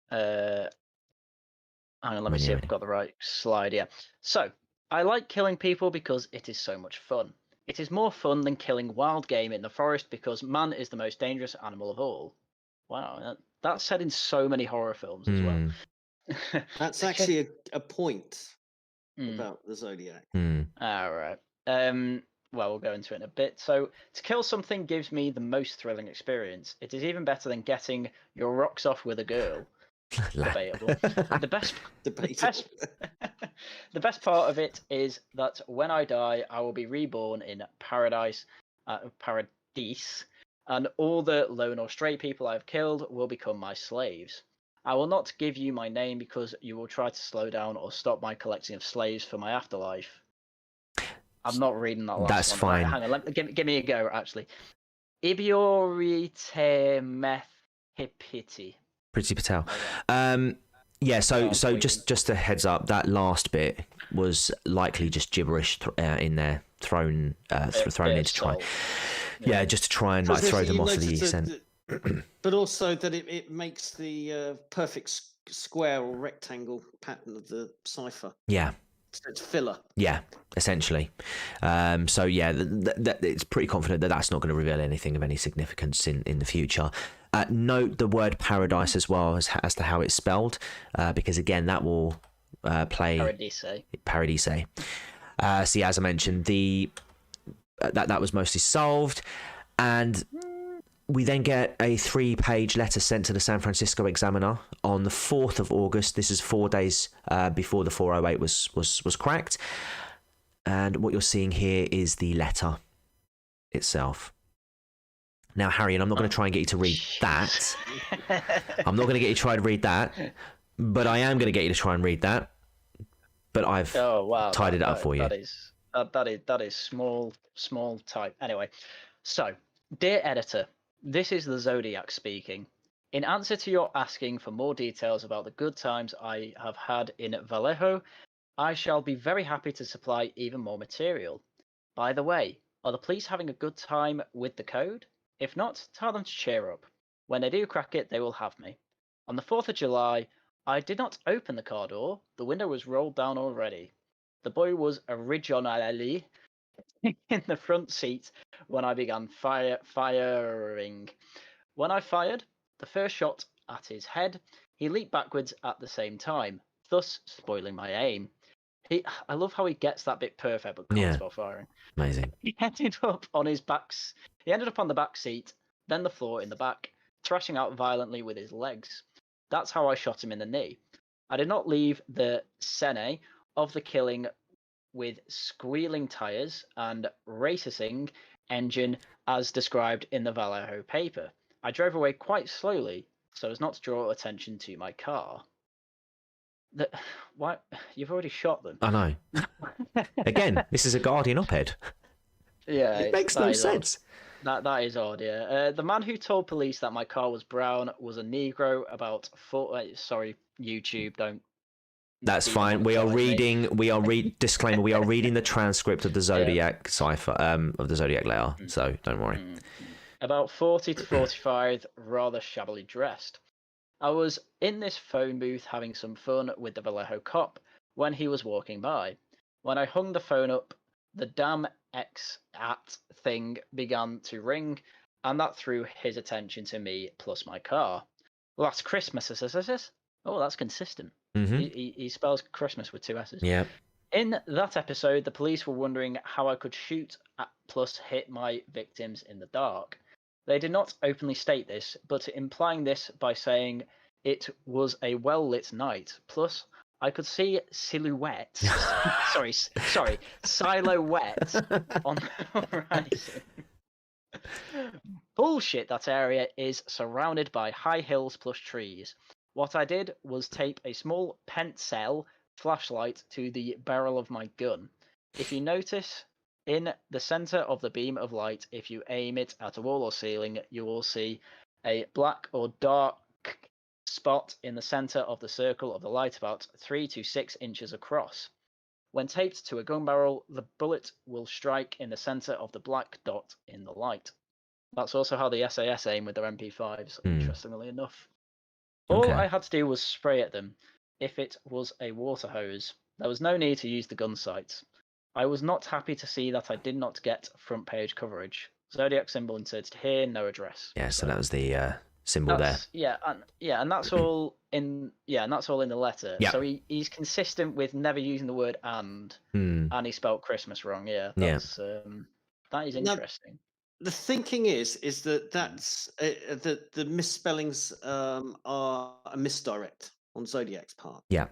S2: hang on, let me see if I've got the right slide. Yeah. So, I like killing people because it is so much fun. It is more fun than killing wild game in the forest because man is the most dangerous animal of all. Wow, that's said in so many horror films as well.
S3: That's actually a point about the Zodiac.
S2: All right. Well, we'll go into it in a bit. So, to kill something gives me the most thrilling experience. It is even better than getting your rocks off with a girl. Debatable. The best part of it is that when I die, I will be reborn in paradise, and all the lone or stray people I've killed will become my slaves. I will not give you my name because you will try to slow down or stop my collecting of slaves for my afterlife. I'm not reading that last
S1: That's
S2: one.
S1: fine.
S2: Right, hang on, give me a go, actually. Ibiorite meth hipiti.
S1: Priti Patel. Yeah, so just a heads up, that last bit was likely just gibberish in there, thrown in to try. Yeah, just to try and like throw them off the scent.
S3: But also that it makes the perfect square or rectangle pattern of the cipher.
S1: Yeah.
S3: So it's filler.
S1: Yeah, essentially. So yeah, it's pretty confident that that's not going to reveal anything of any significance in the future. Note the word paradise as well as to how it's spelled, because again that will play paradise. So yeah, as I mentioned, that was mostly solved, and we then get a 3-page letter sent to the San Francisco Examiner on the 4th of August. This is 4 days before the 408 was cracked. And what you're seeing here is the letter itself. Now, Haryan, I'm not going to try and get you to read that. I'm not going to get you to try and read that. But I am going to get you to try and read that. But I've tidied it up for you.
S2: That is small type. Anyway, so, dear editor, this is the Zodiac speaking. In answer to your asking for more details about the good times I have had in Vallejo, I shall be very happy to supply even more material. By the way, are the police having a good time with the code? If not, tell them to cheer up. When they do crack it, they will have me. On the 4th of July, I did not open the car door. The window was rolled down already. The boy was originally in the front seat when I began firing. When I fired the first shot at his head, he leaped backwards at the same time, thus spoiling my aim. I love how he gets that bit perfect, but can't stop firing.
S1: Amazing.
S2: He ended up on the back seat, then the floor in the back, thrashing out violently with his legs. That's how I shot him in the knee. I did not leave the scene of the killing with squealing tires and racing engine as described in the Vallejo paper. I drove away quite slowly so as not to draw attention to my car. Why? You've already shot them.
S1: I know. Again, this is a Guardian op-ed.
S2: Yeah,
S1: It makes no sense.
S2: That is odd, yeah. The man who told police that my car was brown was a Negro about sorry, YouTube, don't.
S1: That's fine. We are reading. Disclaimer. We are reading the transcript of the Zodiac cipher, of the Zodiac layer. So don't worry.
S2: About 40 to 45, rather shabbily dressed. I was in this phone booth having some fun with the Vallejo cop when he was walking by. When I hung the phone up, the damn X-at thing began to ring, and that drew his attention to me plus my car. Last Christmas, oh, that's consistent. He spells Christmas with 2 S's.
S1: Yeah.
S2: In that episode, the police were wondering how I could shoot at plus hit my victims in the dark. They did not openly state this, but implying this by saying it was a well-lit night. Plus, I could see silhouettes. Silhouettes on the horizon. Bullshit, that area is surrounded by high hills plus trees. What I did was tape a small pencil flashlight to the barrel of my gun. If you notice, in the center of the beam of light, if you aim it at a wall or ceiling, you will see a black or dark spot in the center of the circle of the light about 3 to 6 inches across. When taped to a gun barrel, the bullet will strike in the center of the black dot in the light. That's also how the SAS aim with their MP5s, interestingly enough. All I had to do was spray at them. If it was a water hose, there was no need to use the gun sights. I was not happy to see that I did not get front page coverage. Zodiac symbol inserted here, no address.
S1: Yeah, so that was the symbol there.
S2: And that's all in the letter.
S1: Yeah.
S2: So he's consistent with never using the word and he spelled Christmas wrong. Yeah. That is interesting.
S3: Now, the thinking is that that's the misspellings are a misdirect on Zodiac's part.
S1: Yeah.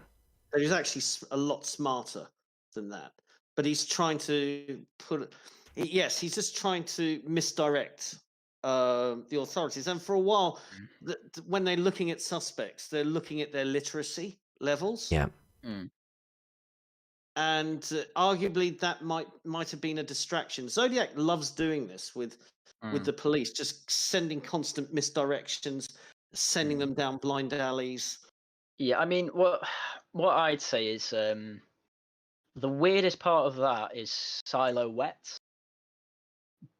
S3: He's actually a lot smarter than that. But he's trying to he's just trying to misdirect the authorities. And for a while, when they're looking at suspects, they're looking at their literacy levels.
S1: Yeah.
S3: And arguably that might have been a distraction. Zodiac loves doing this with the police, just sending constant misdirections, sending them down blind alleys.
S2: Yeah, I mean, what I'd say is the weirdest part of that is silhouettes.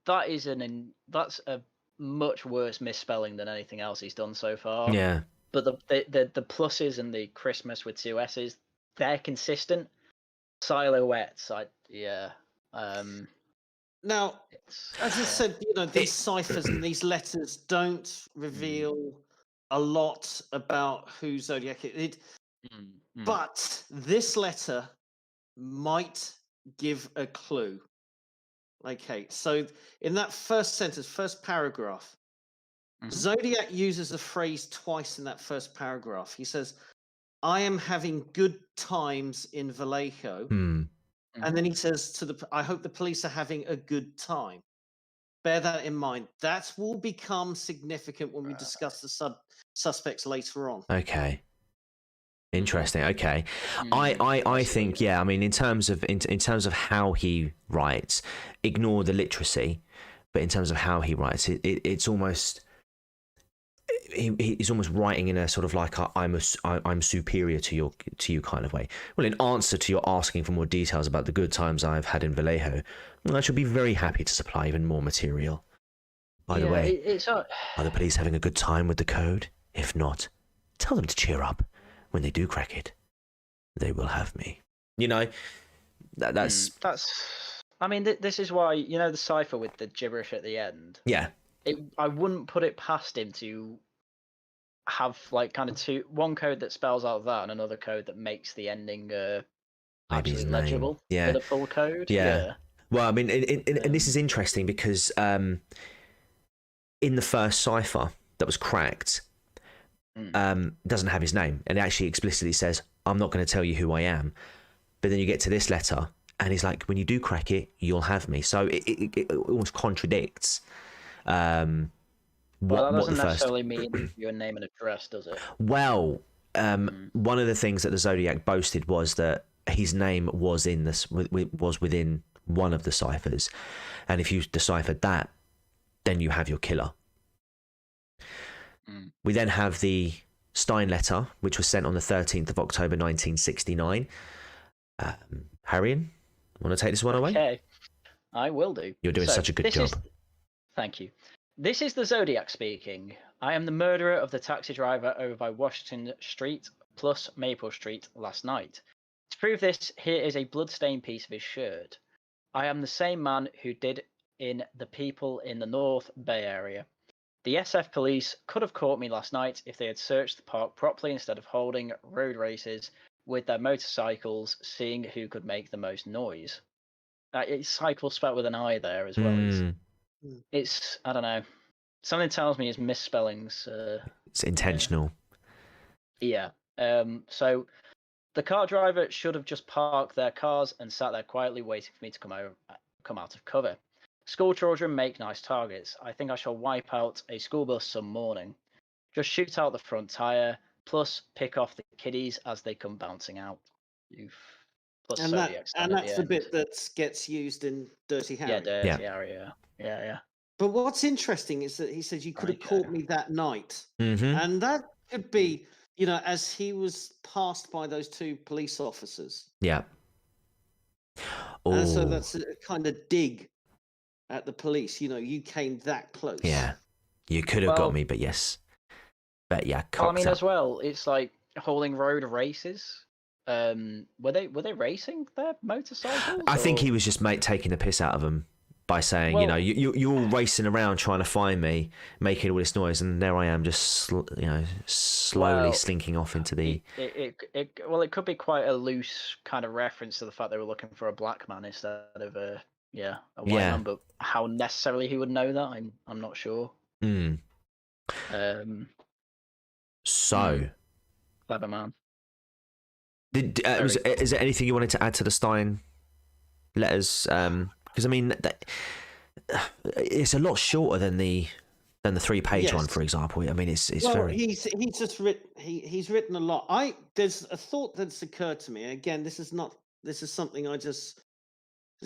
S2: That's a much worse misspelling than anything else he's done so far.
S1: Yeah.
S2: But the pluses and the Christmas with 2 S's, they're consistent. Silhouettes,
S3: Now, as I said, these ciphers and these letters don't reveal a lot about who Zodiac is. But this letter might give a clue. Okay, so in that first sentence, first paragraph, Zodiac uses a phrase twice in that first paragraph. He says, I am having good times in Vallejo. And then he says I hope the police are having a good time. Bear that in mind. That will become significant when we discuss the suspects later on.
S1: Okay. Interesting. Okay. I think, yeah, I mean, in terms of how he writes, ignore the literacy, but in terms of how he writes, it's almost he's almost writing in a sort of like I'm superior to you kind of way. Well, in answer to your asking for more details about the good times I've had in Vallejo, I shall be very happy to supply even more material. By the way, are the police having a good time with the code? If not, tell them to cheer up. When they do crack it, they will have me. That's.
S2: I mean, this is why the cipher with the gibberish at the end.
S1: Yeah.
S2: I wouldn't put it past him to have like kind of one code that spells out that and another code that makes the ending actually legible for the full code. Yeah.
S1: Well, I mean, and this is interesting because in the first cipher that was cracked, doesn't have his name, and it actually explicitly says, I'm not going to tell you who I am. But then you get to this letter And he's like, when you do crack it, you'll have me. So it almost contradicts
S2: Well, that
S1: what
S2: doesn't
S1: the first.
S2: necessarily mean your name and address, does it?
S1: Well, one of the things that the Zodiac boasted was that his name was in this was within one of the ciphers, and if you deciphered that, then you have your killer. We then have the Stein letter, which was sent on the 13th of October 1969. Haryan, want to take this one away?
S2: Okay, I will do.
S1: You're doing such a good job.
S2: Thank you. This is the Zodiac speaking. I am the murderer of the taxi driver over by Washington Street plus Maple Street last night. To prove this, here is a blood-stained piece of his shirt. I am the same man who did in the people in the North Bay area. The SF police could have caught me last night if they had searched the park properly instead of holding road races with their motorcycles, seeing who could make the most noise. It's cycle spelled with an I there as well. It's, I don't know. Something tells me it's misspellings.
S1: It's intentional.
S2: Yeah. So the car driver should have just parked their cars and sat there quietly waiting for me to come out of cover. School children make nice targets. I think I shall wipe out a school bus some morning. Just shoot out the front tire, plus pick off the kiddies as they come bouncing out. Plus
S3: and that's the bit that gets used in Dirty Harry.
S2: Yeah, Dirty Harry. Yeah.
S3: But what's interesting is that he says you could have caught me that night, and that could be, as he was passed by those two police officers.
S1: Yeah.
S3: And so that's a kind of dig at the police. You came that close.
S1: Yeah, you could have got me, but yes. But yeah,
S2: as well, it's like holding road races. Were they racing their motorcycles?
S1: I think he was just taking the piss out of them by saying, you're all racing around trying to find me, making all this noise, and there I am, just slowly slinking off into the.
S2: It could be quite a loose kind of reference to the fact they were looking for a black man instead of a white man, but how necessarily he would know that, I'm not sure.
S1: So
S2: clever man.
S1: Is there anything you wanted to add to the Stein letters? Because I mean, it's a lot shorter than the 3-page one, for example. I mean, it's very.
S3: He's just written. He's written a lot. There's a thought that's occurred to me. Again, this is something it's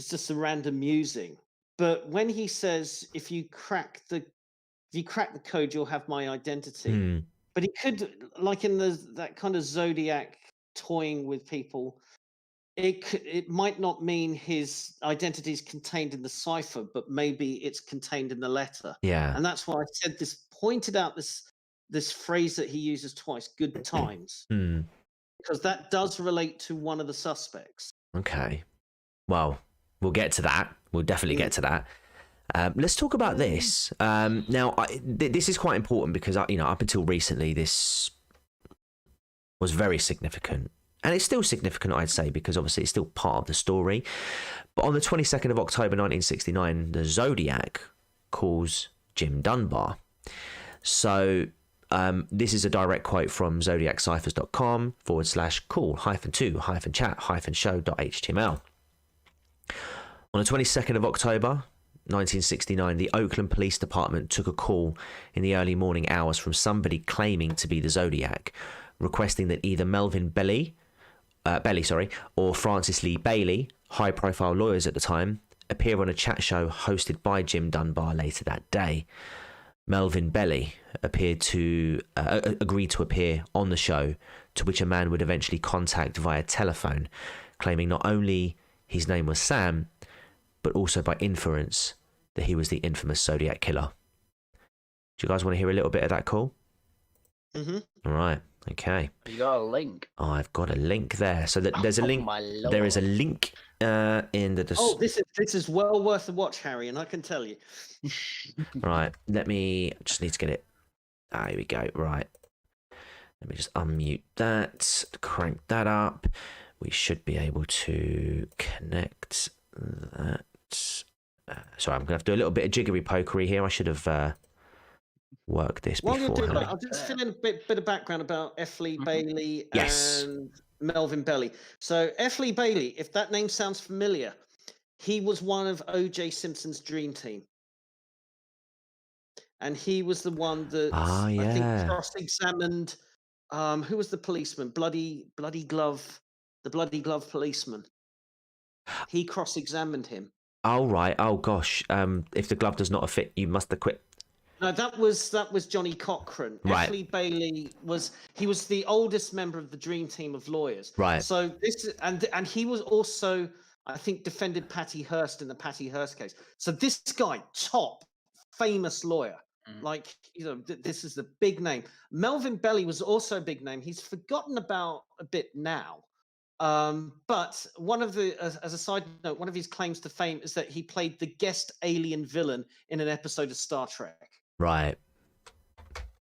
S3: just a random musing. But when he says, if you crack the code, you'll have my identity. But he could, like in that kind of Zodiac toying with people, it might not mean his identity is contained in the cipher, but maybe it's contained in the letter.
S1: Yeah.
S3: And that's why I said pointed out this phrase that he uses twice, good times. Because that does relate to one of the suspects.
S1: Okay. Well, we'll get to that. We'll definitely get to that. Let's talk about this. Now, this is quite important because, up until recently, this was very significant. And it's still significant, I'd say, because obviously it's still part of the story. But on the 22nd of October 1969, the Zodiac calls Jim Dunbar. So this is a direct quote from zodiacciphers.com/call-to-chat-show.html. On the 22nd of October 1969, the Oakland Police Department took a call in the early morning hours from somebody claiming to be the Zodiac, requesting that either Melvin Belly, or Francis Lee Bailey, high-profile lawyers at the time, appear on a chat show hosted by Jim Dunbar later that day. Melvin Belly agreed to appear on the show, to which a man would eventually contact via telephone, claiming not only his name was Sam, but also by inference that he was the infamous Zodiac Killer. Do you guys want to hear a little bit of that call? All right. Okay.
S2: You got a link.
S1: Oh, I've got a link there. So there's a link.
S2: My Lord.
S1: There is a link in the.
S3: This is well worth a watch, Harry, and I can tell you.
S1: Right. Just need to get it. Here we go. Right. Let me just unmute that. Crank that up. We should be able to connect that. Sorry, I'm gonna have to do a little bit of jiggery pokery here. I should have worked this
S3: While
S1: before.
S3: you're doing that, I'll just fill in a bit of background about F. Lee Bailey
S1: Yes.
S3: and Melvin Belly. So F. Lee Bailey, if that name sounds familiar, he was one of O.J. Simpson's dream team. And he was the one that I think cross-examined. Who was the policeman? Bloody Glove, the Bloody Glove policeman. He cross-examined him.
S1: Oh right. Oh gosh. If the glove does not fit, you must acquit.
S3: No, that was Johnny Cochran.
S1: Right.
S3: F. Lee Bailey was the oldest member of the dream team of lawyers.
S1: Right.
S3: So this and he was also, I think, defended Patty Hearst in the Patty Hearst case. So this guy, top famous lawyer. Like, this is the big name. Melvin Belly was also a big name. He's forgotten about a bit now. But as a side note, one of his claims to fame is that he played the guest alien villain in an episode of Star Trek.
S1: Right.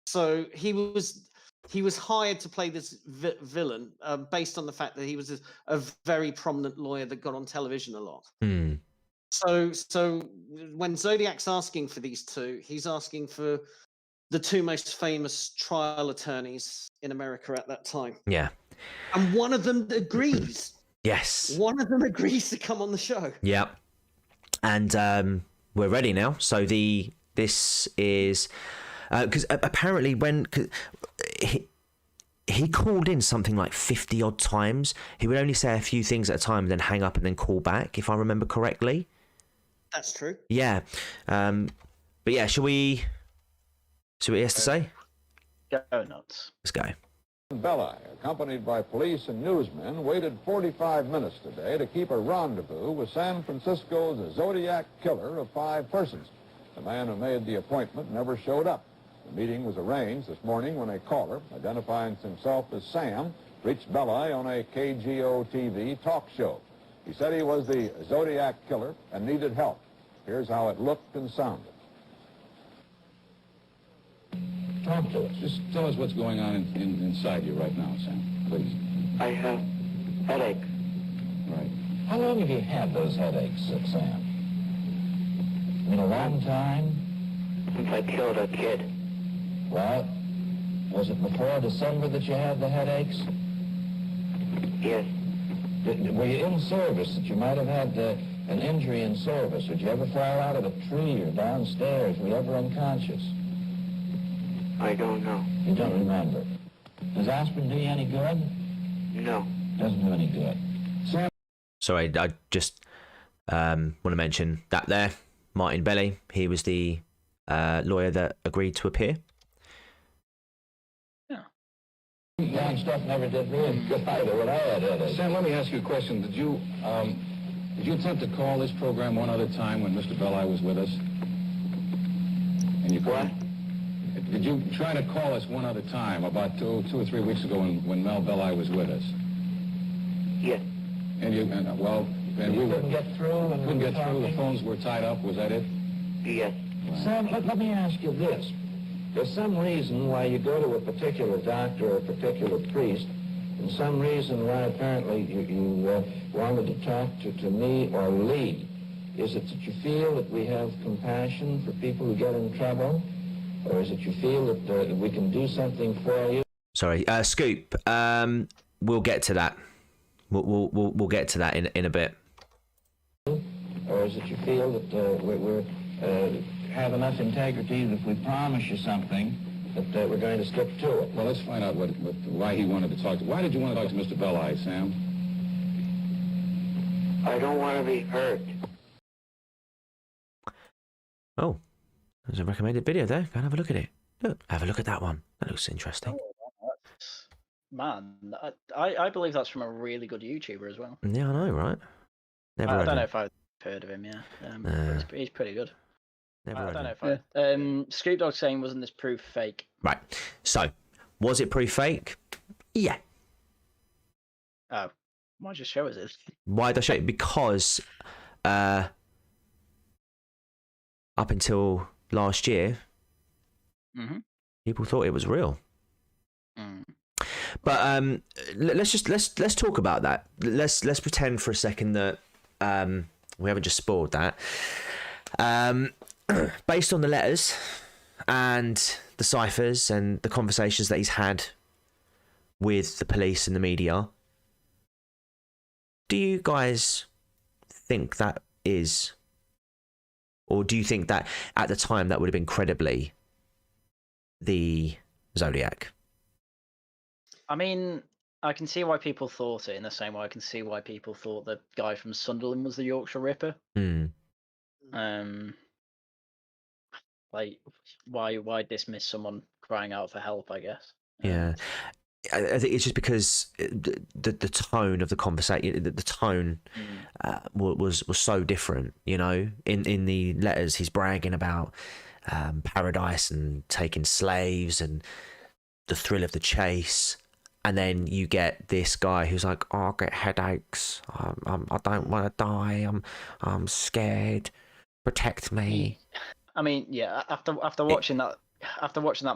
S3: So he was hired to play this villain based on the fact that he was a very prominent lawyer that got on television a lot. So when Zodiac's asking for these two, he's asking for the two most famous trial attorneys in America at that time.
S1: Yeah.
S3: And one of them agrees.
S1: Yes.
S3: One of them agrees to come on the show.
S1: Yeah. And we're ready now. So this is because apparently when he called in something like 50 odd times, he would only say a few things at a time and then hang up and then call back, if I remember correctly.
S3: That's true.
S1: Yeah. But yeah, should we see what he has to say?
S2: Go nuts.
S1: Let's go.
S4: Belli, accompanied by police and newsmen, waited 45 minutes today to keep a rendezvous with San Francisco's Zodiac Killer of 5 persons. The man who made the appointment never showed up. The meeting was arranged this morning when a caller, identifying himself as Sam, reached Belli on a KGO-TV talk show. He said he was the Zodiac Killer and needed help. Here's how it looked and sounded.
S5: Talk to us. Just tell us what's going on inside you right now, Sam, please.
S6: I have headache.
S5: Right. How long have you had those headaches, Sam? In a long time?
S6: Since I killed a kid.
S5: Well, was it before December that you had the headaches?
S6: Yes.
S5: Were you in service that you might have had an injury in service? Did you ever fall out of a tree or downstairs? Were you ever unconscious?
S6: I don't know.
S5: You don't remember. Does aspirin do you any good?
S6: No.
S5: Doesn't do any good. Sam?
S1: Sorry, I just want to mention that there, Martin Belli, he was the lawyer that agreed to appear.
S5: Young stuff never did really good either when I had headaches.
S7: Sam, let me ask you a question. Did you attempt to call this program one other time when Mr. Belli was with us? And you
S6: What?
S7: Did you try to call us one other time about 2 or 3 weeks ago when Mel Belli was with us?
S6: Yes.
S7: And we
S5: couldn't get through?
S7: Couldn't get through. The phones were tied up. Was that it?
S6: Yes.
S5: Sam, let me ask you this. There's some reason why you go to a particular doctor or a particular priest, and some reason why apparently you wanted to talk to me or Lee. Is it that you feel that we have compassion for people who get in trouble? Or is it you feel that we can do something for you?
S1: Sorry, Scoop. We'll get to that. We'll get to that in a bit.
S5: Or is it you feel that we're have enough integrity that if we promise you something, that we're going to stick to it?
S7: Well, let's find out why he wanted to talk to. Why did you want to talk to Mr. Belli, Sam?
S6: I don't want to be hurt.
S1: Oh, there's a recommended video there. Go and have a look at it. Look, have a look at that one. That looks interesting.
S2: Man, I believe that's from a really good YouTuber as well.
S1: Yeah, I know, right? Never
S2: I
S1: heard
S2: don't know
S1: of
S2: if I've heard of him, yeah. He's pretty good.
S1: Never
S2: I
S1: heard
S2: don't
S1: of
S2: know
S1: him.
S2: if I... Scoop Dog saying, wasn't this proof fake?
S1: Right. So, was it proof fake? Yeah.
S2: Oh, why'd you show us it?
S1: Why did I show it? Because up until last year, people thought it was real. But let's talk about that. Let's pretend for a second that we haven't just spoiled that. Based on the letters and the ciphers and the conversations that he's had with the police and the media, do you guys think that is, or do you think that at the time that would have been credibly the Zodiac?
S2: I mean, I can see why people thought it in the same way I can see why people thought the guy from Sunderland was the Yorkshire Ripper.
S1: Hmm.
S2: Like, why dismiss someone crying out for help? I guess.
S1: Yeah. I think it's just because the tone of the conversation, the tone was so different. You know, in the letters, he's bragging about paradise and taking slaves and the thrill of the chase, and then you get this guy who's like, "Oh, I get headaches. I don't want to die. I'm scared. Protect me."
S2: I mean, yeah. After watching that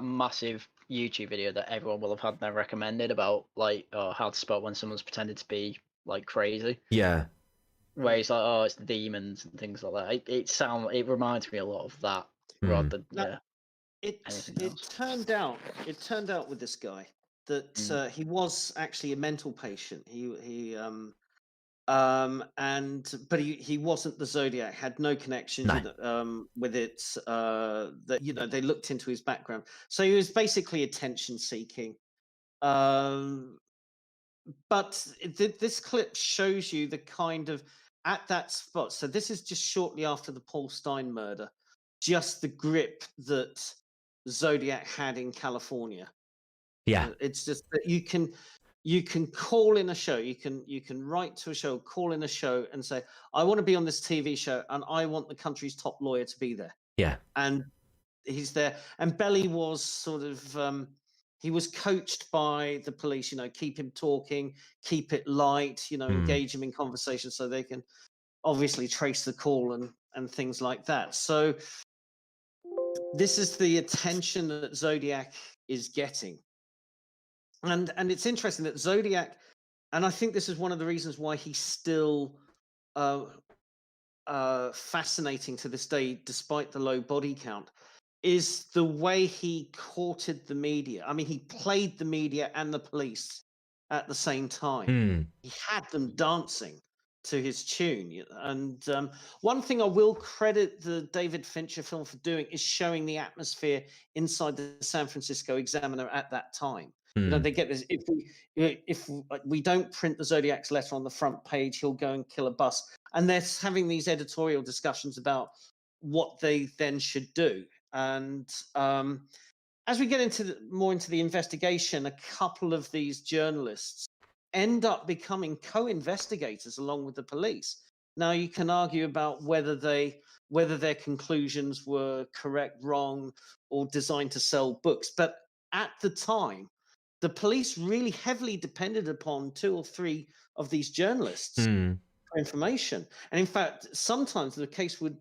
S2: massive YouTube video that everyone will have had there recommended about like how to spot when someone's pretended to be like crazy.
S1: Yeah.
S2: Where he's like, oh, it's the demons and things like that. It reminds me a lot of that rather than anything else.
S3: It turned out with this guy that he was actually a mental patient. But he wasn't the Zodiac, had no connection with it. That they looked into his background, so he was basically attention seeking. But this clip shows you the kind of at that spot. So this is just shortly after the Paul Stein murder, just the grip that Zodiac had in California.
S1: Yeah,
S3: it's just that you can call in a show, you can write to a show, call in a show and say, I want to be on this TV show and I want the country's top lawyer to be there.
S1: Yeah.
S3: And he's there. And Belly was sort of he was coached by the police, keep him talking, keep it light, engage him in conversation so they can obviously trace the call and things like that. So this is the attention that Zodiac is getting. And it's interesting that Zodiac, and I think this is one of the reasons why he's still fascinating to this day, despite the low body count, is the way he courted the media. I mean, he played the media and the police at the same time. He had them dancing to his tune. And one thing I will credit the David Fincher film for doing is showing the atmosphere inside the San Francisco Examiner at that time. They get this. If we don't print the Zodiac's letter on the front page, he'll go and kill a bus. And they're having these editorial discussions about what they then should do. And as we get more into the investigation, a couple of these journalists end up becoming co-investigators along with the police. Now, you can argue about whether their conclusions were correct, wrong, or designed to sell books. But at the time, the police really heavily depended upon 2 or 3 of these journalists for information. And in fact, sometimes the case would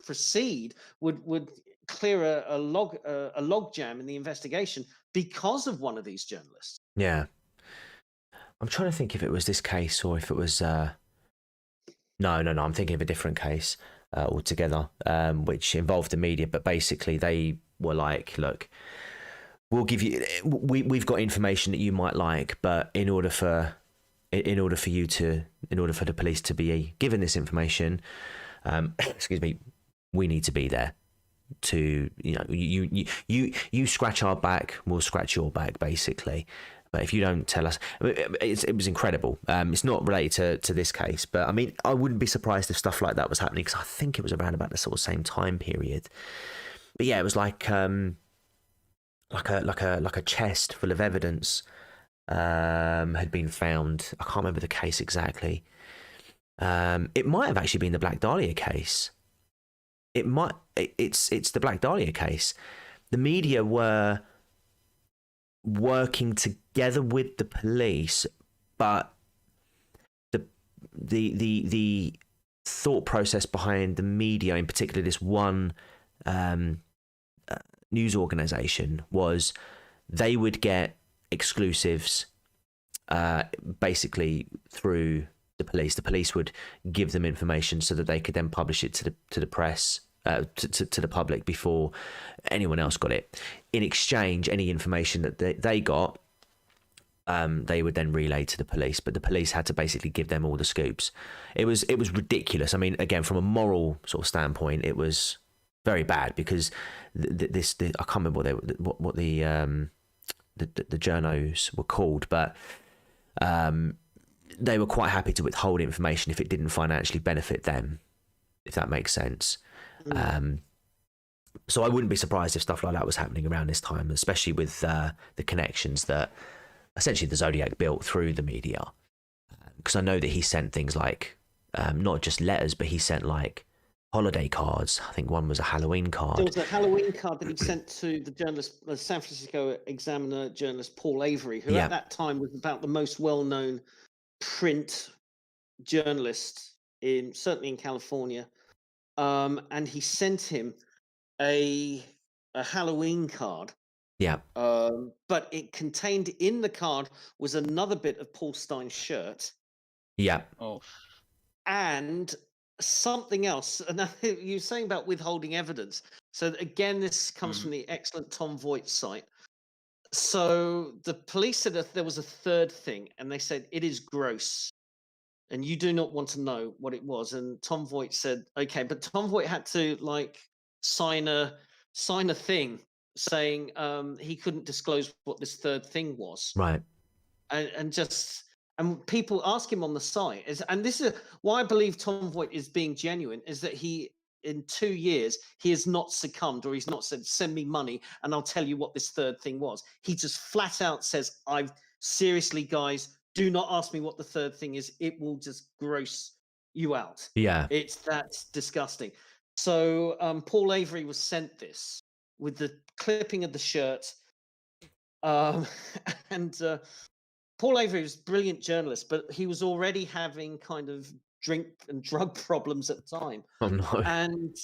S3: proceed, would clear a log jam in the investigation because of one of these journalists.
S1: Yeah. I'm trying to think if it was this case or if it was... No, I'm thinking of a different case altogether, which involved the media. But basically, they were like, look, we'll give you... We've got information that you might like, but in order for the police to be given this information, excuse me, we need to be there. To you scratch our back, we'll scratch your back, basically. But if you don't tell us, it was incredible. It's not related to this case, but I mean, I wouldn't be surprised if stuff like that was happening because I think it was around about the sort of same time period. But yeah, it was like a chest full of evidence had been found. I can't remember the case exactly. It might have actually been the Black Dahlia case. It's the Black Dahlia case. The media were working together with the police, but the thought process behind the media, in particular this one news organization, was they would get exclusives basically through the police. The police would give them information so that they could then publish it to the press, to the public before anyone else got it. In exchange, any information that they got they would then relay to the police, but the police had to basically give them all the scoops. It was ridiculous. I mean, again, from a moral sort of standpoint, it was very bad because I can't remember what the journos were called, but they were quite happy to withhold information if it didn't financially benefit them, if that makes sense. So I wouldn't be surprised if stuff like that was happening around this time, especially with the connections that essentially the Zodiac built through the media. Because I know that he sent things like not just letters, but he sent like holiday cards. I think one was a Halloween card.
S3: There was a Halloween card that he sent to the journalist, the San Francisco Examiner journalist Paul Avery, who at that time was about the most well-known print journalist certainly in California. And he sent him a Halloween card.
S1: Yeah.
S3: But it contained in the card was another bit of Paul Stein's shirt.
S1: Yeah.
S2: Oh.
S3: And something else. And you were saying about withholding evidence. So again, this comes from the excellent Tom Voigt site. So the police said that there was a third thing, and they said it is gross, and you do not want to know what it was. And Tom Voigt said, okay, but Tom Voigt had to like sign a thing saying he couldn't disclose what this third thing was.
S1: Right.
S3: And people ask him on the site, and this is why I believe Tom Voigt is being genuine, is that he, in 2 years, he has not succumbed, or he's not said, send me money and I'll tell you what this third thing was. He just flat out says, seriously, guys, do not ask me what the third thing is. It will just gross you out.
S1: Yeah.
S3: That's disgusting. So Paul Avery was sent this with the clipping of the shirt. And Paul Avery was a brilliant journalist, but he was already having kind of drink and drug problems at the time.
S1: Oh, no.
S3: And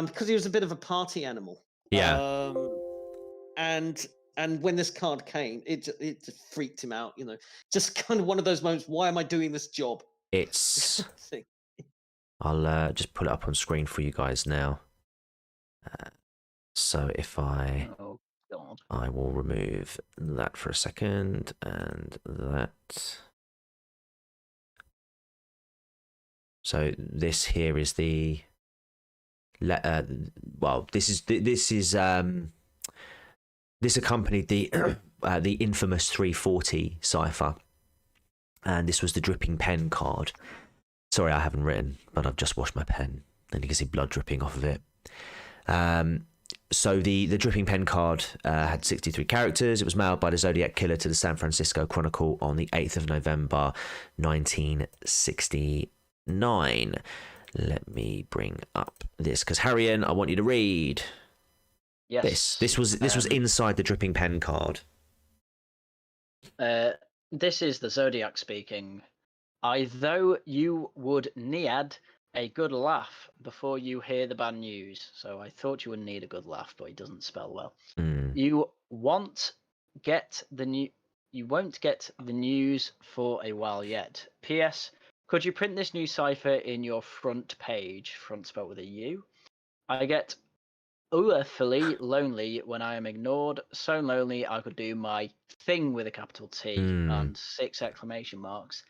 S3: because he was a bit of a party animal.
S1: Yeah.
S3: And when this card came, it just freaked him out, just kind of one of those moments, why am I doing this job?
S1: I'll just put it up on screen for you guys now. So if I will remove that for a second, and that. So this here is the. This accompanied the the infamous 340 cipher, and this was the dripping pen card. Sorry, I haven't written, but I've just washed my pen, and you can see blood dripping off of it. So the dripping pen card had 63 characters. It was mailed by the Zodiac Killer to the San Francisco Chronicle on the 8th of November, 1969. Let me bring up this, because Haryan, I want you to read.
S2: Yes.
S1: This was inside the dripping pen card.
S2: This is the Zodiac speaking. I though you would need a good laugh before you hear the bad news. So I thought you would need a good laugh, but he doesn't spell well. You won't get the news for a while yet. P.S. Could you print this new cipher in your front page? Front spelled with a U. I get awfully lonely when I am ignored. So lonely I could do my thing with a capital T and 6 exclamation marks.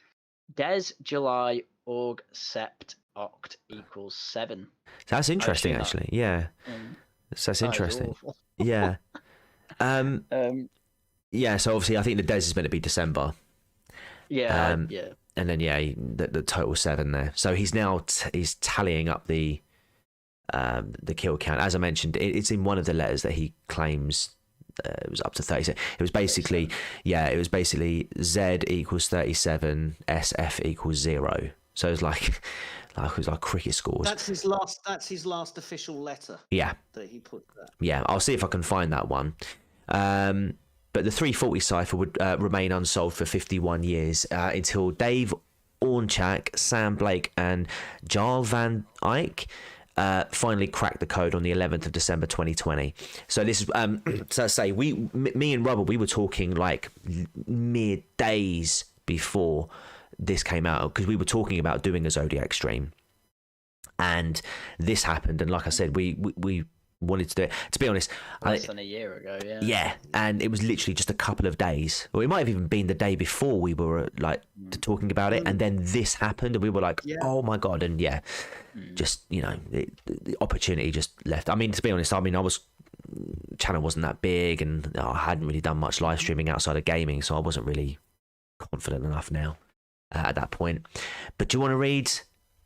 S2: Des July Org Sept Oct equals 7.
S1: That's interesting, actually. Yeah. That's interesting. Yeah. Yeah. So obviously, I think the Des is meant to be December.
S2: Yeah.
S1: And then the total 7 there. So he's now he's tallying up the kill count. As I mentioned, it's in one of the letters that he claims it was up to 37. It was basically Z equals 37, SF equals 0. So it's like cricket scores.
S3: That's his last official letter.
S1: Yeah.
S3: That he put there.
S1: Yeah, I'll see if I can find that one. But the 340 cipher would remain unsolved for 51 years until Dave Ornchak, Sam Blake, and Jarl Van Eyck finally cracked the code on the 11th of December 2020. So this is, so I say, me and Rhubba, we were talking like mere days before this came out, because we were talking about doing a Zodiac stream, and this happened. And like I said, we wanted to do it. To be honest,
S2: less than a year ago. Yeah.
S1: Yeah, and it was literally just a couple of days, or it might have even been the day before we were like talking about it, and then this happened, and we were like, "Oh my god!" And just the opportunity just left. I mean, to be honest, channel wasn't that big, and I hadn't really done much live streaming outside of gaming, so I wasn't really confident enough now at that point. But do you want to read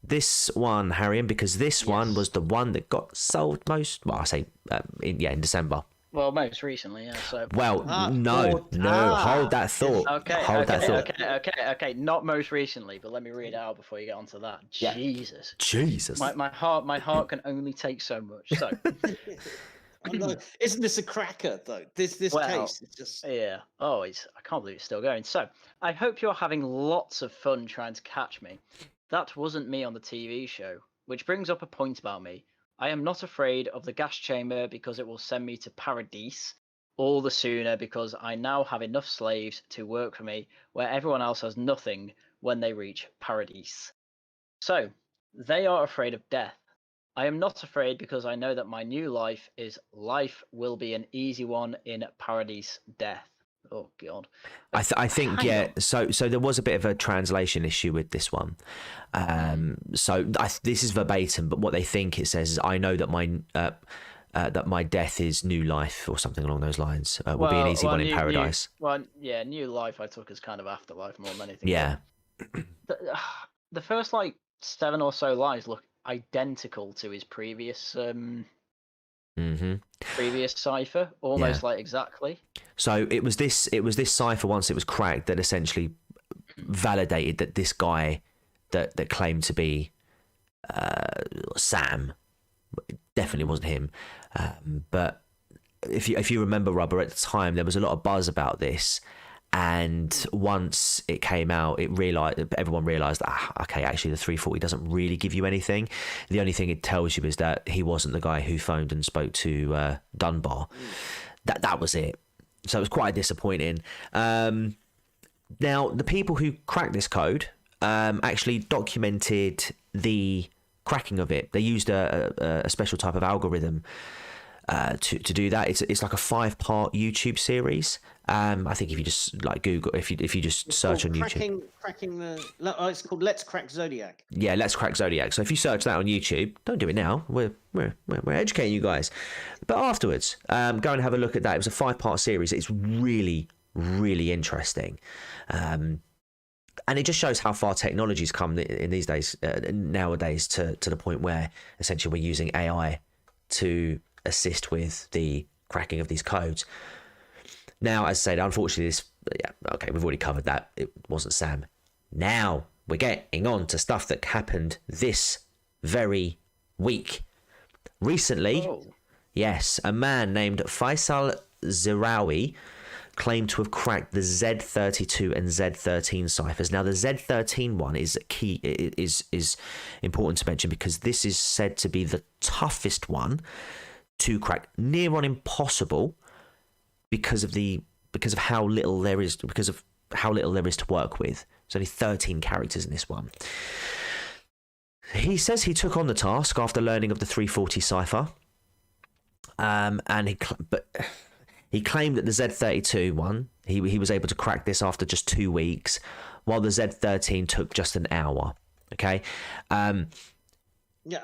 S1: this one, Haryan? Because this one was the one that got sold most. Well, I say in December.
S2: Well, most recently, yeah. So.
S1: Well, hold that thought.
S2: Okay. Not most recently, but let me read it out before you get onto that.
S1: Yeah. Jesus.
S2: My heart can only take so much. So.
S3: Isn't this a cracker though? This case is just
S2: I can't believe it's still going. So I hope you're having lots of fun trying to catch me. That wasn't me on the TV show, which brings up a point about me. I am not afraid of the gas chamber because it will send me to Paradise all the sooner, because I now have enough slaves to work for me where everyone else has nothing when they reach Paradise. So they are afraid of death. I am not afraid because I know that my new life will be an easy one in Paradise death. Oh God.
S1: I think so there was a bit of a translation issue with this one. This is verbatim, but what they think it says is, I know that my death is new life, or something along those lines. Will be an easy one in Paradise.
S2: New life I took as kind of afterlife more than anything.
S1: Yeah.
S2: The first 7 or so lies look identical to his previous previous cipher, almost exactly.
S1: So it was this cipher, once it was cracked, that essentially validated that this guy that claimed to be Sam definitely wasn't him. But if you remember, Rhubba, at the time there was a lot of buzz about this. And once it came out, everyone realised, okay, actually the 340 doesn't really give you anything. The only thing it tells you is that he wasn't the guy who phoned and spoke to Dunbar. That was it. So it was quite disappointing. Now, the people who cracked this code actually documented the cracking of it. They used a special type of algorithm to do that. It's like a 5-part YouTube series. I think if you just Google, if you just search on YouTube,
S3: it's called Let's Crack Zodiac.
S1: Yeah, Let's Crack Zodiac. So if you search that on YouTube, don't do it now. We're educating you guys, but afterwards, go and have a look at that. It was a 5-part series. It's really, really interesting. And it just shows how far technology's come in these days, nowadays, to the point where essentially we're using AI to assist with the cracking of these codes. Now, as I said, unfortunately, we've already covered that. It wasn't Sam. Now we're getting on to stuff that happened this very week. Recently, yes, a man named Faisal Zirawi claimed to have cracked the Z32 and Z13 ciphers. Now, the Z13 one is key. It is important to mention because this is said to be the toughest one to crack, near on impossible, because of how little there is to work with. There's only 13 characters in this one. He says he took on the task after learning of the 340 cipher, but he claimed that the Z32 one, he was able to crack this after just 2 weeks, while the Z13 took just an hour. Okay.
S3: I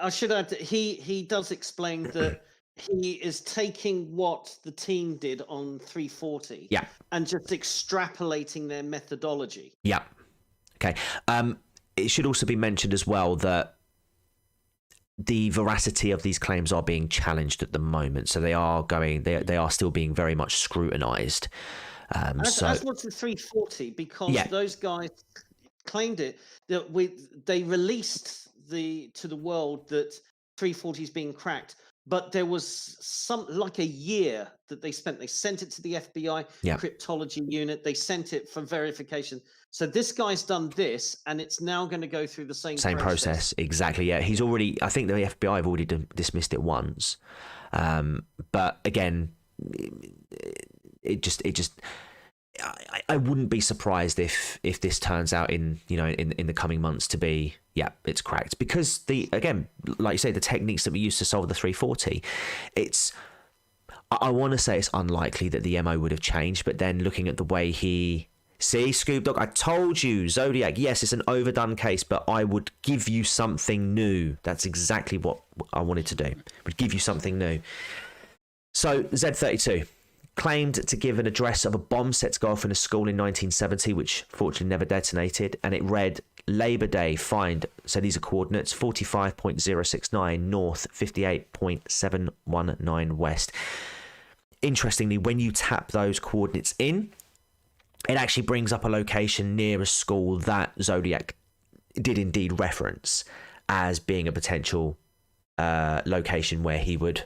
S3: should add that he does explain that he is taking what the team did on 340 and just extrapolating their methodology. Yeah.
S1: Okay. It should also be mentioned as well that the veracity of these claims are being challenged at the moment. So they are still being very much scrutinized.
S3: As was the 340, because those guys claimed it, that they released to the world that 340 is being cracked. But there was a year that they spent. They sent it to the FBI cryptology unit. They sent it for verification. So this guy's done this, and it's now going to go through the same process.
S1: Exactly. Yeah, he's already. I think the FBI have already dismissed it once. But again, it just I wouldn't be surprised if this turns out in the coming months to be, yeah, it's cracked, because again, like you say, the techniques that we used to solve the 340, I want to say it's unlikely that the MO would have changed, but then looking at the way see, Scoop Dog, I told you, Zodiac, yes, it's an overdone case, but I would give you something new. That's exactly what I wanted to do. Would give you something new. So Z32 claimed to give an address of a bomb set to go off in a school in 1970, which fortunately never detonated, and it read Labor Day find, so these are coordinates, 45.069 north, 58.719 west. Interestingly, when you tap those coordinates in, it actually brings up a location near a school that Zodiac did indeed reference as being a potential location where he would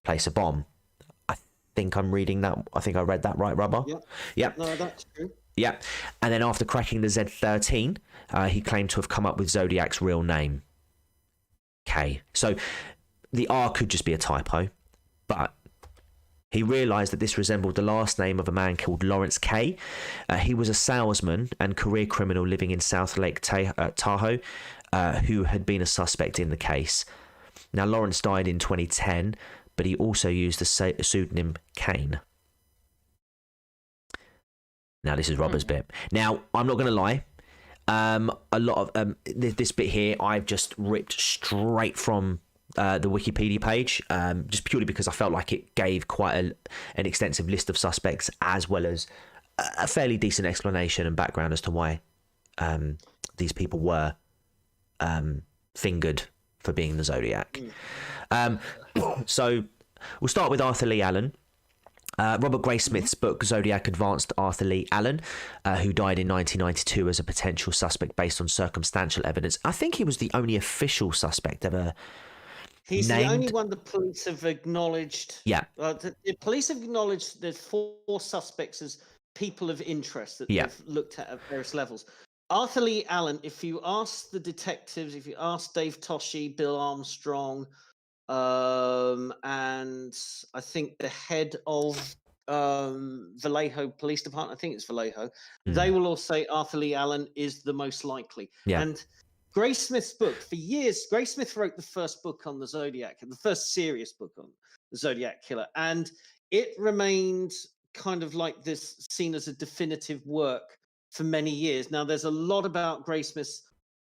S1: place a bomb. I think I'm reading that. I think I read that right, Rubber?
S3: Yeah.
S1: Yep.
S3: No, that's true.
S1: Yeah. And then after cracking the Z13, he claimed to have come up with Zodiac's real name. K. So the R could just be a typo, but he realised that this resembled the last name of a man called Lawrence K. He was a salesman and career criminal living in South Lake Tahoe, who had been a suspect in the case. Now, Lawrence died in 2010, but he also used the pseudonym Kane. Now, this is Robber's bit. Now, I'm not going to lie. A lot of this bit here, I've just ripped straight from the Wikipedia page, just purely because I felt like it gave quite an extensive list of suspects, as well as a fairly decent explanation and background as to why these people were fingered for being the Zodiac. So we'll start with Arthur Lee Allen. Robert Graysmith's book Zodiac advanced Arthur Lee Allen, who died in 1992 as a potential suspect based on circumstantial evidence. I think he was the only official suspect ever.
S3: He's
S1: named.
S3: the only one the police have acknowledged.
S1: Yeah.
S3: The police have acknowledged there's 4 suspects as people of interest that they've looked at various levels. Arthur Lee Allen, if you ask the detectives, if you ask Dave Toschi, Bill Armstrong, and I think the head of Vallejo Police Department, I think it's Vallejo, they will all say Arthur Lee Allen is the most likely.
S1: Yeah.
S3: And Graysmith's book, for years, Graysmith wrote the first book on the Zodiac, the first serious book on the Zodiac Killer, and it remained kind of like this, seen as a definitive work for many years. Now, there's a lot about Graysmith's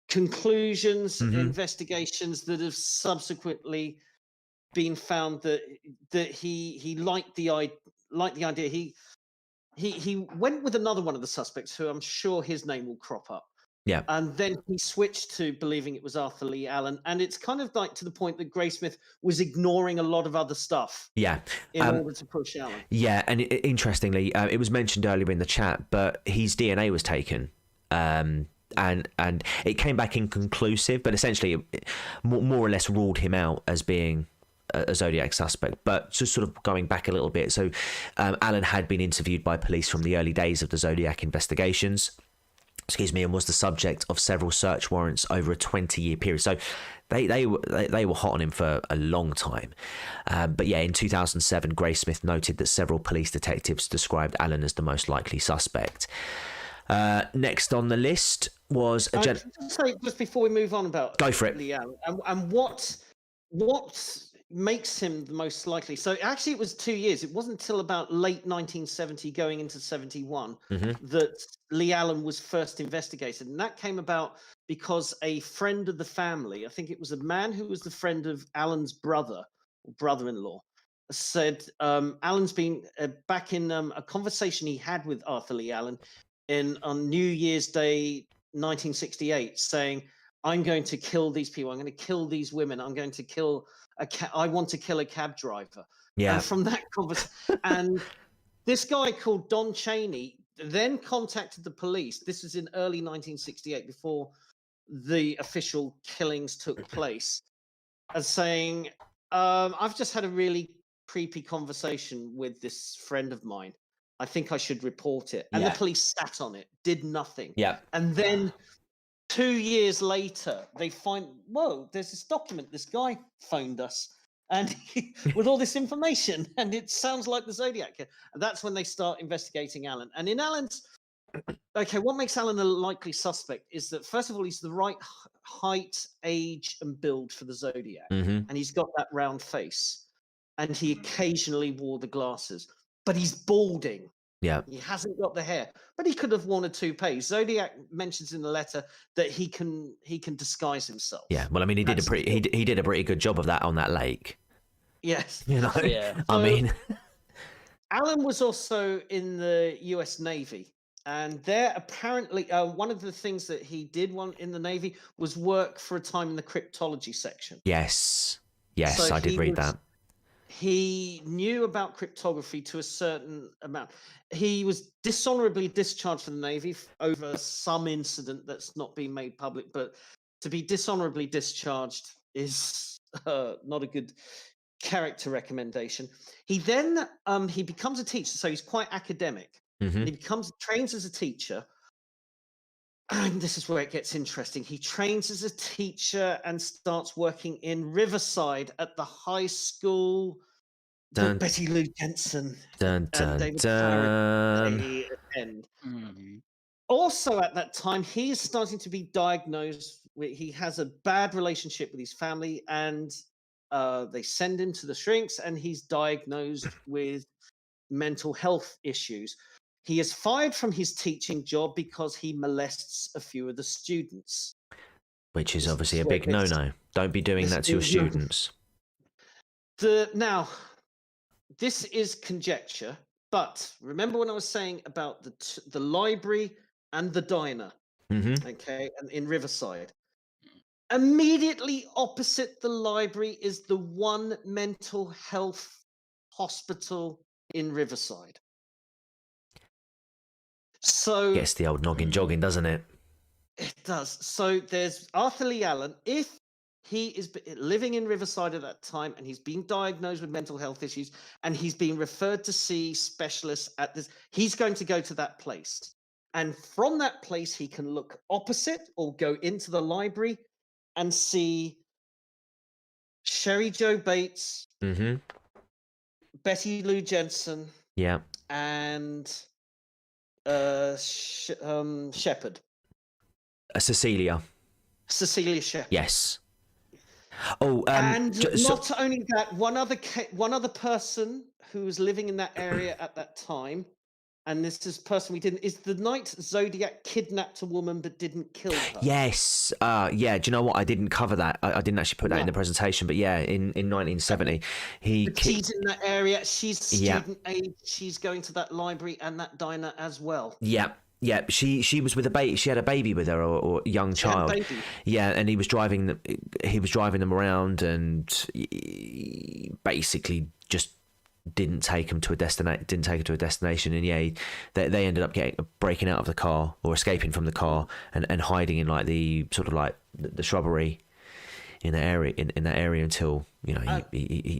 S3: conclusions, investigations that have subsequently been found that he liked the idea. He went with another one of the suspects, who I'm sure his name will crop up.
S1: Yeah.
S3: And then he switched to believing it was Arthur Lee Allen. And it's kind of like to the point that Graysmith was ignoring a lot of other stuff.
S1: Yeah.
S3: In order to push Allen.
S1: Yeah. And interestingly, it was mentioned earlier in the chat, but his DNA was taken. And it came back inconclusive, but essentially it more or less ruled him out as being a Zodiac suspect. But just sort of going back a little bit. So Allen had been interviewed by police from the early days of the Zodiac investigations. And was the subject of several search warrants over a 20-year period. So they were hot on him for a long time. But yeah, in 2007, Graysmith noted that several police detectives described Allen as the most likely suspect. Next on the list was
S3: just before we move on about
S1: Go for it.
S3: Lee Allen, and what makes him the most likely. So actually it was 2 years. It wasn't until about late 1970 going into 71 that Lee Allen was first investigated. And that came about because a friend of the family, I think it was a man who was the friend of Allen's brother or brother-in-law, said Allen's been back in a conversation he had with Arthur Lee Allen on New Year's Day 1968, saying, I'm going to kill these people. I'm going to kill these women. I'm going to kill I want to kill a cab driver.
S1: Yeah.
S3: And from that conversation, and this guy called Don Chaney then contacted the police. This is in early 1968, before the official killings took place, as saying, I've just had a really creepy conversation with this friend of mine. I think I should report it. And the police sat on it, did nothing.
S1: Yeah.
S3: And then 2 years later, they find, whoa, there's this document. This guy phoned us and with all this information, and it sounds like the Zodiac Killer. And that's when they start investigating Alan. And in Alan's, okay, what makes Alan a likely suspect is that, first of all, he's the right height, age, and build for the Zodiac.
S1: Mm-hmm.
S3: And he's got that round face. And he occasionally wore the glasses. But he's balding.
S1: Yeah.
S3: He hasn't got the hair. But he could have worn a toupee. Zodiac mentions in the letter that he can disguise himself.
S1: Yeah. Well, I mean, he did a pretty good job of that on that lake.
S3: Yes.
S1: You know.
S2: Yeah.
S1: I mean,
S3: Alan was also in the US Navy. And there, apparently, one of the things that he did in the Navy was work for a time in the cryptology section.
S1: yes,
S3: So
S1: I did read that.
S3: He knew about cryptography to a certain amount. He was dishonorably discharged from the Navy over some incident that's not been made public. But to be dishonorably discharged is not a good character recommendation. He then he becomes a teacher, so he's quite academic.
S1: Mm-hmm.
S3: And he trains as a teacher. And this is where it gets interesting. He trains as a teacher and starts working in Riverside at the high school that Betty Lou Jensen and David Farrell they attend. Also at that time, he is starting to be diagnosed he has a bad relationship with his family, and they send him to the shrinks, and he's diagnosed with mental health issues. He is fired from his teaching job because he molests a few of the students.
S1: Which is obviously a big no-no. Don't be doing that to your students.
S3: Now, this is conjecture, but remember when I was saying about the library and the diner, okay, and in Riverside? Immediately opposite the library is the one mental health hospital in Riverside. So
S1: gets the old noggin jogging, doesn't it?
S3: It does. So there's Arthur Lee Allen. If he is living in Riverside at that time and he's being diagnosed with mental health issues and he's being referred to see specialists at this, he's going to go to that place. And from that place, he can look opposite or go into the library and see Sherry Jo Bates, Betty Lou Jensen, and Shepherd.
S1: Cecilia
S3: Shepherd.
S1: Yes. Oh,
S3: and not only that, one other person who was living in that area at that time, and this is person we didn't, is the night Zodiac kidnapped a woman but didn't kill her.
S1: Yes. Yeah. Do you know what? I didn't cover that. I didn't actually put that in the presentation, but yeah, in 1970,
S3: she's in that area. She's student age. She's going to that library and that diner as well.
S1: Yeah. Yeah, she was with a baby. She had a baby with her, or a young child. Yeah, and he was driving them around, and basically just didn't take them to a destination. And yeah, they ended up breaking out of the car or escaping from the car and hiding in like the sort of like the shrubbery in that area until he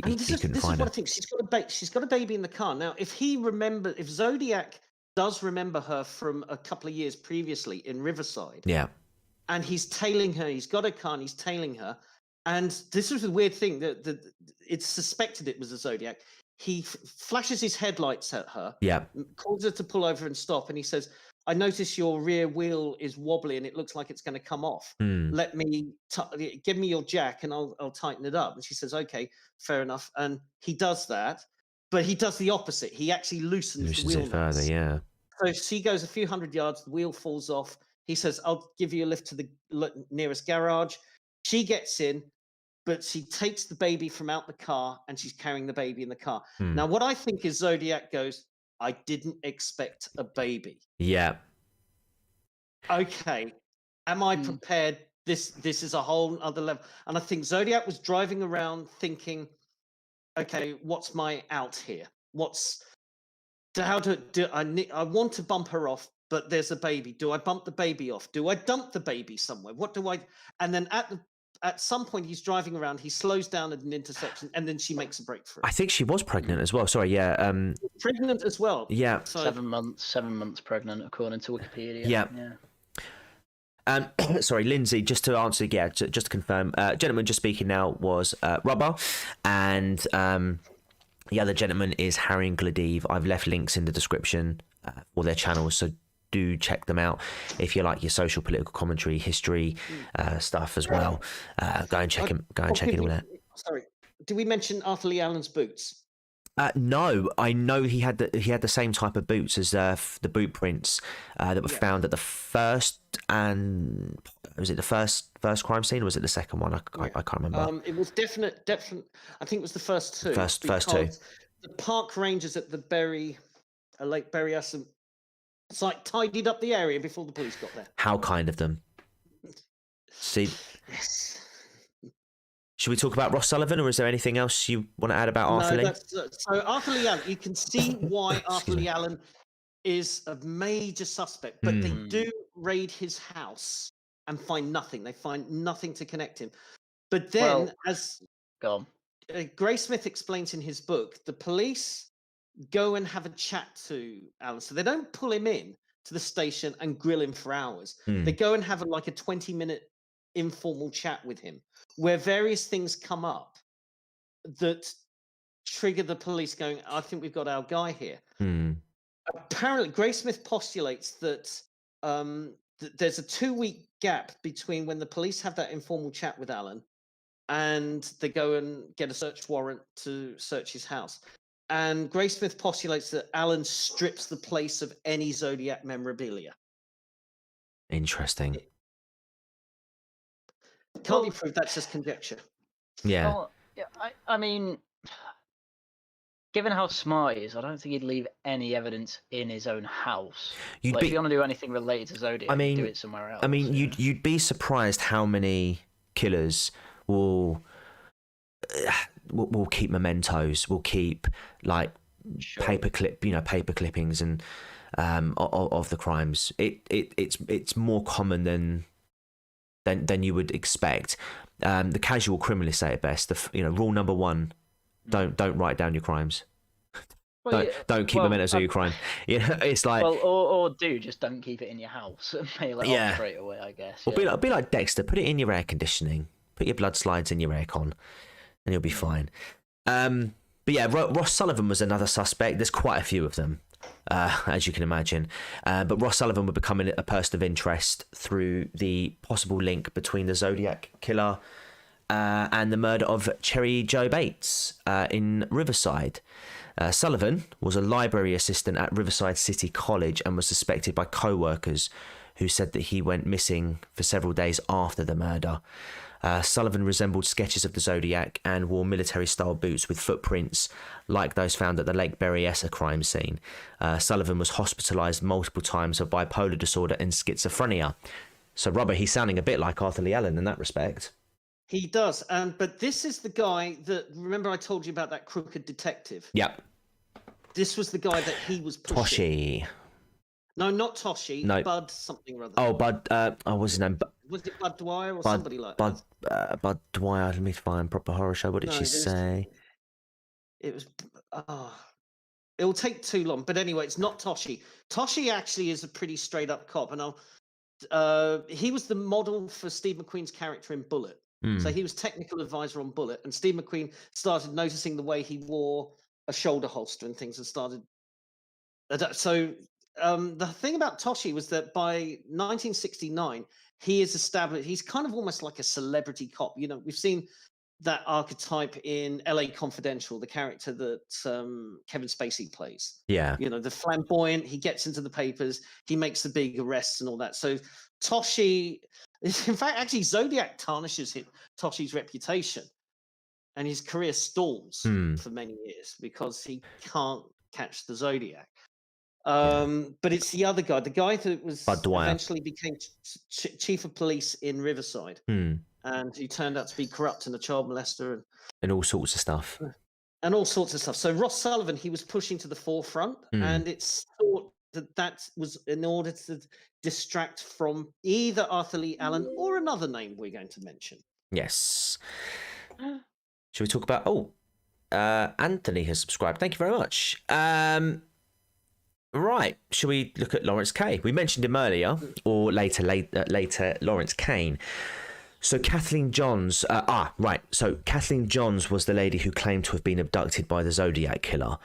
S1: couldn't find her.
S3: This is what I think. She's got a baby in the car now. If Zodiac does remember her from a couple of years previously in Riverside.
S1: Yeah.
S3: And he's tailing her. He's got a car and he's tailing her. And this was a weird thing that it's suspected it was a Zodiac. He flashes his headlights at her.
S1: Yeah.
S3: Calls her to pull over and stop. And he says, I notice your rear wheel is wobbly and it looks like it's going to come off. Let me give me your jack and I'll tighten it up. And she says, okay, fair enough. And he does that. But he does the opposite. He actually loosens the wheel
S1: it further, yeah.
S3: So she goes a few hundred yards, the wheel falls off. He says, I'll give you a lift to the nearest garage. She gets in, but she takes the baby from out the car and she's carrying the baby in the car. Now, what I think is Zodiac goes, I didn't expect a baby.
S1: Yeah.
S3: Okay. Am I prepared? This is a whole other level. And I think Zodiac was driving around thinking, okay, what's my out here? I want to bump her off, but there's a baby. Do I bump the baby off? Do I dump the baby somewhere? What do I? And then at some point he's driving around. He slows down at an intersection, and then she makes a breakthrough.
S1: I think she was pregnant as well. Sorry, yeah.
S3: Pregnant as well.
S1: Yeah.
S3: So,
S2: 7 months pregnant, according to Wikipedia.
S1: Yeah. Sorry, Lindsay, just to answer, just to confirm, gentleman just speaking now was Rhubba, and the other gentleman is Haryan Glaeddyv. I've left links in the description for their channels, so do check them out if you like your social political commentary, history stuff as well. Go and check him. Go and check it all out.
S3: Sorry, did we mention Arthur Lee Allen's boots?
S1: No, I know he had the same type of boots as the boot prints that were found at the first, and was it the first crime scene, or was it the second one? I can't remember.
S3: It was definite. I think it was the first two.
S1: First two.
S3: The park rangers at the Lake Berryessa site tidied up the area before the police got there.
S1: How kind of them. See.
S3: Yes.
S1: Should we talk about Ross Sullivan, or is there anything else you want to add about Arthur Lee?
S3: So Arthur Lee Allen, you can see why Arthur Lee Allen is a major suspect, but they do raid his house and find nothing. They find nothing to connect him. But then, Gray Smith explains in his book, the police go and have a chat to Allen. So they don't pull him in to the station and grill him for hours. They go and have a 20-minute informal chat with him, where various things come up that trigger the police going, I think we've got our guy here. Apparently, Gray Smith postulates that there's a 2-week gap between when the police have that informal chat with Allen and they go and get a search warrant to search his house. And Gray Smith postulates that Allen strips the place of any Zodiac memorabilia.
S1: Interesting.
S3: Can't be proved, that's just conjecture.
S1: Yeah.
S2: Well, I mean, given how smart he is, I don't think he'd leave any evidence in his own house. If you want to do anything related to Zodiac, do it somewhere else.
S1: I mean, you'd be surprised how many killers will keep mementos, will keep paper clippings and of the crimes. It's more common than you would expect. The casual criminalists say it best. Rule number 1: don't write down your crimes. Don't keep mementos of your crime. It's like
S2: or just don't keep it in your house and mail it off straight away, I guess.
S1: Or be like Dexter. Put it in your air conditioning. Put your blood slides in your aircon, and you'll be fine. But yeah, Ross Sullivan was another suspect. There's quite a few of them. As you can imagine. But Ross Sullivan would become a person of interest through the possible link between the Zodiac Killer and the murder of Cherry Joe Bates in Riverside. Sullivan was a library assistant at Riverside City College and was suspected by co-workers who said that he went missing for several days after the murder. Sullivan resembled sketches of the Zodiac and wore military-style boots with footprints like those found at the Lake Berryessa crime scene. Sullivan was hospitalised multiple times for bipolar disorder and schizophrenia. So, Rhubba, he's sounding a bit like Arthur Lee Allen in that respect.
S3: He does, but this is the guy that, remember I told you about that crooked detective?
S1: Yep.
S3: This was the guy that he was pushing.
S1: Toshi.
S3: No, not Toshi.
S1: No.
S3: Bud something or other.
S1: Oh, Bud. What's his name?
S3: Was it Bud Dwyer or somebody like that?
S1: Bud Dwyer. Let me find proper horror show. What did she say?
S3: It was. It will take too long. But anyway, it's not Toshi. Toshi actually is a pretty straight up cop, and he was the model for Steve McQueen's character in Bullet. So he was technical advisor on Bullet, and Steve McQueen started noticing the way he wore a shoulder holster and things, and started. So the thing about Toshi was that by 1969, he is established. He's kind of almost like a celebrity cop. We've seen that archetype in LA Confidential, the character that Kevin Spacey plays.
S1: Yeah.
S3: The flamboyant, he gets into the papers, he makes the big arrests and all that. So Toshi, in fact, actually Zodiac tarnishes Toshi's reputation, and his career stalls for many years because he can't catch the Zodiac. But it's the other guy, the guy that was eventually became chief of police in Riverside, and he turned out to be corrupt and a child molester
S1: and all sorts of stuff.
S3: So Ross Sullivan, he was pushing to the forefront, and it's thought that was in order to distract from either Arthur Lee Allen or another name we're going to mention.
S1: Yes. Should we talk about? Anthony has subscribed. Thank you very much. Right, shall we look at Lawrence Kay? We mentioned him earlier, or later Lawrence Kane. So Kathleen Johns, right. So Kathleen Johns was the lady who claimed to have been abducted by the Zodiac Killer.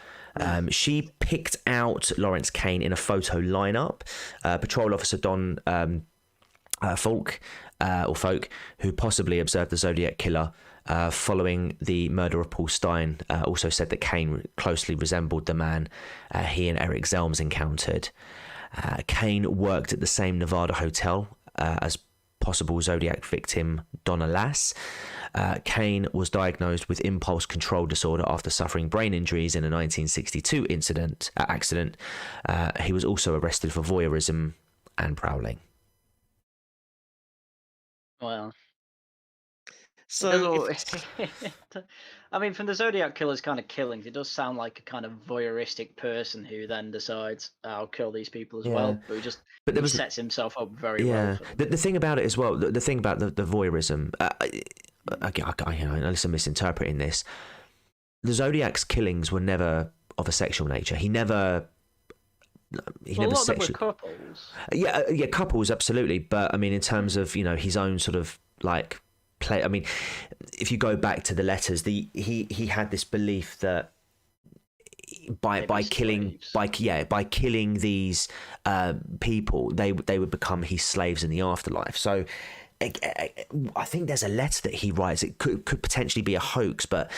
S1: She picked out Lawrence Kane in a photo lineup. Patrol Officer Don Folk, who possibly observed the Zodiac Killer following the murder of Paul Stein, also said that Kane closely resembled the man he and Eric Zelms encountered. Kane worked at the same Nevada hotel as possible Zodiac victim Donna Lass. Kane was diagnosed with impulse control disorder after suffering brain injuries in a 1962 accident. He was also arrested for voyeurism and prowling.
S2: Well,
S3: So,
S2: I mean, from the Zodiac Killer's kind of killings, it does sound like a kind of voyeuristic person who then decides, I'll kill these people as well. But he sets himself up very well.
S1: The thing about it as well, the thing about the voyeurism, unless I'm misinterpreting this, the Zodiac's killings were never of a sexual nature. He never
S2: sexually. Couples.
S1: Yeah, couples, absolutely. But I mean, in terms of his own sort of like play. I mean, if you go back to the letters, he had this belief that by killing these people, they would become his slaves in the afterlife. So I think there's a letter that he writes. It could potentially be a hoax, but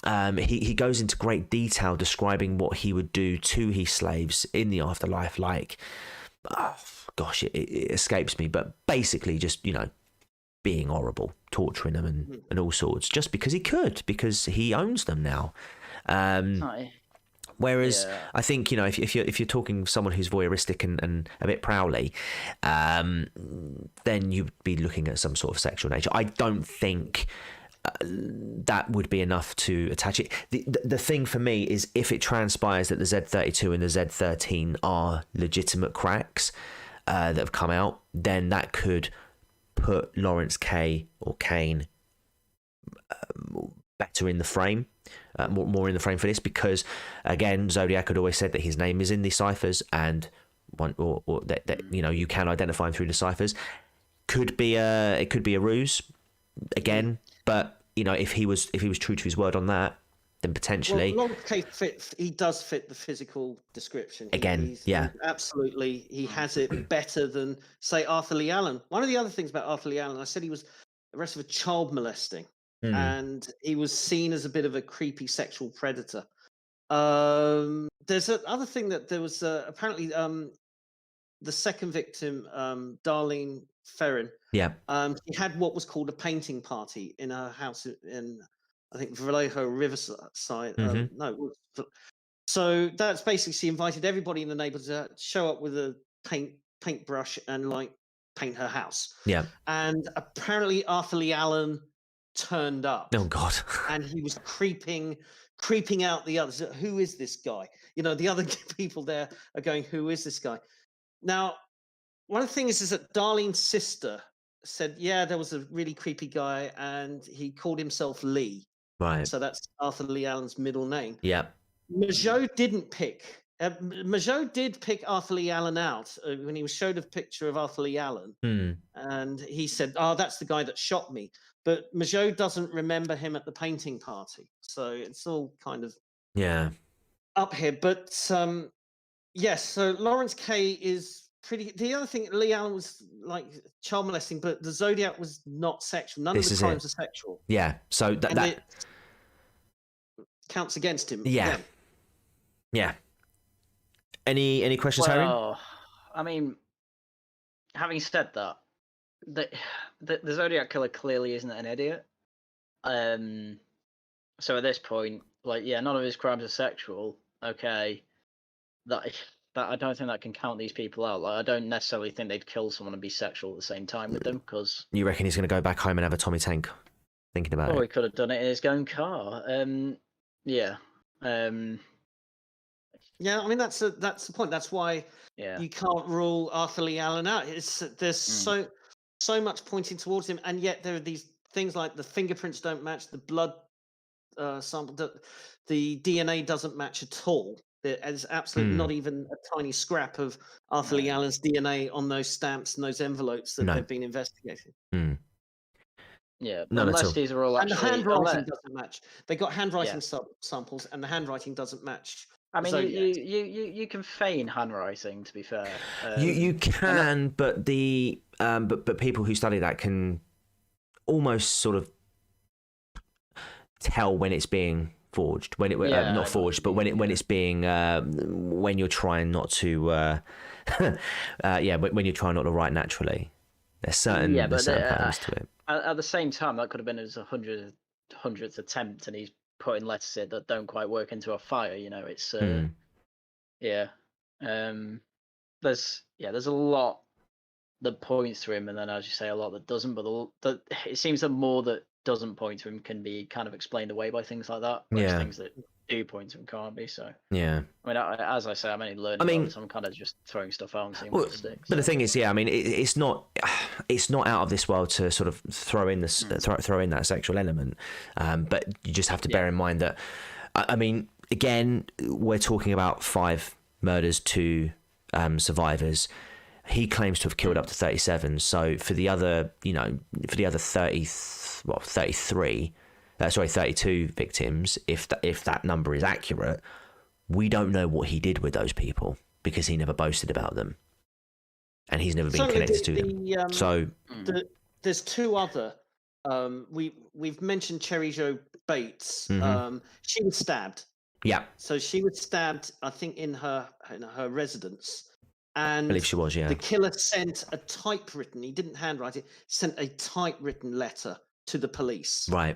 S1: he goes into great detail describing what he would do to his slaves in the afterlife. Like, it escapes me, but basically just being horrible, torturing them and all sorts, just because he could, because he owns them now. Whereas I think if you're talking someone who's voyeuristic and a bit prowly, then you'd be looking at some sort of sexual nature. I don't think that would be enough to attach it. The thing for me is, if it transpires that the Z32 and the Z13 are legitimate cracks that have come out, then that could put Lawrence Kane better in the frame. More in the frame for this, because again, Zodiac had always said that his name is in the ciphers, and that you can identify him through the ciphers. It could be a ruse again, but if he was true to his word on that, then potentially.
S3: Well, Lawrence Kane he does fit the physical description. Absolutely, he has it better than, say, Arthur Lee Allen. One of the other things about Arthur Lee Allen, I said he was arrested for child molesting. And he was seen as a bit of a creepy sexual predator. There's another thing that there was apparently the second victim, Darlene Ferrin.
S1: Yeah.
S3: She had what was called a painting party in her house in, I think, Vallejo Riverside. So that's basically, she invited everybody in the neighborhood to show up with a paintbrush and paint her house.
S1: Yeah.
S3: And apparently Arthur Lee Allen turned up.
S1: Oh God.
S3: And he was creeping out the others. Who is this guy? The other people there are going, who is this guy? Now, one of the things is that Darlene's sister said, yeah, there was a really creepy guy and he called himself Lee.
S1: Right.
S3: So that's Arthur Lee Allen's middle name.
S1: Yeah.
S3: Mageau didn't pick. Mageau did pick Arthur Lee Allen out when he was showed a picture of Arthur Lee Allen. And he said, that's the guy that shot me. But Mageau doesn't remember him at the painting party. So it's all kind of up here. But yes, so Lawrence Kay is pretty. The other thing, Lee Allen was like child molesting, but the Zodiac was not sexual. None of the crimes are sexual.
S1: Yeah, so that
S3: counts against him.
S1: Yeah. Any questions, Harry?
S2: I mean, having said that, the Zodiac Killer clearly isn't an idiot. So at this point, none of his crimes are sexual. Okay, that I don't think that can count these people out. I don't necessarily think they'd kill someone and be sexual at the same time with them, because
S1: you reckon he's going to go back home and have a Tommy Tank? Thinking about it.
S2: He could have done it in his own car. Yeah, I
S3: mean that's the point. That's why you can't rule Arthur Lee Allen out. There's so much pointing towards him, and yet there are these things like the fingerprints don't match, the blood sample, the DNA doesn't match at all. There's absolutely not even a tiny scrap of Arthur Lee Allen's DNA on those stamps and those envelopes that they've been investigating.
S2: Yeah,
S1: None at
S2: unless
S1: all.
S2: these are all
S3: And the
S2: actually.
S3: handwriting doesn't match. They got handwriting
S2: Yeah.
S3: samples, and the handwriting doesn't match.
S2: I mean,
S3: Zodiac's.
S2: you can feign handwriting. To be fair,
S1: You can, but the but people who study that can almost sort of tell when it's being forged, when it not forged, but when it's being when you're trying not to when you're trying not to write naturally. There's certain patterns to it.
S2: At the same time, that could have been his 100th attempt, and he's putting letters in that don't quite work into a fire. You know, it's there's a lot that points to him, and then, as you say, a lot that doesn't. But it seems that more that doesn't point to him can be kind of explained away by things like that. Whereas things that do point to him can't be. So I mean, as I say, I'm only learning. About it, I'm kind of just throwing stuff out and seeing what sticks.
S1: But the thing is, I mean, it's not out of this world to sort of throw in this throw in that sexual element. But you just have to bear in mind that, I mean, again, we're talking about 5 murders, 2 survivors. He claims to have killed up to 37. So for the other, 32 victims, if that number is accurate, we don't know what he did with those people because he never boasted about them, and he's never been connected to them. So
S3: there's 2 other. We've mentioned Cherry Jo Bates. She was stabbed.
S1: Yeah.
S3: So she was stabbed, I think, in her residence. And
S1: I believe she was, yeah.
S3: The killer sent a typewritten, he didn't handwrite it, sent a typewritten letter to the police.
S1: Right.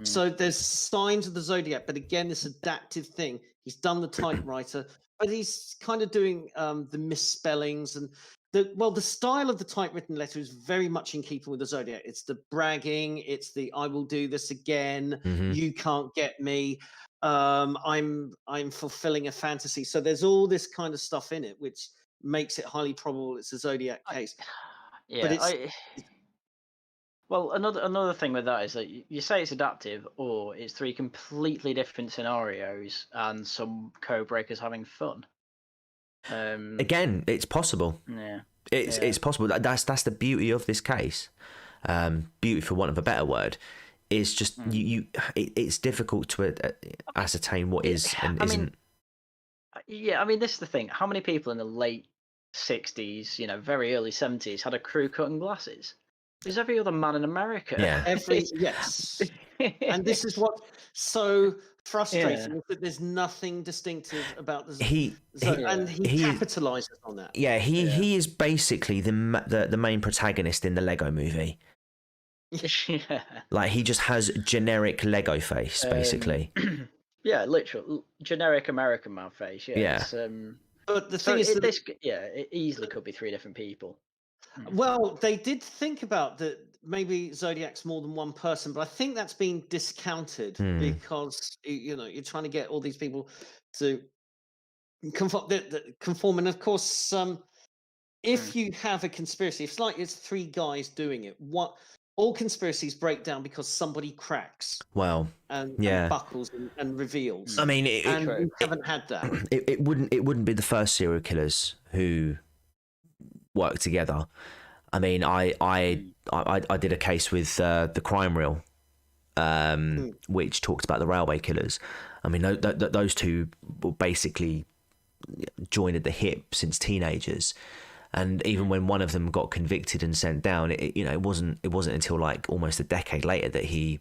S3: So there's signs of the Zodiac, but again, this adaptive thing. He's done the typewriter, but he's kind of doing the misspellings. And the style of the typewritten letter is very much in keeping with the Zodiac. It's the bragging, it's the I will do this again, you can't get me, I'm fulfilling a fantasy. So there's all this kind of stuff in it, which makes it highly probable it's a Zodiac case.
S2: Well, another thing with that is that you say it's adaptive, or it's 3 completely different scenarios and some code breakers having fun.
S1: Again, it's possible.
S2: Yeah,
S1: it's possible. That's the beauty of this case. Beauty, for want of a better word, is just it's difficult to ascertain what is and isn't.
S2: I mean, this is the thing. How many people in the late 60s, very early 70s, had a crew cutting glasses? There's every other man in America.
S1: Yeah.
S3: Yes. And this is what so frustrating is that there's nothing distinctive about the he capitalizes on that.
S1: Yeah, he is basically the main protagonist in the Lego movie.
S2: Yeah.
S1: Like, he just has generic Lego face, basically.
S2: Yeah, literal generic American man face. Yeah.
S3: But the thing is that
S2: it easily could be 3 different people.
S3: Well, they did think about that maybe Zodiac's more than one person, but I think that's been discounted because you're trying to get all these people to conform. And of course, if you have a conspiracy, it's 3 guys doing it. All conspiracies break down because somebody cracks.
S1: Well,
S3: and buckles and reveals.
S1: I mean,
S3: we haven't had that.
S1: It wouldn't be the first serial killers who work together. I mean, I did a case with the Crime Reel, which talked about the railway killers. I mean, those 2 were basically joined at the hip since teenagers, and even when one of them got convicted and sent down, it wasn't until like almost a decade later that he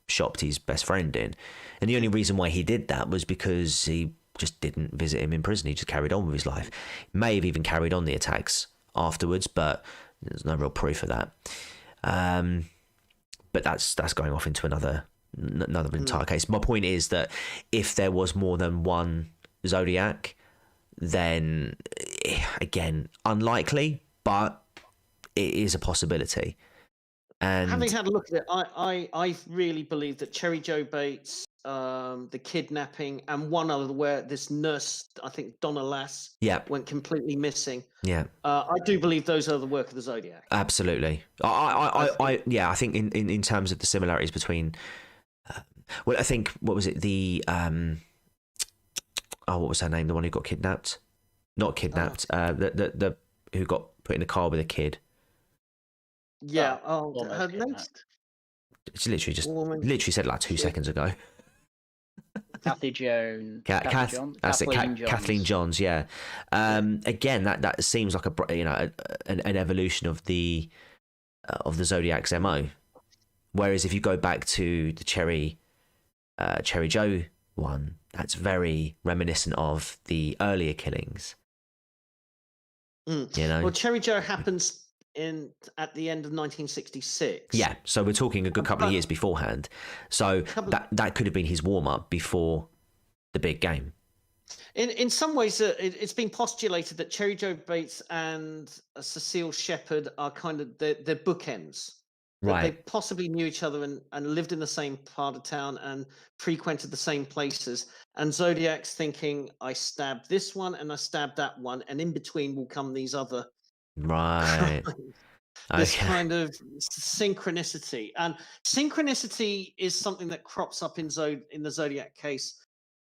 S1: shopped his best friend in, and the only reason why he did that was because he just didn't visit him in prison. He just carried on with his life. May have even carried on the attacks afterwards, but there's no real proof of that. But that's going off into another entire case. My point is that if there was more than one Zodiac, then again, unlikely, but it is a possibility. And
S3: having had a look at it, I really believe that Cherry Jo Bates, the kidnapping, and one other where this nurse, I think Donna Lass, went completely missing. Yeah, I do believe those are the work of the Zodiac.
S1: Absolutely. I think in terms of the similarities between, I think, what was it, the what was her name? The one who got kidnapped? Not kidnapped. The who got put in a car with a kid.
S3: Yeah.
S2: Almost
S3: Her name's
S2: kidnapped.
S1: She
S3: woman.
S1: literally said like 2 seconds ago.
S2: Kathy Jones.
S1: That's it. Kathleen Johns. Yeah. Again, that seems like an evolution of the Zodiac's MO. Whereas if you go back to the Cherry Joe one, that's very reminiscent of the earlier killings. You know.
S3: Well, Cherry Joe happens at the end of 1966.
S1: Yeah, so we're talking a good couple of years beforehand. So that could have been his warm up before the big game.
S3: In some ways, it's been postulated that Cherry Joe Bates and Cecile Shepard are kind of they're bookends. Right. They possibly knew each other and lived in the same part of town and frequented the same places. And Zodiac's thinking, I stabbed this one and I stabbed that one, and in between will come these other.
S1: Right.
S3: This kind of synchronicity. And synchronicity is something that crops up in the Zodiac case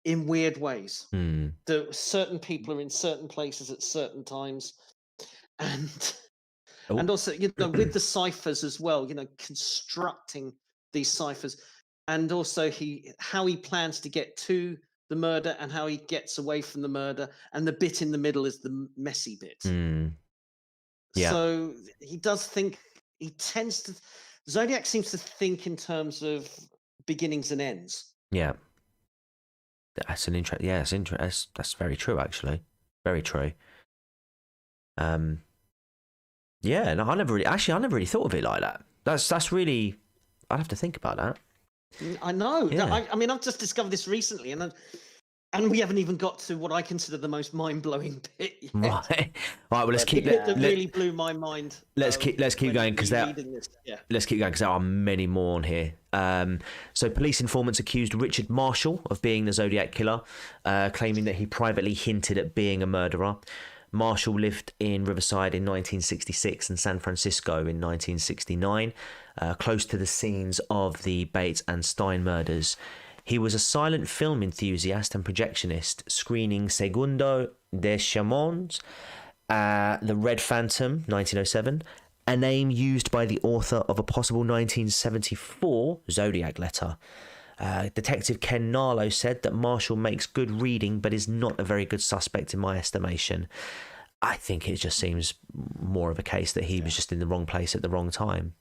S3: in weird ways. That certain people are in certain places at certain times. And also, with the ciphers as well, constructing these ciphers, and also how he plans to get to the murder and how he gets away from the murder, and the bit in the middle is the messy bit. Yeah. So he does think. Zodiac seems to think in terms of beginnings and ends.
S1: Yeah. That's an interest. Yeah, that's very true. Actually, very true. Yeah, no, I never really thought of it like that. That's really, I'd have to think about that.
S3: I know.
S1: Yeah.
S3: I mean, I've just discovered this recently, and we haven't even got to what I consider the most mind-blowing bit yet.
S1: Right. Well, let's keep.
S3: That really blew my mind.
S1: Let's keep going because let's keep going because there are many more on here. So police informants accused Richard Marshall of being the Zodiac Killer, claiming that he privately hinted at being a murderer. Marshall lived in Riverside in 1966 and San Francisco in 1969, close to the scenes of the Bates and Stein murders. He was a silent film enthusiast and projectionist, screening Segundo de Chamons, The Red Phantom, 1907, a name used by the author of a possible 1974 Zodiac letter. Detective Ken Narlow said that Marshall makes good reading but is not a very good suspect in my estimation. I think it just seems more of a case that he was just in the wrong place at the wrong time.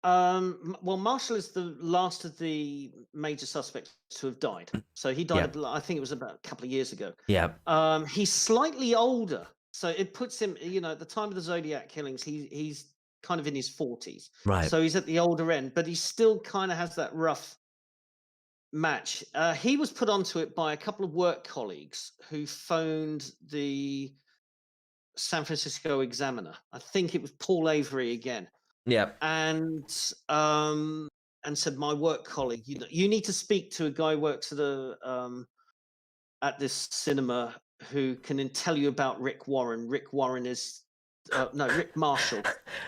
S3: Well, Marshall is the last of the major suspects to have died. So he died, I think it was about a couple of years ago.
S1: Yeah.
S3: He's slightly older. So it puts him, at the time of the Zodiac killings, he's kind of in his 40s.
S1: Right.
S3: So he's at the older end, but he still kind of has that rough match. He was put onto it by a couple of work colleagues who phoned the San Francisco Examiner. I think it was Paul Avery again.
S1: Yeah.
S3: And said, my work colleague, you need to speak to a guy who works at this cinema who can tell you about Rick Warren. Rick Warren is Rick Marshall.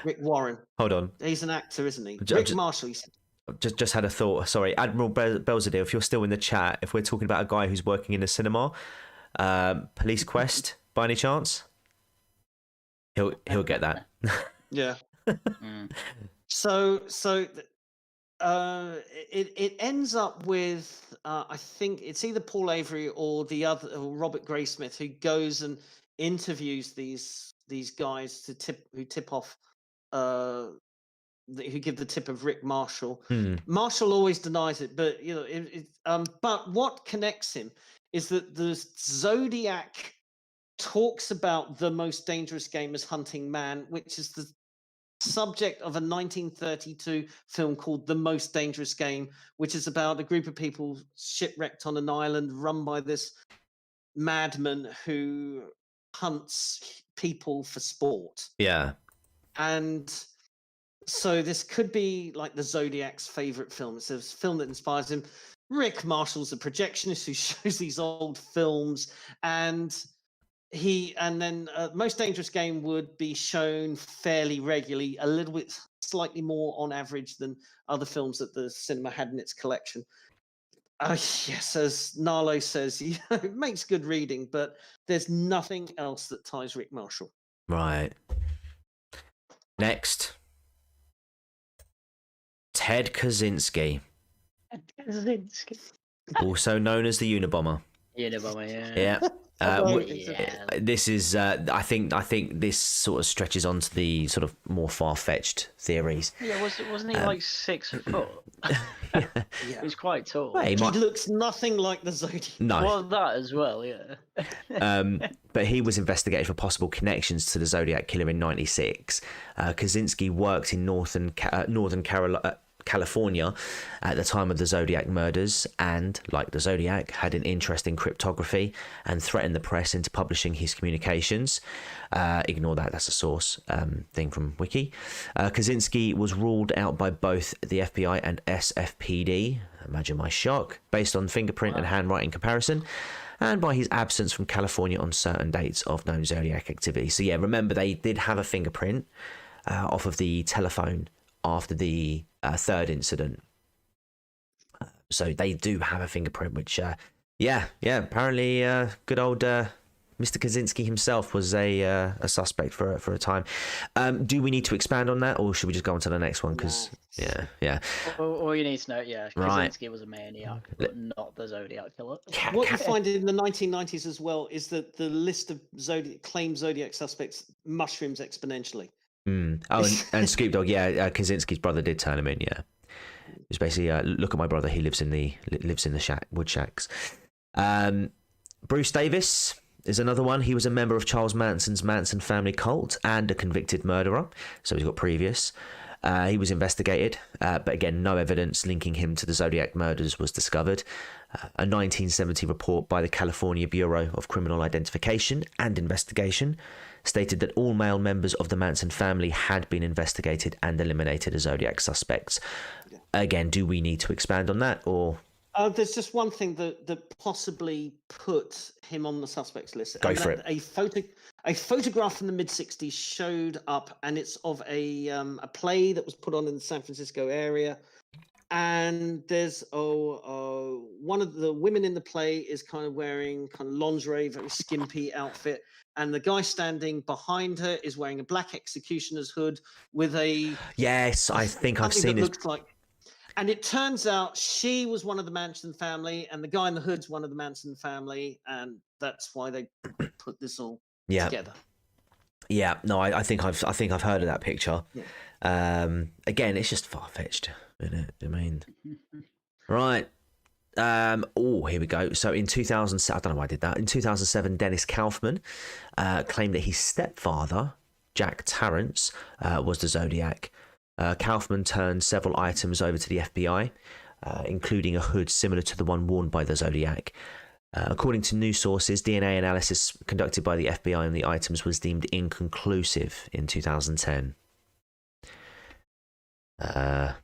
S3: Rick Warren.
S1: Hold on.
S3: He's an actor, isn't he? Rick Marshall, he said.
S1: Just had a thought. Sorry, Admiral Belzadil, if you're still in the chat, if we're talking about a guy who's working in a cinema, Police Quest, by any chance, he'll get that.
S3: Yeah. So it ends up with I think it's either Paul Avery or the other, or Robert Graysmith, who goes and interviews these guys who tip off. Who give the tip of Rick Marshall. Marshall always denies it, but but what connects him is that the Zodiac talks about the most dangerous game as hunting man, which is the subject of a 1932 film called The Most Dangerous Game, which is about a group of people shipwrecked on an island run by this madman who hunts people for sport.
S1: Yeah.
S3: And so this could be like the Zodiac's favorite film. It's a film that inspires him. Rick Marshall's a projectionist who shows these old films, and then Most Dangerous Game would be shown fairly regularly, a little bit slightly more on average than other films that the cinema had in its collection. Yes, as Narlo says, it makes good reading, but there's nothing else that ties Rick Marshall.
S1: Right. Next. Ted Kaczynski, also known as the Unabomber.
S2: Unabomber,
S1: Yeah.
S2: Yeah.
S1: This is, I think this sort of stretches onto the sort of more far-fetched theories.
S2: Yeah, wasn't he like 6 foot?
S3: Yeah.
S2: He was quite tall.
S1: Well,
S3: He looks nothing like the Zodiac.
S1: No.
S2: Well, that as well, yeah.
S1: But he was investigated for possible connections to the Zodiac Killer in '96. Kaczynski worked in Northern California at the time of the Zodiac murders, and like the Zodiac, had an interest in cryptography and threatened the press into publishing his communications. Ignore that, that's a source thing from Wiki. Kaczynski was ruled out by both the FBI and SFPD, imagine my shock, based on fingerprint and handwriting comparison, and by his absence from California on certain dates of known Zodiac activity. So yeah, remember, they did have a fingerprint off of the telephone after the third incident. So they do have a fingerprint, which, apparently good old Mr. Kaczynski himself was a suspect for a time. Do we need to expand on that, or should we just go on to the next one? Because, yeah.
S2: All you need to know,
S1: Right.
S2: Kaczynski was a maniac, but not the Zodiac Killer.
S3: What you find in the 1990s as well is that the list of claimed Zodiac suspects mushrooms exponentially.
S1: Oh, and Scoop Dog, Kaczynski's brother did turn him in. Yeah, it's basically look at my brother. He lives in the wood shacks. Bruce Davis is another one. He was a member of Charles Manson's Manson family cult and a convicted murderer. So he's got previous. He was investigated, but again, no evidence linking him to the Zodiac murders was discovered. A 1970 report by the California Bureau of Criminal Identification and Investigation stated that all male members of the Manson family had been investigated and eliminated as Zodiac suspects. Again, do we need to expand on that, or?
S3: There's just one thing that possibly put him on the suspects list.
S1: Go for it.
S3: A photograph from the mid-'60s showed up, and it's of a play that was put on in the San Francisco area. And there's one of the women in the play is kind of wearing kind of lingerie, very skimpy outfit. And the guy standing behind her is wearing a black executioner's hood with a...
S1: Yes, I think I've seen it.
S3: Looks like... And it turns out she was one of the Manson family, and the guy in the hood's one of the Manson family, and that's why they put this all together.
S1: Yeah, no, I think I've heard of that picture. Yeah. Again, it's just far fetched, isn't it? I mean, right. Here we go. So in 2007, I don't know why I did that. In 2007, Dennis Kaufman claimed that his stepfather, Jack Tarrance, was the Zodiac. Kaufman turned several items over to the FBI, including a hood similar to the one worn by the Zodiac. According to news sources, DNA analysis conducted by the FBI on the items was deemed inconclusive in 2010.
S3: So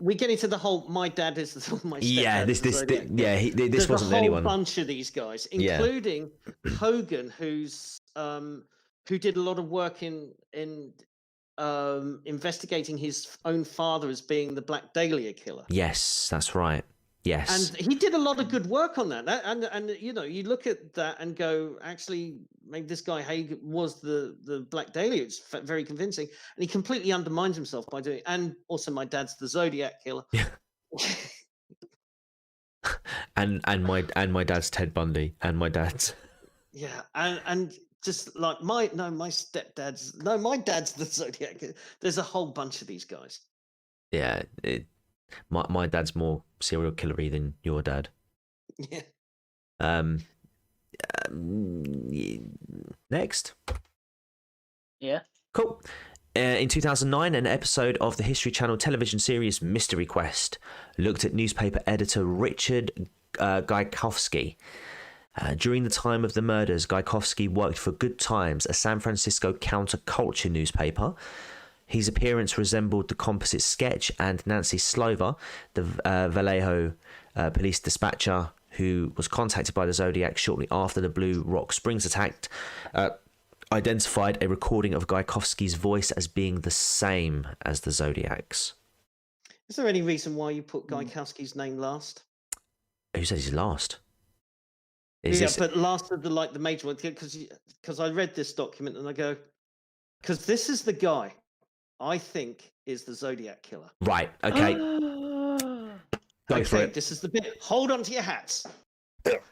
S3: we get into the whole my dad is my stepdad.
S1: This wasn't anyone.
S3: There's a whole bunch of these guys, including Hogan, who did a lot of work in investigating his own father as being the Black Dahlia killer.
S1: Yes, that's right. Yes,
S3: and he did a lot of good work on that. And you know, you look at that and go, actually, maybe this guy Haig was the Black Dahlia. It's very convincing, and he completely undermines himself by doing. And also, my dad's the Zodiac Killer.
S1: Yeah. and my dad's Ted Bundy, and my dad's.
S3: Yeah, and just like my dad's the Zodiac. There's a whole bunch of these guys.
S1: Yeah. My dad's more serial killery than your dad.
S3: Yeah.
S1: Next.
S2: Yeah.
S1: Cool. In 2009, an episode of the History Channel television series Mystery Quest looked at newspaper editor Richard Gajkowski. During the time of the murders, Gajkowski worked for Good Times, a San Francisco counterculture newspaper. His appearance resembled the composite sketch, and Nancy Slover, the Vallejo police dispatcher who was contacted by the Zodiac shortly after the Blue Rock Springs attack, identified a recording of Gajkowski's voice as being the same as the Zodiac's.
S3: Is there any reason why you put Guy Kowski's name last?
S1: Who says he's last?
S3: But last of the major one, because I read this document and I go, because this is the guy I think is the Zodiac Killer.
S1: Right. Okay. Go for it.
S3: This is the bit. Hold on to your hats.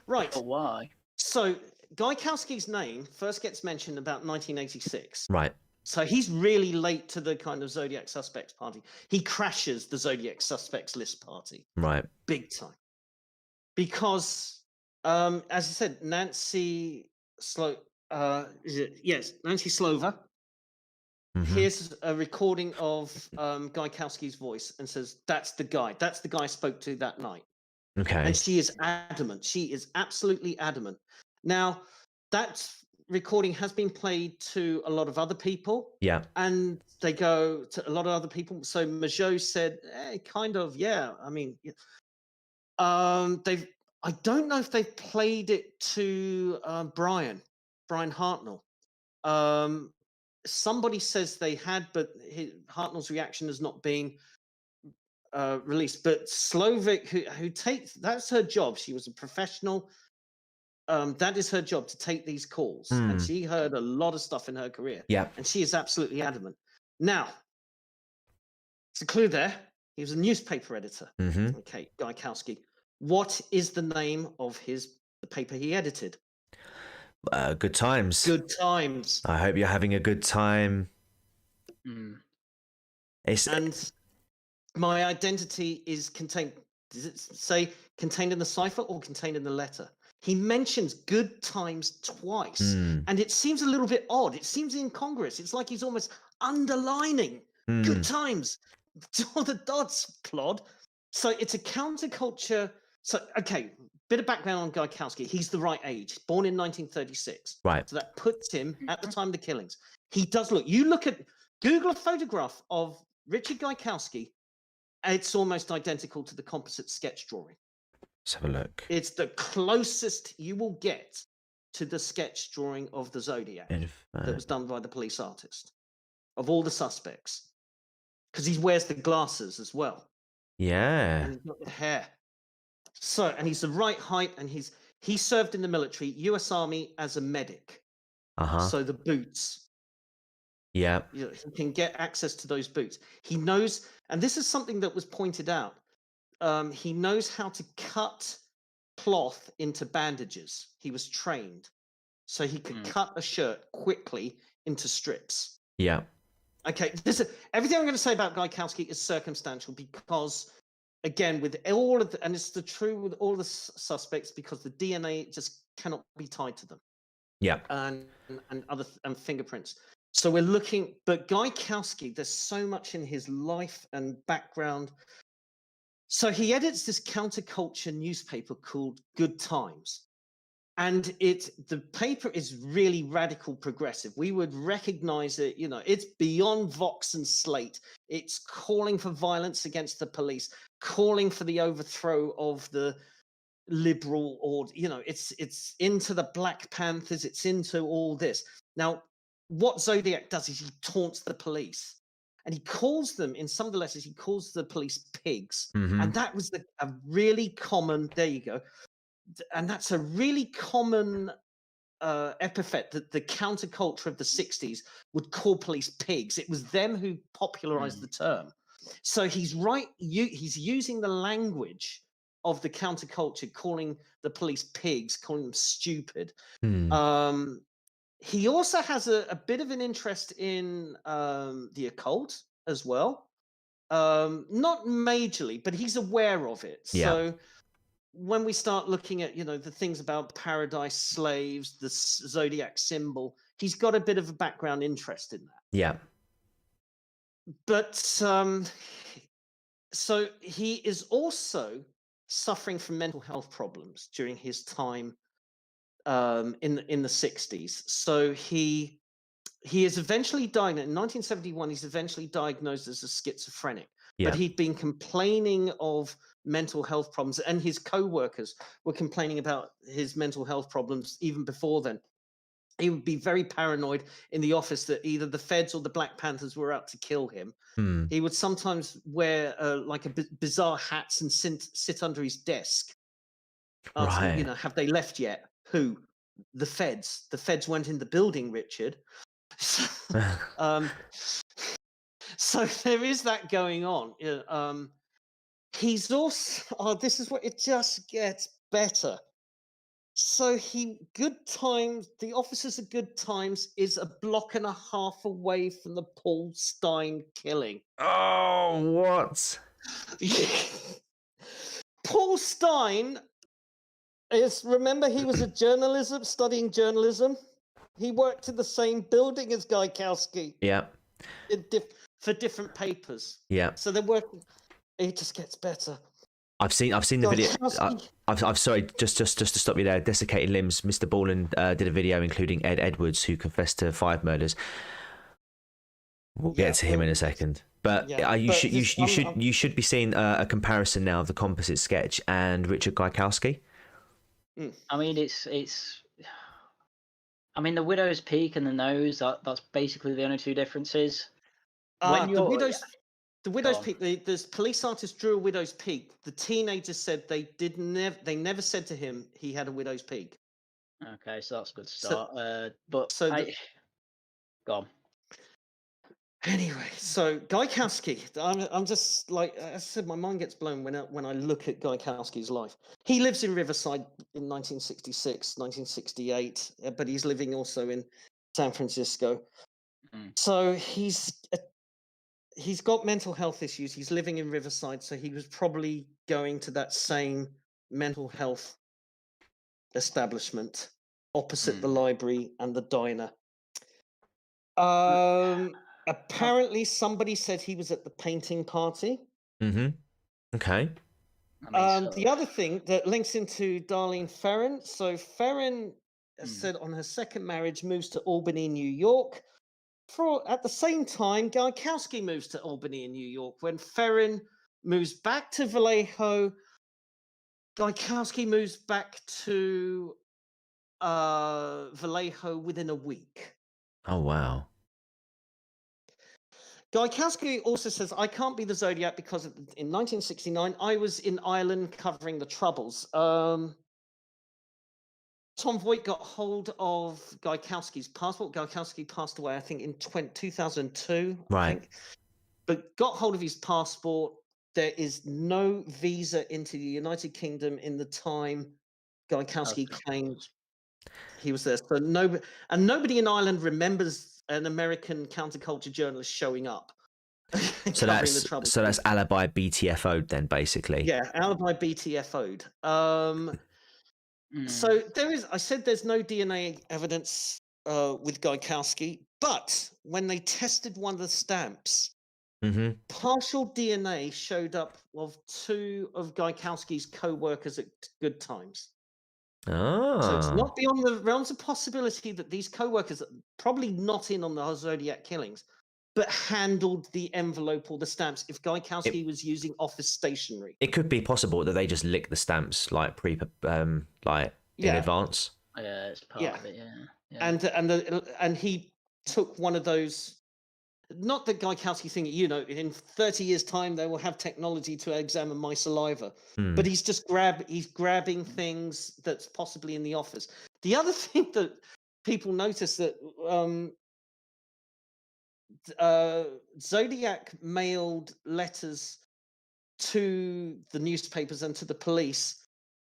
S3: Right.
S2: But why?
S3: So Guy Kowski's name first gets mentioned about 1986.
S1: Right.
S3: So he's really late to the kind of Zodiac Suspects party. He crashes the Zodiac Suspects list party.
S1: Right.
S3: Big time. Because, as I said, Nancy Slover here's a recording of Guy Kowski's voice and says, that's the guy. That's the guy I spoke to that night.
S1: Okay.
S3: And she is adamant. She is absolutely adamant. Now, that recording has been played to a lot of other people.
S1: Yeah.
S3: And they go to a lot of other people. So Majot said, kind of, yeah. I mean, I don't know if they've played it to Brian Hartnell. Somebody says they had, but Hartnell's reaction has not been released. But Slovic, who takes, that's her job. She was a professional. That is her job, to take these calls. And she heard a lot of stuff in her career.
S1: Yeah.
S3: And she is absolutely adamant. Now, it's a clue there. He was a newspaper editor.
S1: Mm-hmm.
S3: Okay, Guy Kowski. What is the name of the paper he edited?
S1: Good Times.
S3: Good Times.
S1: I hope you're having a good time.
S3: And my identity is contained. Does it say contained in the cipher or contained in the letter? He mentions Good Times twice, and it seems a little bit odd. It seems incongruous. It's like he's almost underlining Good Times. All the dots, Plod. So it's a counterculture. So, okay, bit of background on Guy Kowski. He's the right age, born in 1936.
S1: Right.
S3: So that puts him at the time of the killings. He does look. You look at, Google a photograph of Richard Guy Kowski. It's almost identical to the composite sketch drawing.
S1: Let's have a look.
S3: It's the closest you will get to the sketch drawing of the Zodiac that was done by the police artist, of all the suspects. Because he wears the glasses as well.
S1: Yeah.
S3: And he's got the hair. So, and he's the right height, and he served in the military, US Army, as a medic. So the boots.
S1: Yeah.
S3: He can get access to those boots. He knows, and this is something that was pointed out. He knows how to cut cloth into bandages. He was trained, so he could cut a shirt quickly into strips.
S1: Yeah.
S3: Okay, everything I'm going to say about Guy Kowski is circumstantial because, again, with all of and it's true with all the suspects, because the DNA just cannot be tied to them.
S1: Yeah.
S3: And fingerprints. So we're looking, but Guy Kowski, there's so much in his life and background. So he edits this counterculture newspaper called Good Times. And the paper is really radical progressive. We would recognize it, it's beyond Vox and Slate. It's calling for violence against the police, calling for the overthrow of the liberal order. It's into the Black Panthers, it's into all this. Now, what Zodiac does is he taunts the police. And he calls them, in some of the letters, he calls the police pigs. And that was a really common, there you go. And that's a really common epithet that the counterculture of the 60s would call police pigs. It was them who popularized the term. So he's using the language of the counterculture, calling the police pigs, calling them stupid. He also has a bit of an interest in the occult as well. Not majorly, but he's aware of it.
S1: Yeah.
S3: So when we start looking at, the things about paradise slaves, the Zodiac symbol, he's got a bit of a background interest in that.
S1: Yeah.
S3: But so he is also suffering from mental health problems during his time in the 60s. So he is eventually diagnosed in 1971. He's eventually diagnosed as a schizophrenic.
S1: Yeah.
S3: But he'd been complaining of mental health problems, and his co-workers were complaining about his mental health problems even before then. he would be very paranoid in the office that either the feds or the Black Panthers were out to kill him. He would sometimes wear like bizarre hats and sit under his desk. Asking,
S1: Right.
S3: have they left yet? Who? The feds. The feds went in the building, Richard. So there is that going on. He's also, this is what it just gets better. So the officers of Good Times is a block and a half away from the Paul Stein killing.
S1: Oh, what?
S3: Paul Stein remember he was studying journalism. He worked in the same building as Gaikowski.
S1: Yeah.
S3: For different papers.
S1: Yeah.
S3: So they're working. It just gets better.
S1: I've seen the video. I'm sorry, just to stop you there. Desiccated Limbs. Mr. Ballin did a video including Ed Edwards, who confessed to 5 murders. We'll get to him in a second. But you should be seeing a comparison now of the composite sketch and Richard Gaikowski.
S2: I mean, I mean, the widow's peak and the nose. That's basically the only two differences.
S3: The widow's peak. The police artist drew a widow's peak. The teenagers said they never said to him he had a widow's peak.
S2: Okay, so that's a good start. Go on.
S3: Anyway, so Gaikowski, I'm just like I said, my mind gets blown when I look at Gaikowski's life. He lives in Riverside in 1966, 1968, but he's living also in San Francisco. So he's got mental health issues. He's living in Riverside, so he was probably going to that same mental health establishment opposite the library and the diner. Apparently, somebody said he was at the painting party.
S1: Okay.
S3: The other thing that links into Darlene Ferrin. So Ferrin said on her second marriage moves to Albany, New York. At the same time, Gaikowski moves to Albany in New York. When Ferrin moves back to Vallejo, Gaikowski moves back to Vallejo within a week.
S1: Oh, wow.
S3: Gaikowski also says, I can't be the Zodiac because in 1969, I was in Ireland covering the Troubles. Tom Voigt got hold of Gaikowski's passport. Gaikowski passed away, I think, in 2002.
S1: Right.
S3: I think. But got hold of his passport. There is no visa into the United Kingdom in the time Gaikowski claimed he was there. So nobody in Ireland remembers an American counterculture journalist showing up.
S1: So that's alibi BTFO'd then, basically.
S3: Yeah, alibi BTFO'd. So there's no DNA evidence with Gaikowski, but when they tested one of the stamps, partial DNA showed up of 2 of Gaikowski's co-workers at Good Times. So it's not beyond the realms of possibility that these co-workers are probably not in on the Zodiac killings, but handled the envelope or the stamps if Gaikowski was using office stationery.
S1: It could be possible that they just lick the stamps like in advance.
S2: Yeah, it's part of it.
S3: Yeah. And he took one of those. Not the Gaikowski thing, in 30 years' time they will have technology to examine my saliva. But he's just grabbing things that's possibly in the office. The other thing that people notice that Zodiac mailed letters to the newspapers and to the police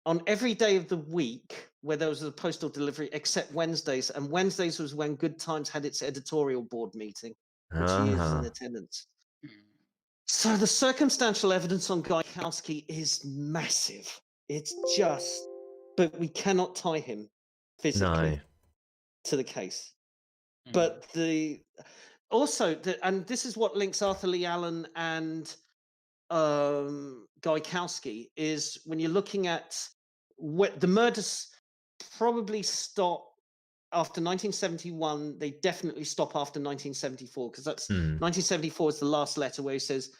S3: on every day of the week where there was a postal delivery, except Wednesdays. And Wednesdays was when Good Times had its editorial board meeting, which he is in attendance. So the circumstantial evidence on Gaikowski is massive. It's just, but we cannot tie him physically to the case. But and this is what links Arthur Lee Allen and Gaikowski, is when you're looking at the murders probably stop after 1971. They definitely stop after 1974, because that's 1974 is the last letter where he says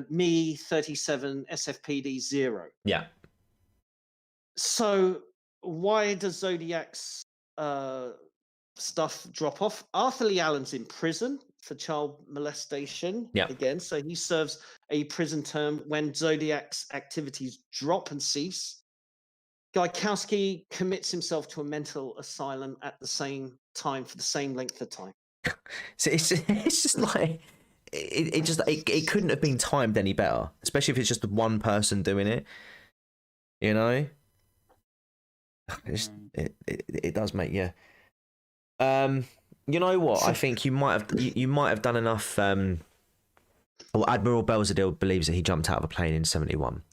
S3: me 37 SFPD 0.
S1: Yeah.
S3: So why does Zodiac's stuff drop off. Arthur Lee Allen's in prison for child molestation again, so he serves a prison term when Zodiac's activities drop and cease. Gaikowski commits himself to a mental asylum at the same time for the same length of time.
S1: So it's just like it couldn't have been timed any better, especially if it's just one person doing it. You know, it does make you. You know what? I think you might have done enough. Well, Admiral Belzadil believes that he jumped out of a plane in 1971.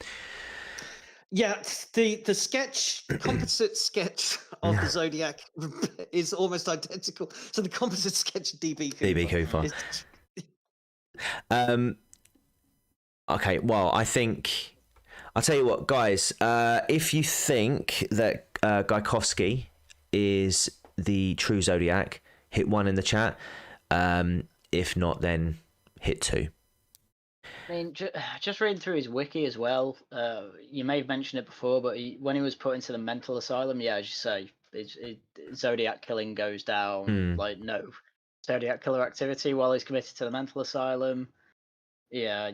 S3: Yeah, the sketch, composite sketch of the Zodiac is almost identical. So the composite sketch of DB Cooper.
S1: Okay, well, I think I'll tell you what, guys. If you think that Gaikowski is the true Zodiac, hit 1 in the chat. If not, then hit 2.
S2: I mean, just reading through his wiki as well, you may have mentioned it before, but when he was put into the mental asylum, yeah, as you say, Zodiac killing goes down, like no Zodiac killer activity while he's committed to the mental asylum. Yeah,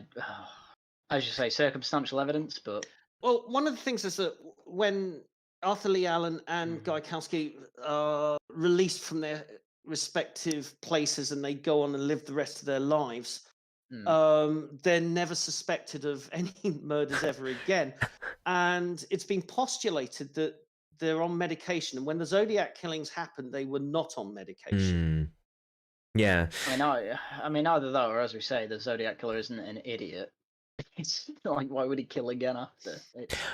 S2: as you say, circumstantial evidence, but...
S3: Well, one of the things is that when Arthur Lee Allen and Gaikowski are released from their respective places and they go on and live the rest of their lives, they're never suspected of any murders ever again. And it's been postulated that they're on medication. And when the Zodiac killings happened, they were not on medication.
S1: Yeah.
S2: I mean, either that or, as we say, the Zodiac Killer isn't an idiot. It's like, why would he kill again after?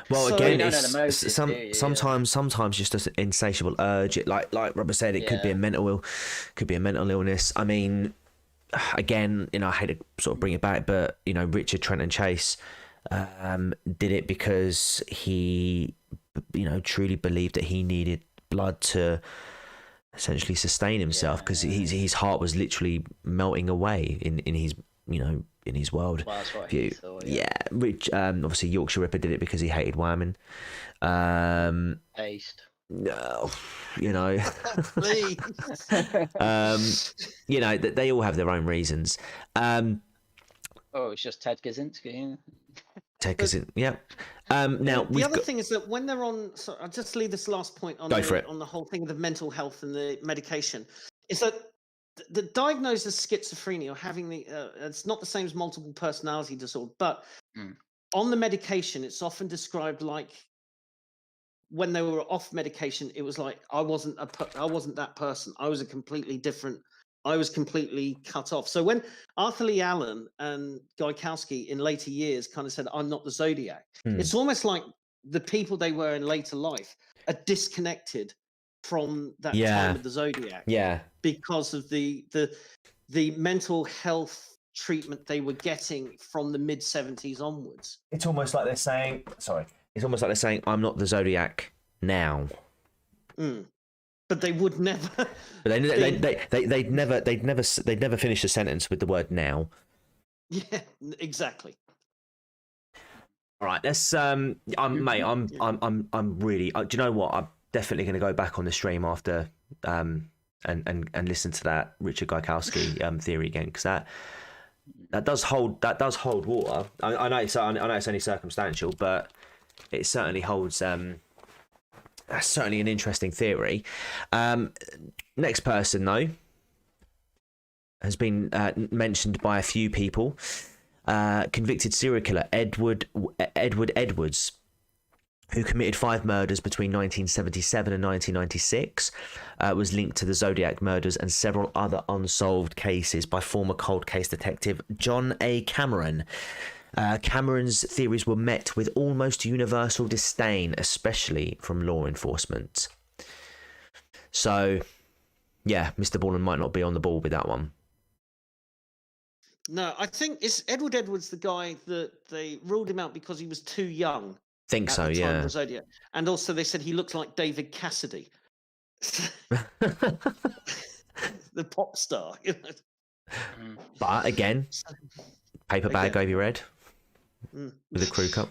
S1: Well, so, again, sometimes just an insatiable urge. Like Rhubba said, it could be a mental illness. I mean, again, I hate to sort of bring it back, but Richard Trenton Chase did it because he, truly believed that he needed blood to essentially sustain himself, because his heart was literally melting away in his in his world.
S2: Well, that's what he thought,
S1: Rich, obviously Yorkshire Ripper did it because he hated women.
S2: Taste.
S1: No,
S3: Please.
S1: they all have their own reasons.
S2: It's just Ted Kaczynski.
S1: Ted Kaczynski, yeah. Now
S3: the other thing is that when they're on, so I'll just leave this last point on the whole thing of the mental health and the medication, is that the diagnosis of schizophrenia or having it's not the same as multiple personality disorder, but on the medication, it's often described like when they were off medication, it was like I wasn't that person. I was I was completely cut off. So when Arthur Lee Allen and Gaikowski in later years kind of said, "I'm not the Zodiac," it's almost like the people they were in later life are disconnected from that time of the Zodiac.
S1: Yeah.
S3: Because of the mental health treatment they were getting from the mid-70s onwards.
S1: It's almost like they're saying, I'm not the Zodiac now.
S3: But they would never.
S1: But they'd never finish a sentence with the word now.
S3: Yeah, exactly.
S1: All right, let's I'm really. Do you know what? I'm definitely going to go back on the stream after and listen to that Richard Gaikowski theory again, because that does hold water. I know it's only circumstantial, but it certainly holds. That's certainly an interesting theory. Next person though has been mentioned by a few people. Convicted serial killer Edward Edwards, who committed 5 murders between 1977 and 1996, was linked to the Zodiac murders and several other unsolved cases by former cold case detective John A. Cameron. Cameron's theories were met with almost universal disdain, especially from law enforcement. So, yeah, Mr. Ballin might not be on the ball with that one.
S3: No, I think is Edward Edwards the guy that they ruled him out because he was too young.
S1: Think so, yeah.
S3: Zodiac. And also they said he looked like David Cassidy, the pop star.
S1: But again, paper bag over your head with a crew cut.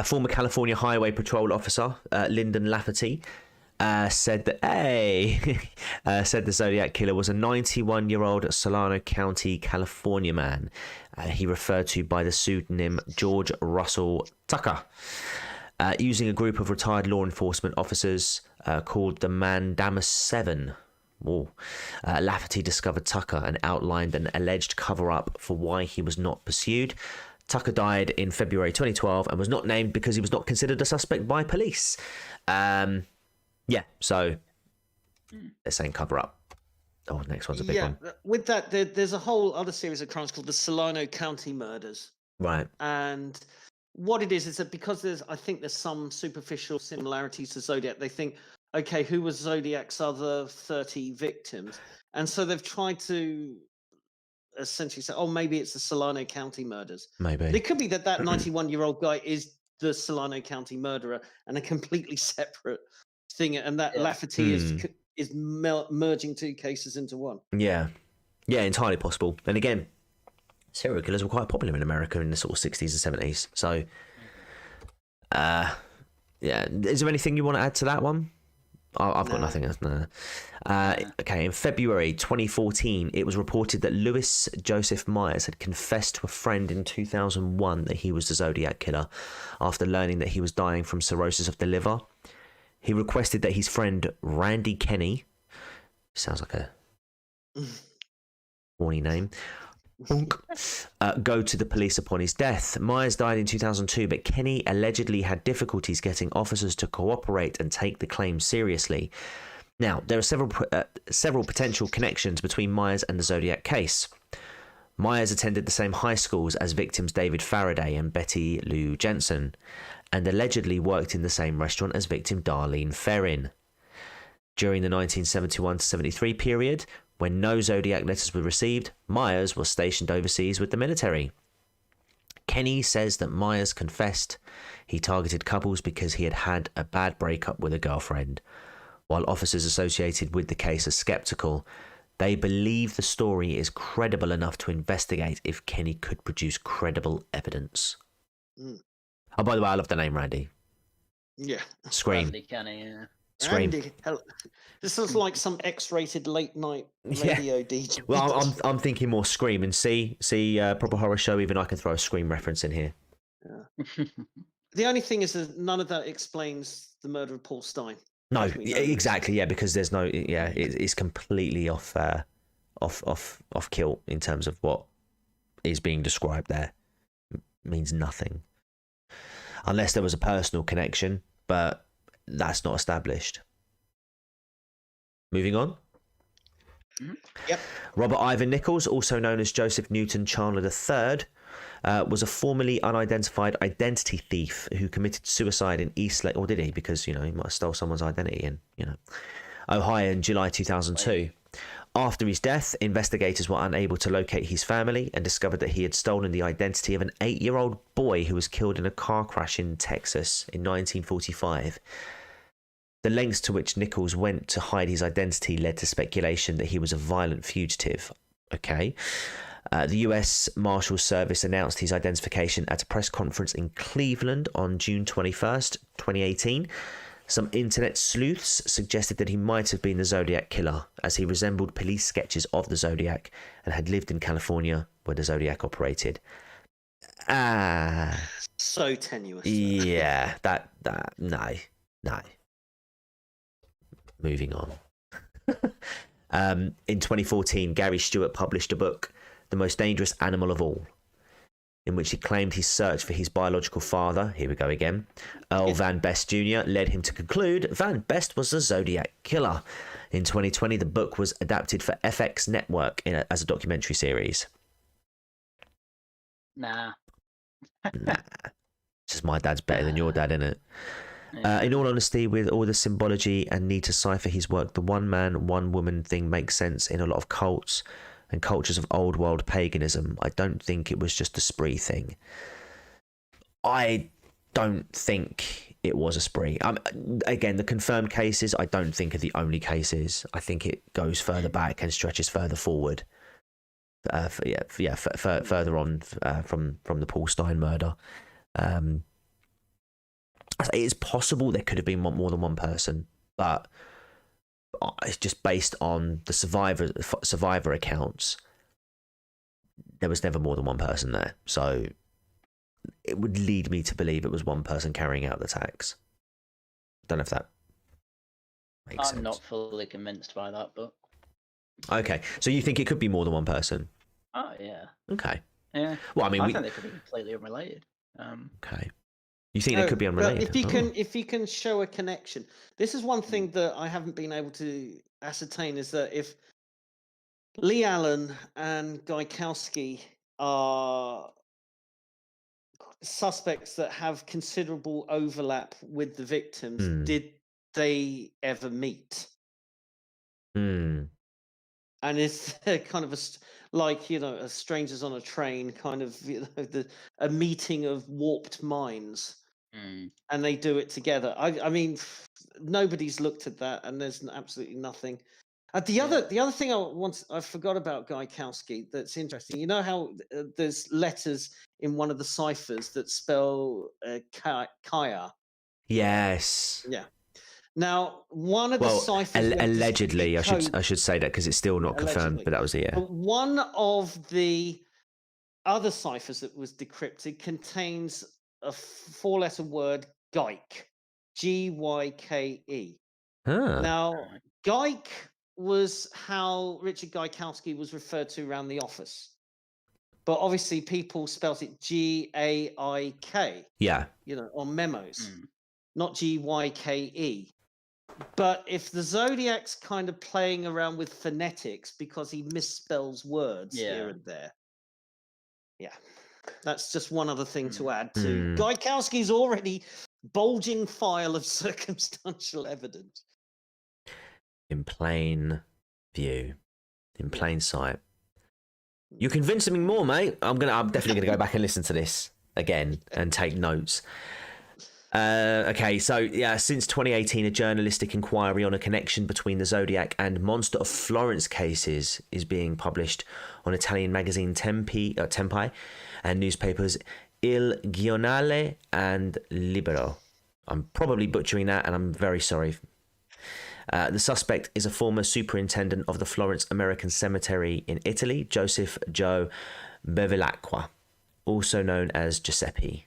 S1: Former California Highway Patrol officer Lyndon Lafferty said that said the Zodiac Killer was a 91-year-old Solano County, California man. He referred to by the pseudonym George Russell Tucker, using a group of retired law enforcement officers called the Mandamus Seven. Lafferty discovered Tucker and outlined an alleged cover-up for why he was not pursued. Tucker died in February 2012 and was not named because he was not considered a suspect by police. So they're saying cover-up. Oh, next one's a big one.
S3: With that, there's a whole other series of crimes called the Solano County Murders.
S1: Right.
S3: And what it is that because I think there's some superficial similarities to Zodiac, they think, okay, who was Zodiac's other 30 victims? And so they've tried to essentially say, oh, maybe it's the Solano County Murders.
S1: Maybe.
S3: It could be that 91-year-old guy is the Solano County murderer and a completely separate thing, and that Lafferty is merging two cases into one. Yeah,
S1: entirely possible. And again, serial killers were quite popular in America in the sort of 60s and 70s. So, is there anything you want to add to that one? I've got nothing else. No. Okay, in February 2014, it was reported that Louis Joseph Myers had confessed to a friend in 2001 that he was the Zodiac Killer after learning that he was dying from cirrhosis of the liver. He requested that his friend Randy Kenny, sounds like a horny name, go to the police upon his death. Myers died in 2002, but Kenny allegedly had difficulties getting officers to cooperate and take the claim seriously. Now, there are several potential connections between Myers and the Zodiac case. Myers attended the same high schools as victims David Faraday and Betty Lou Jensen, and allegedly worked in the same restaurant as victim Darlene Ferrin. During the 1971-73 period, when no Zodiac letters were received, Myers was stationed overseas with the military. Kenny says that Myers confessed he targeted couples because he had had a bad breakup with a girlfriend. While officers associated with the case are sceptical, they believe the story is credible enough to investigate if Kenny could produce credible evidence. Oh, by the way, I love the name Randy.
S3: Yeah.
S1: Scream.
S2: Randy Kenny, yeah.
S1: Scream.
S3: Randy, this is like some X-rated late night radio DJ.
S1: Well, I'm thinking more Scream, and see proper horror show. Even I can throw a Scream reference in here.
S3: Yeah. The only thing is that none of that explains the murder of Paul Stein.
S1: No, exactly. Yeah, because there's no. Yeah, it's completely off kilt in terms of what is being described there. It means nothing, unless there was a personal connection, but that's not established. Moving on.
S3: Yep.
S1: Robert Ivan Nichols, also known as Joseph Newton Chandler III, was a formerly unidentified identity thief who committed suicide in East Lake, or did he? Because, he might have stole someone's identity in, Ohio in July 2002. After his death, investigators were unable to locate his family and discovered that he had stolen the identity of an 8-year-old boy who was killed in a car crash in Texas in 1945. The lengths to which Nichols went to hide his identity led to speculation that he was a violent fugitive. Okay. The US Marshals Service announced his identification at a press conference in Cleveland on June 21st, 2018. Some internet sleuths suggested that he might have been the Zodiac Killer, as he resembled police sketches of the Zodiac and had lived in California where the Zodiac operated.
S3: So tenuous.
S1: Yeah, no. Moving on. In 2014, Gary Stewart published a book, The Most Dangerous Animal of All, in which he claimed his search for his biological father, here we go again, Earl Van Best Jr., led him to conclude Van Best was the Zodiac Killer. In 2020, the book was adapted for FX Network as a documentary series.
S2: Nah.
S1: Just my dad's better than your dad, innit? In all honesty, with all the symbology and need to cipher his work, the one man, one woman thing makes sense in a lot of cults and cultures of old world paganism. I don't think it was just a spree thing. I don't think it was a spree. Again, the confirmed cases, I don't think are the only cases. I think it goes further back and stretches further forward. Further on from the Paul Stein murder. It's possible there could have been more than one person but it's just based on the survivor accounts. There was never more than one person there, so it would lead me to believe it was one person carrying out the attacks. Don't know if that makes sense.
S2: I'm not fully convinced by that, but
S1: okay. So you think it could be more than one person?
S2: oh yeah,
S1: Okay.
S2: yeah.
S1: Well, I mean,
S2: I think they could be completely unrelated.
S1: Okay. You think they could be
S3: But
S1: unrelated?
S3: if you can show a connection, this is one thing that I haven't been able to ascertain, is that if Lee Allen and Gaikowski are suspects that have considerable overlap with the victims, did they ever meet? And is there kind of a strangers on a train kind of a meeting of warped minds, and they do it together? I mean, nobody's looked at that, and there's absolutely nothing. The other thing I forgot about Gaikowski that's interesting. You know how there's letters in one of the ciphers that spell Kaya?
S1: Yes.
S3: Yeah. Now, one of the ciphers
S1: allegedly, I should say that because it's still not confirmed, but that was it. Yeah.
S3: But one of the other ciphers that was decrypted contains a 4-letter word, Gyke, Gyke. Now, Gyke was how Richard Gaikowski was referred to around the office, but obviously people spelt it Gaik.
S1: Yeah.
S3: On memos, not Gyke. But if the Zodiac's kind of playing around with phonetics because he misspells words here and there, that's just one other thing to add to Gaikowski's already bulging file of circumstantial evidence.
S1: In plain view, in plain sight. You're convincing me more, mate. I'm definitely gonna go back and listen to this again and take notes. Okay, so since 2018, a journalistic inquiry on a connection between the Zodiac and Monster of Florence cases is being published on Italian magazine Tempi and newspapers Il Giornale and Libero. I'm probably butchering that, and I'm very sorry. The suspect is a former superintendent of the Florence American Cemetery in Italy, Joseph Joe Bevilacqua, also known as Giuseppe,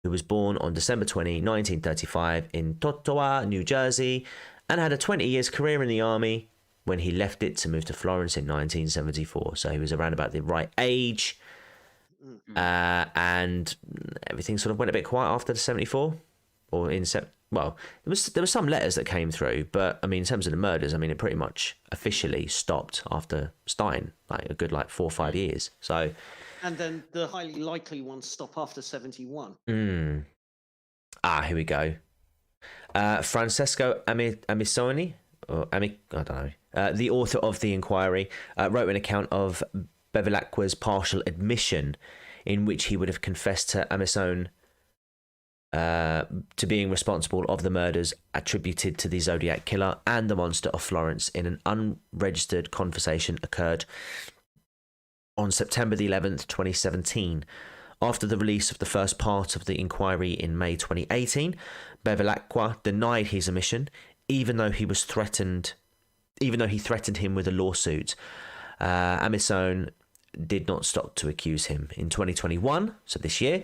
S1: who was born on December 20, 1935 in Totowa, New Jersey, and had a 20 years career in the army when he left it to move to Florence in 1974. So he was around about the right age, and everything sort of went a bit quiet after the 74, or well, there were some letters that came through, but I mean, in terms of the murders, I mean, it pretty much officially stopped after starting a good 4 or 5 years. So,
S3: and then the highly likely ones stop after 71.
S1: Here we go. Francesco Amisoni, or I don't know, the author of the inquiry, wrote an account of Bevilacqua's partial admission, in which he would have confessed to Amisone to being responsible of the murders attributed to the Zodiac Killer and the Monster of Florence in an unregistered conversation occurred on September the 11th, 2017. After the release of the first part of the inquiry in May 2018, Bevilacqua denied his admission, even though he threatened him with a lawsuit. Amisone did not stop to accuse him. In 2021, so this year,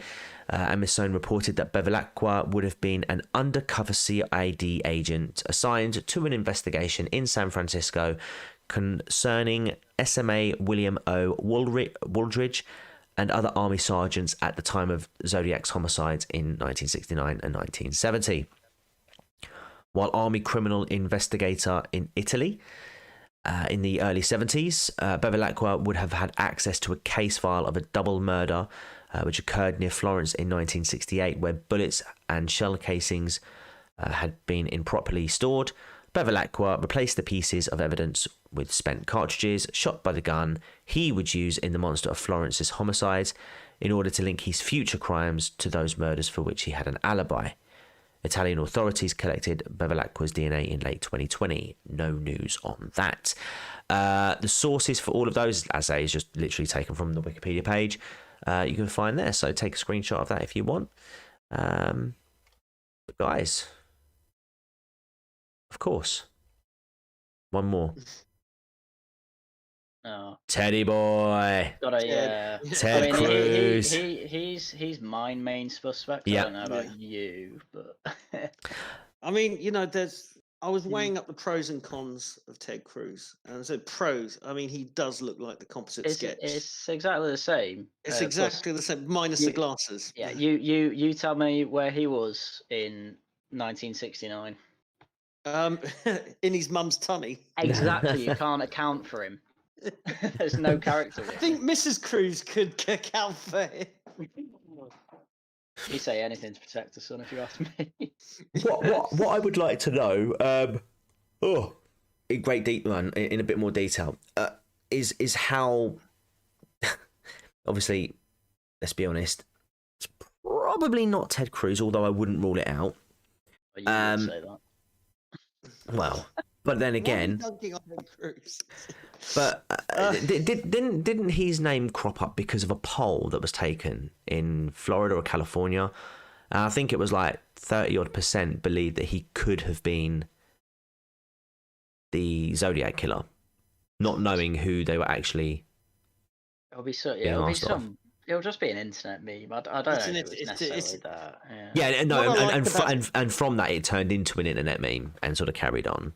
S1: Amisone reported that Bevilacqua would have been an undercover CID agent assigned to an investigation in San Francisco concerning SMA William O. Wooldridge and other army sergeants at the time of Zodiac's homicides in 1969 and 1970. While army criminal investigator in Italy, in the early 70s, Bevilacqua would have had access to a case file of a double murder which occurred near Florence in 1968, where bullets and shell casings had been improperly stored. Bevilacqua replaced the pieces of evidence with spent cartridges shot by the gun he would use in the Monster of Florence's homicides in order to link his future crimes to those murders for which he had an alibi. Italian authorities collected Bevilacqua's DNA in late 2020. No news on that. The sources for all of those, as I say, is just literally taken from the Wikipedia page. You can find there, so take a screenshot of that if you want. But guys, Of course. One more.
S2: Oh,
S1: Teddy boy.
S2: got
S3: Yeah.
S1: Ted Cruz.
S2: He's my main suspect.
S1: Yeah.
S2: I don't know about you, but
S3: I mean, I was weighing up the pros and cons of Ted Cruz, and I said pros. I mean, he does look like the composite sketch.
S2: it's exactly the same.
S3: It's
S2: plus,
S3: exactly the same, minus the glasses.
S2: yeah, you tell me where he was in 1969.
S3: In his mum's tummy.
S2: Exactly, you can't account for him. There's no character.
S3: I think Mrs. Cruz could account for him.
S2: You say anything to protect the son, if you ask me.
S1: What I would like to know, in great in a bit more detail, is how. Obviously, let's be honest, it's probably not Ted Cruz, although I wouldn't rule it out.
S2: You would say that.
S1: Well, but then again, but didn't his name crop up because of a poll that was taken in Florida or California? I think it was like 30% believed that he could have been the Zodiac Killer, not knowing who they were actually.
S2: It'll be so. Yeah, it'll just be an internet meme. I don't know if it's necessarily that.
S1: Yeah, no, and from that it turned into an internet meme and sort of carried on.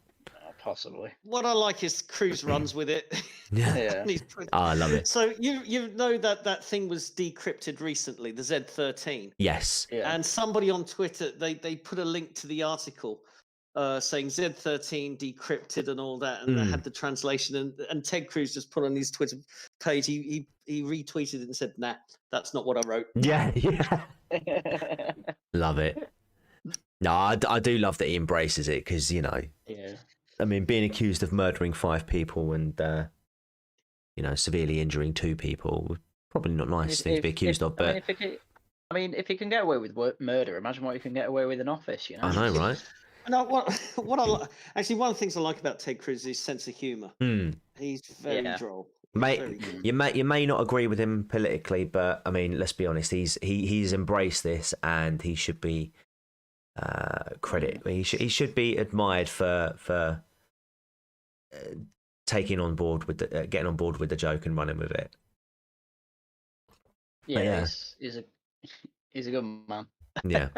S2: Possibly.
S3: What I like is Cruz runs with it.
S1: Yeah. I love it.
S3: So you know that thing was decrypted recently, the Z13.
S1: Yes.
S2: Yeah.
S3: And somebody on Twitter they put a link to the article saying Z13 decrypted and all that, and they had the translation. And Ted Cruz just put on his Twitter page. He retweeted it and said, "Nah, that's not what I wrote."
S1: Yeah. Love it. No, I do love that he embraces it because
S2: Yeah.
S1: I mean, being accused of murdering 5 people and, severely injuring 2 people, probably not nice thing to be accused of. But
S2: if he can get away with murder, imagine what he can get away with in office.
S1: I know, right?
S3: No, what I actually one of the things I like about Ted Cruz is his sense of humour. He's very droll.
S1: You may not agree with him politically, but I mean, let's be honest. He's embraced this, and he should be credit. He should be admired for taking on board with getting on board with the joke and running with it.
S2: Yeah, he's a good man.
S1: Yeah.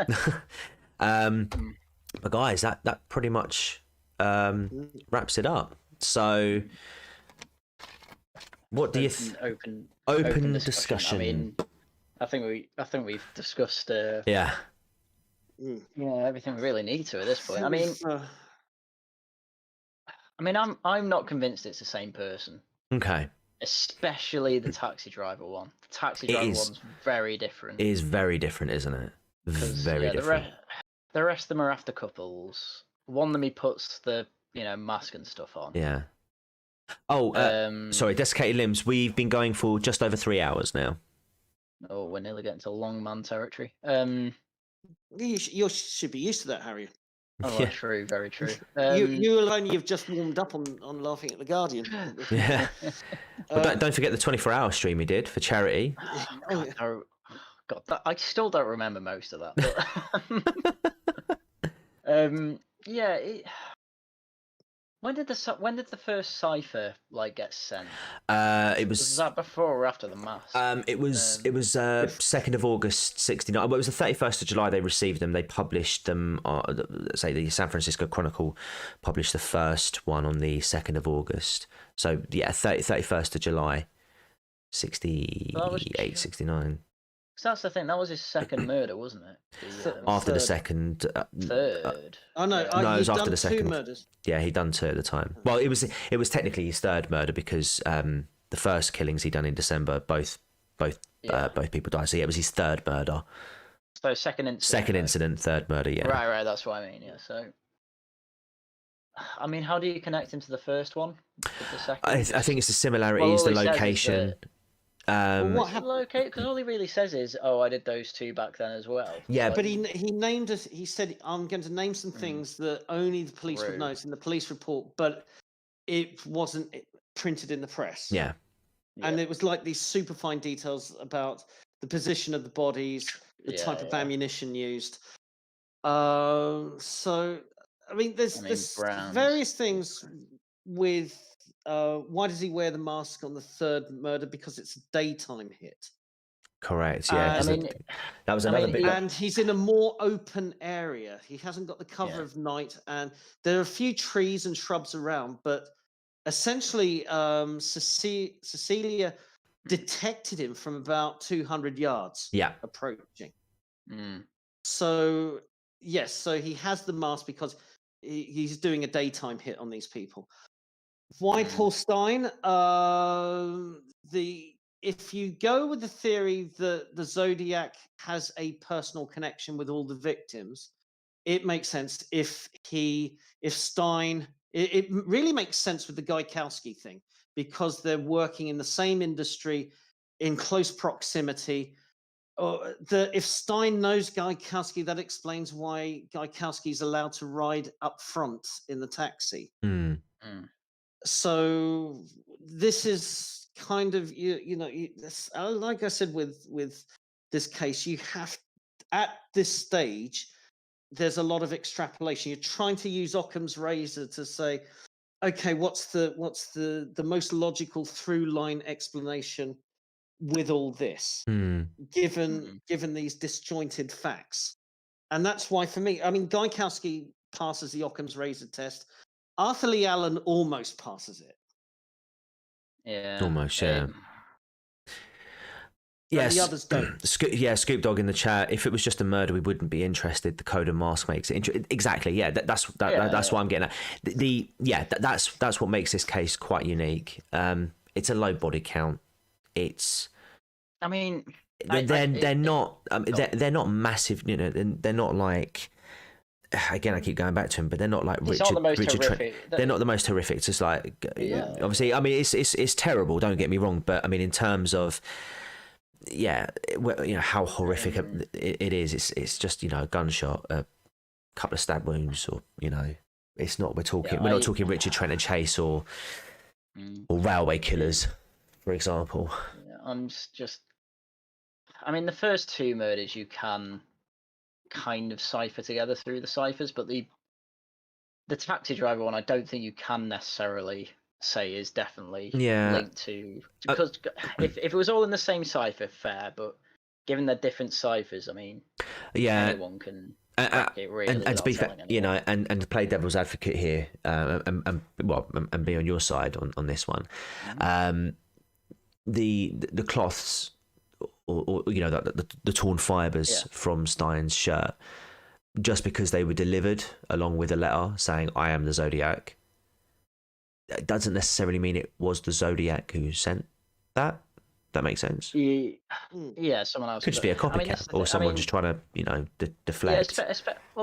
S1: But guys, that pretty much wraps it up. So, what do you open discussion?
S2: I mean, I think we've discussed.
S1: Yeah,
S2: everything we really need to at this point. I mean, I'm not convinced it's the same person.
S1: Okay.
S2: Especially the taxi driver one. The taxi driver one's very different.
S1: It is very different, isn't it? Very different.
S2: The rest of them are after couples. One of them he puts the mask and stuff on.
S1: Yeah. Oh, sorry, desiccated limbs. We've been going for just over 3 hours now.
S2: Oh, we're nearly getting to long man territory.
S3: You should be used to that, Harry.
S2: Oh, yeah. True, very true.
S3: You alone, you've just warmed up on laughing at the Guardian.
S1: Yeah. But don't forget the 24-hour stream he did for charity.
S2: God, I still don't remember most of that. But, yeah. When did the first cipher get sent? Was that before or after the mask?
S1: It was 2nd of August 69. Well, it was the 31st of July they received them. They published them. Say the San Francisco Chronicle published the first one on the 2nd of August. So yeah, 31st of July, 68, 69.
S2: So that's the thing. That was his second murder, wasn't it?
S1: After the second.
S2: Third.
S3: Oh no!
S1: No, it was after the
S3: 2
S1: second.
S3: murders.
S1: Yeah, he'd done 2 at the time. Well, it was technically his 3rd murder because the first killings he'd done in December, both people died. So yeah, it was his 3rd murder.
S2: So second incident.
S1: Second incident, 3rd murder. Yeah.
S2: Right. That's what I mean. Yeah. So. I mean, how do you connect him to the first one? With the second?
S1: I think it's the similarities, the location.
S3: What happened?
S2: Because all he really says is, "Oh, I did those 2 back then as well."
S1: Yeah,
S3: but he named us. He said, "I'm going to name some things that only the police would know. It's in the police report, but it wasn't printed in the press."
S1: Yeah,
S3: and it was like these super fine details about the position of the bodies, the type of ammunition used. So I mean, there's
S2: brands.
S3: various things with why does he wear the mask on the third murder? Because it's a daytime hit.
S1: Correct. Yeah. 'cause
S2: I mean,
S1: that was
S2: I
S1: another
S2: mean,
S1: big.
S3: And he's in a more open area. He hasn't got the cover
S2: Yeah.
S3: of night, and there are a few trees and shrubs around, but essentially, Cecilia detected him from about 200 yards
S1: Yeah.
S3: approaching.
S2: Mm.
S3: So, yes, so he has the mask because he's doing a daytime hit on these people. Why Paul Stein? If you go with the theory that the Zodiac has a personal connection with all the victims, it makes sense. If Stein, it really makes sense with the Gaikowski thing because they're working in the same industry, in close proximity. If Stein knows Gaikowski, that explains why Gaikowski's allowed to ride up front in the taxi.
S1: Mm.
S3: So this is kind of like I said with this case, you have at this stage there's a lot of extrapolation. You're trying to use Occam's razor to say, okay, what's the most logical through line explanation with all this, given these disjointed facts. And that's why for me, I mean, Gaikowski passes the Occam's razor test. Arthur Lee Allen almost passes it.
S2: Yeah.
S1: Almost, yeah.
S3: Yes. The others don't.
S1: Scoop Dog in the chat. If it was just a murder, we wouldn't be interested. The code and mask makes it exactly. Yeah, that's what I'm getting at. That's what makes this case quite unique. It's a low body count. It's.
S2: I mean,
S1: they're not massive. You know, they're not like. Again, I keep going back to him, but they're not like Richard. They're not the most horrific. It's just like, obviously, I mean, it's terrible. Don't get me wrong, but I mean, in terms of, how horrific it is. It's just a gunshot, a couple of stab wounds, or it's not. We're not talking Richard Trent and Chase or railway killers, for example.
S2: I'm just. I mean, the first two murders you can kind of cipher together through the ciphers, but the taxi driver one I don't think you can necessarily say is definitely linked to, because if it was all in the same cipher, fair, but given they're different ciphers, I mean, anyone can it really.
S1: And to be fair, and to play devil's advocate here, and be on your side on this one, the cloths. Or the torn fibers from Stein's shirt, just because they were delivered along with a letter saying "I am the Zodiac," it doesn't necessarily mean it was the Zodiac who sent that. That makes sense.
S2: Yeah, someone else
S1: could just be a copycat, or someone just trying to deflect.
S2: Yeah,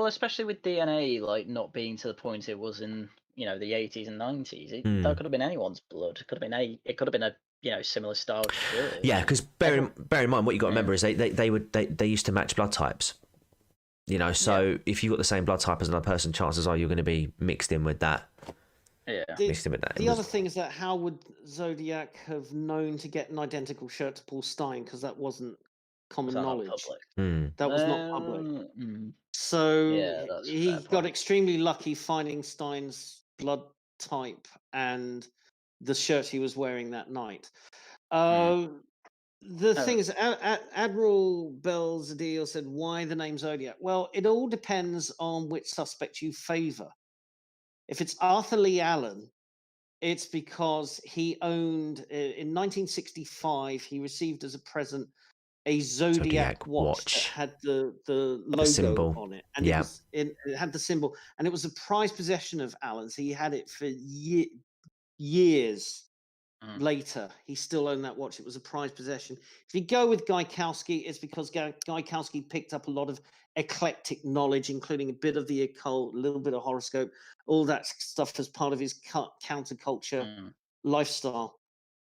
S2: especially with DNA like not being to the point it was in the 80s and 90s. That could have been anyone's blood. It could have been a similar style shirt.
S1: Yeah, because bear in mind what you got to remember is they used to match blood types. So if you've got the same blood type as another person, chances are you're going to be mixed in with that.
S3: Yeah. The other thing is that how would Zodiac have known to get an identical shirt to Paul Stein, because that wasn't common knowledge. That was not public. So he got extremely lucky finding Stein's blood type and the shirt he was wearing that night. The thing is, Admiral Belzadil said, why the name Zodiac? Well, it all depends on which suspect you favor. If it's Arthur Lee Allen, it's because he owned, in 1965, he received as a present a Zodiac watch that had the logo
S1: symbol
S3: on it. And it had the symbol. And it was a prized possession of Allen's. He had it for years later. He still owned that watch. It was a prized possession. If you go with Gaikowski, it's because Gaikowski picked up a lot of eclectic knowledge, including a bit of the occult, a little bit of horoscope, all that stuff as part of his counterculture lifestyle.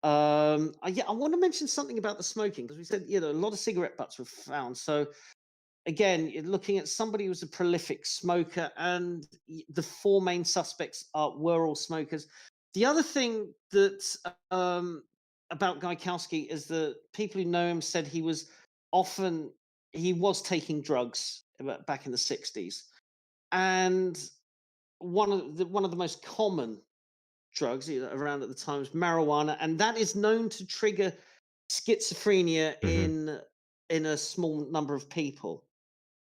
S3: I want to mention something about the smoking, because we said a lot of cigarette butts were found. So again, you're looking at somebody who was a prolific smoker, and the four main suspects were all smokers. The other thing that about Gaikowski is that people who know him said he was taking drugs back in the 60s. And one of the most common drugs around at the time was marijuana, and that is known to trigger schizophrenia in a small number of people.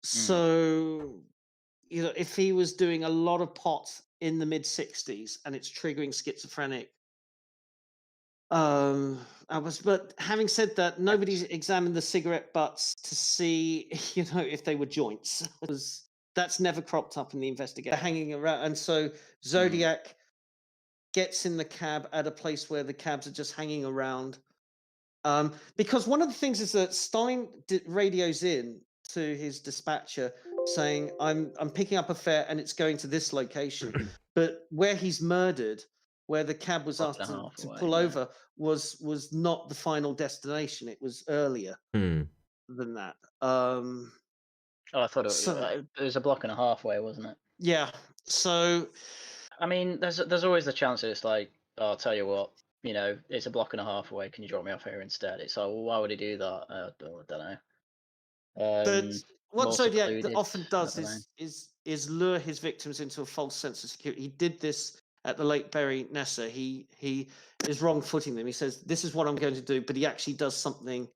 S3: So, if he was doing a lot of pot in the mid-60s and it's triggering schizophrenic, but having said that, nobody's examined the cigarette butts to see, if they were joints. That's never cropped up in the investigation. They're hanging around, and so Zodiac gets in the cab at a place where the cabs are just hanging around. Because one of the things is that Stein radios in to his dispatcher saying, I'm picking up a fare and it's going to this location. But where he's murdered, where the cab was asked to pull over, was not the final destination. It was earlier than that.
S2: I thought it was a block and a half away, wasn't it?
S3: Yeah. So,
S2: I mean, there's always the chance that it's like, oh, I'll tell you what, it's a block and a half away. Can you drop me off here instead? It's like, well, why would he do that? I don't know.
S3: But what Zodiac often does
S2: I
S3: is lure his victims into a false sense of security. He did this at the Lake Berry Nessa. He is wrong-footing them. He says, this is what I'm going to do, but he actually does something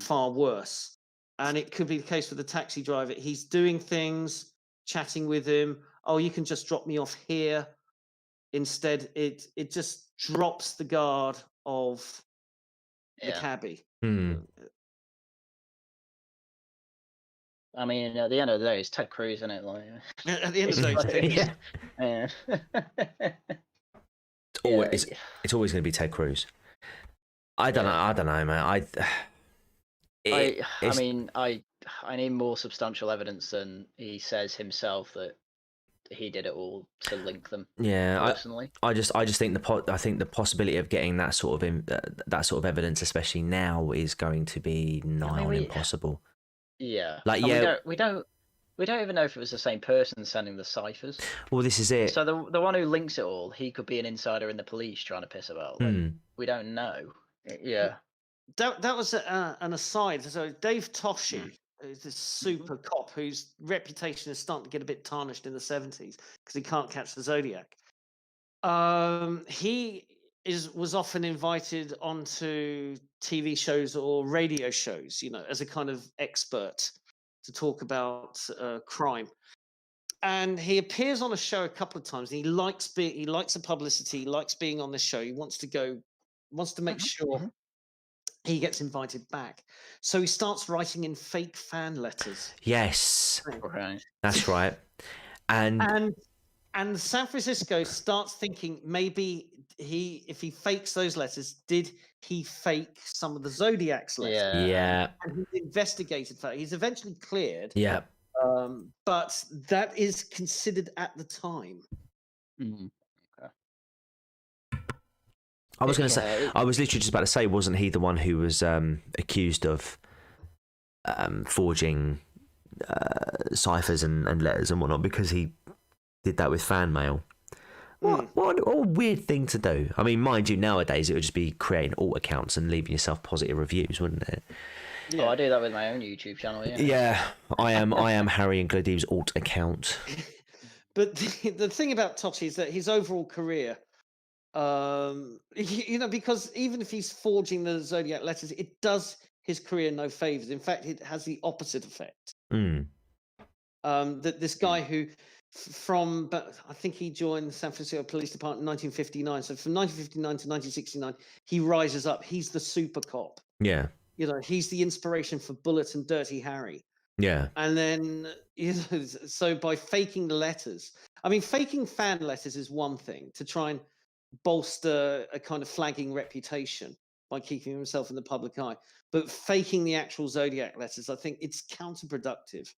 S3: far worse. And it could be the case with the taxi driver. He's doing things, chatting with him. Oh, you can just drop me off here. Instead, it just drops the guard of the cabbie.
S2: I mean, at the end of the day, it's Ted Cruz, isn't it? Like,
S3: at the end of the day,
S1: it's always going to be Ted Cruz. I don't know, man.
S2: I mean, I need more substantial evidence than he says himself that he did it all to link them.
S1: Yeah,
S2: personally,
S1: I just think the possibility of getting that sort of evidence, especially now, is going to be nigh on impossible.
S2: Yeah,
S1: like
S2: we don't even know if it was the same person sending the ciphers.
S1: Well, this is it.
S2: So the one who links it all, he could be an insider in the police trying to piss about. We don't know. Yeah.
S3: That was an aside. So Dave Toschi is this super cop whose reputation is starting to get a bit tarnished in the 70s because he can't catch the Zodiac. He was often invited onto TV shows or radio shows, as a kind of expert to talk about crime. And he appears on a show a couple of times. And he likes the publicity. He likes being on this show. He wants to make sure he gets invited back. So he starts writing in fake fan letters.
S1: Yes,
S2: right.
S1: That's right. And
S3: San Francisco starts thinking maybe if he fakes those letters, did he fake some of the Zodiac's letters?
S1: Yeah.
S3: And he's investigated for that. He's eventually cleared.
S1: Yeah.
S3: But that is considered at the time.
S1: I was going to say, I was literally just about to say, wasn't he the one who was accused of forging ciphers and letters and whatnot because he did that with fan mail? What a weird thing to do. I mean, mind you, nowadays it would just be creating alt accounts and leaving yourself positive reviews, wouldn't it?
S2: Yeah. Oh, I do that with my own YouTube channel.
S1: Yeah, I am Haryan Glaeddiv's alt account.
S3: But the thing about Toschi is that his overall career, because even if he's forging the Zodiac letters, it does his career no favors. In fact, it has the opposite effect. That this guy who, I think he joined the San Francisco Police Department in 1959. So from 1959 to 1969, he rises up. He's the super cop.
S1: Yeah.
S3: He's the inspiration for Bullet and Dirty Harry.
S1: Yeah.
S3: And then, so by faking the letters, I mean, faking fan letters is one thing to try and bolster a kind of flagging reputation by keeping himself in the public eye. But faking the actual Zodiac letters, I think it's counterproductive.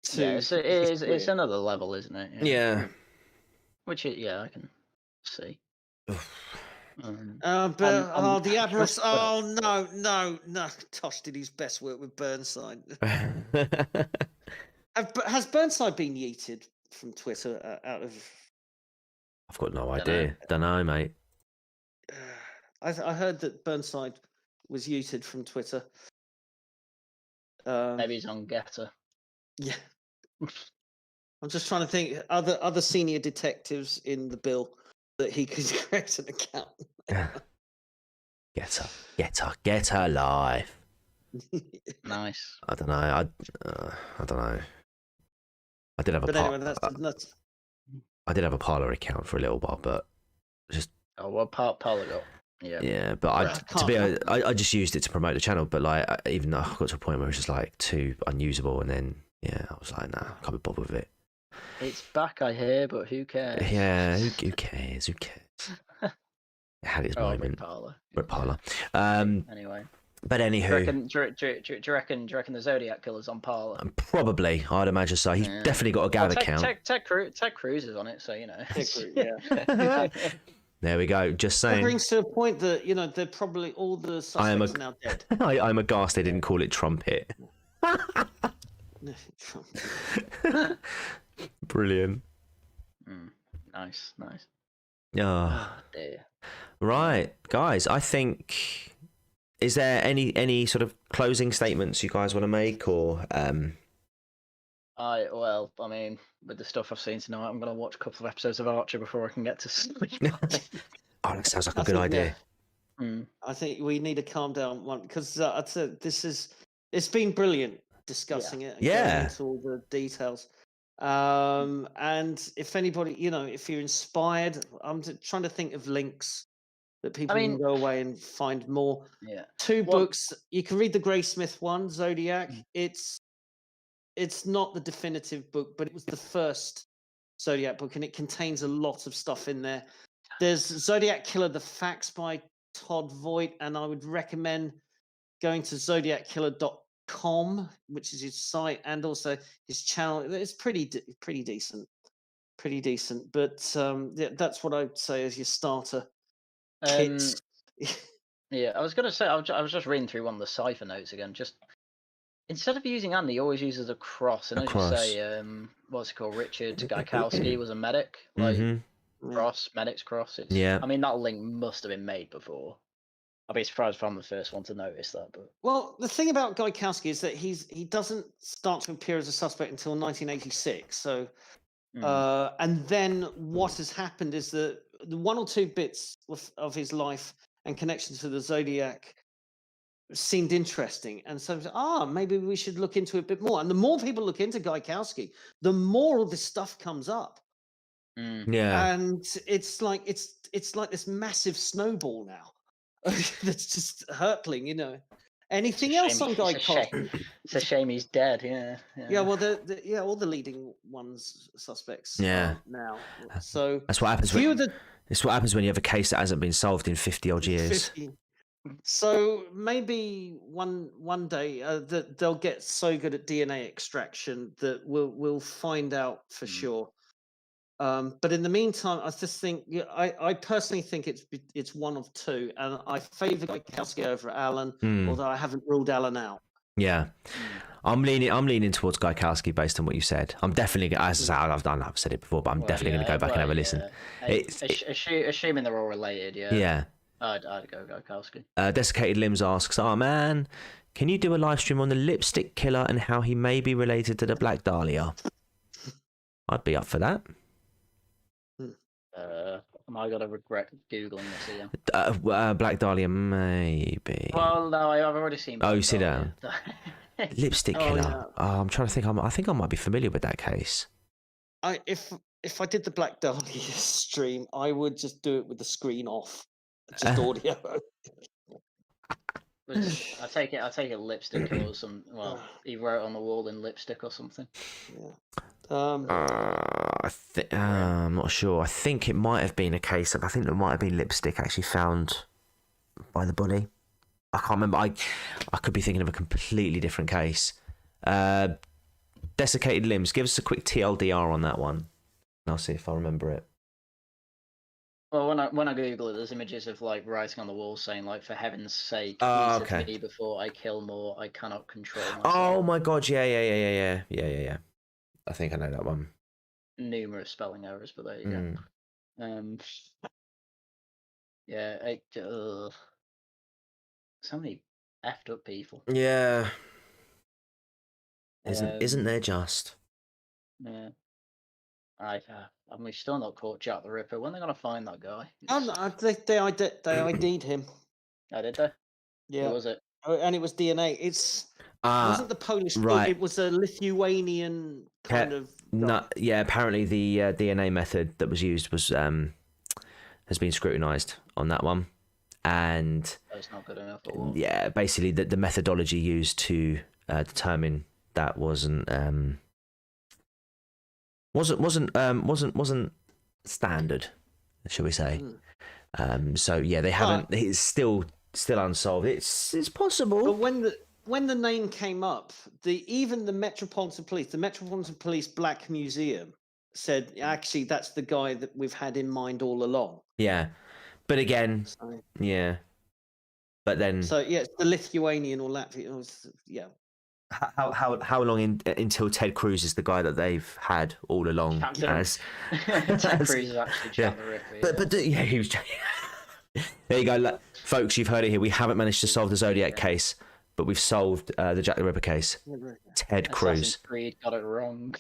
S2: It's another level, isn't it?
S1: Yeah.
S2: Which, I can see.
S3: The Admiral. Oh no! Tosh did his best work with Burnside. Has Burnside been yeeted from Twitter out of?
S1: I've got no idea. Don't know, mate.
S3: I heard that Burnside was yeeted from Twitter.
S2: Maybe he's on Getter.
S3: Yeah. I'm just trying to think other senior detectives in the bill that he could create an account.
S1: Get her live.
S2: Nice.
S1: I don't know. I don't know. I did have a
S3: But anyway, that's
S1: I did have a Parler account for a little while, but just
S2: Oh, what Paula got? Yeah.
S1: yeah. But to be honest, I just used it to promote the channel. But like, even though I got to a point where it was just like too unusable, and then yeah, I was like, nah, I can't be bothered with it.
S2: It's back, I hear, but who cares?
S1: Yeah, who cares? Who cares? It had its moment. Rip Parler.
S2: Anyway.
S1: But anywho,
S2: Do you reckon the Zodiac Killer's on Parler?
S1: probably, I'd imagine so. He's definitely got a Gav account.
S2: Ted Cruz is on it, so you know.
S3: yeah.
S1: There we go. Just
S3: That
S1: saying.
S3: brings to a point that they're probably all the suspects are now dead.
S1: I'm aghast they didn't call it Trumpet. Brilliant.
S2: Nice.
S1: Oh,
S2: dear.
S1: right, guys. I think. Is there any sort of closing statements you guys want to make, or
S2: I mean, with the stuff I've seen tonight, I'm going to watch a couple of episodes of Archer before I can get to sleep.
S1: Oh, that sounds like a good idea.
S3: I think we need to calm down one because I'd say it's been brilliant discussing it and going into all the details. And if anybody, if you're inspired, I'm trying to think of links that people can go away and find more.
S2: Yeah.
S3: 2 books. You can read the Graysmith one, Zodiac. It's not the definitive book, but it was the first Zodiac book, and it contains a lot of stuff in there. There's Zodiac Killer, The Facts by Todd Voigt, and I would recommend going to zodiackiller.com, which is his site, and also his channel. It's pretty decent. But that's what I'd say as your starter kits.
S2: Yeah, I was going to say, I was just reading through one of the cipher notes again. Just instead of using Andy, he always uses a cross. And as you say, what's it called? Richard Gaikowski was a medic. Like, cross, medic's cross. I mean, that link must have been made before. I'd be surprised if I'm the first one to notice that. But
S3: well, the thing about Gaikowski is that he doesn't start to appear as a suspect until 1986. So, and then what has happened is that the 1 or 2 bits of his life and connection to the Zodiac seemed interesting, and so maybe we should look into it a bit more. And the more people look into Gaikowski, the more all this stuff comes up. And it's like this massive snowball now that's just hurtling. Anything else on Gaikowski?
S2: It's a shame he's dead. Yeah.
S3: Well, all the leading suspects now. So
S1: that's what happens. It's what happens when you have a case that hasn't been solved in 50 odd years.
S3: 50. So maybe one day that they'll get so good at DNA extraction that we'll find out for sure. But in the meantime, I just think I personally think it's one of 2, and I favour Gaikowski over Alan, although I haven't ruled Alan out.
S1: Yeah, I'm leaning towards Gaikowski based on what you said. I'm definitely, as I say, I've said it before, but I'm definitely going to go back and have a listen.
S2: Assuming they're all related,
S1: yeah.
S2: I'd go Gaikowski.
S1: Desiccated Limbs asks, "Oh man, can you do a live stream on the Lipstick Killer and how he may be related to the Black Dahlia?" I'd be up for that.
S2: Am I gonna regret googling this again?
S1: Black Dahlia, maybe.
S2: Well, no, I've already seen.
S1: You see that? Lipstick Killer.
S3: Yeah.
S1: I'm trying to think. I think I might be familiar with that case.
S3: If I did the Black Dahlia stream, I would just do it with the screen off, just audio.
S2: I take it Lipstick or some. Well, he wrote on the wall in lipstick or something.
S3: Yeah.
S1: I'm not sure. I think it might have been a case of. I think there might have been lipstick actually found by the body. I can't remember. I could be thinking of a completely different case. Desiccated Limbs. Give us a quick TLDR on that one, and I'll see if I remember it.
S2: Well, when I Google it, there's images of like writing on the wall saying like, "For heaven's sake,
S1: please
S2: hit me before I kill more. I cannot control myself."
S1: Oh my god! Yeah. I think I know that one.
S2: Numerous spelling errors, but there you go. Yeah, so many effed up people.
S1: Yeah. Isn't there just?
S2: Yeah. And we've still not caught Jack the Ripper. When are they gonna find that guy?
S3: Oh, no, they ID'd him.
S2: Oh, did they?
S3: Yeah.
S2: Who was it?
S3: Oh, and it was DNA. It wasn't the Polish.
S1: right.
S3: It was a Lithuanian kind of.
S1: No, yeah. Apparently, the DNA method that was used was has been scrutinised on that one, and
S2: That's not good enough. Or what?
S1: yeah, basically the methodology used to determine that wasn't standard, shall we say? So yeah, they haven't. It's still unsolved. It's possible.
S3: But when the name came up, even the Metropolitan Police Black Museum said actually that's the guy that we've had in mind all along.
S1: Yeah, but again,
S3: So,
S1: yeah, but then
S3: so yeah, it's the Lithuanian or Latvian. Yeah.
S1: how long until Ted Cruz is the guy that they've had all along as
S2: Ted Cruz is actually Jack the Ripper.
S1: but yeah, he was. There you go, folks. You've heard it here. We haven't managed to solve the Zodiac case, but we've solved the Jack the Ripper case. Ted Cruz.
S2: Assassin's Creed got it wrong.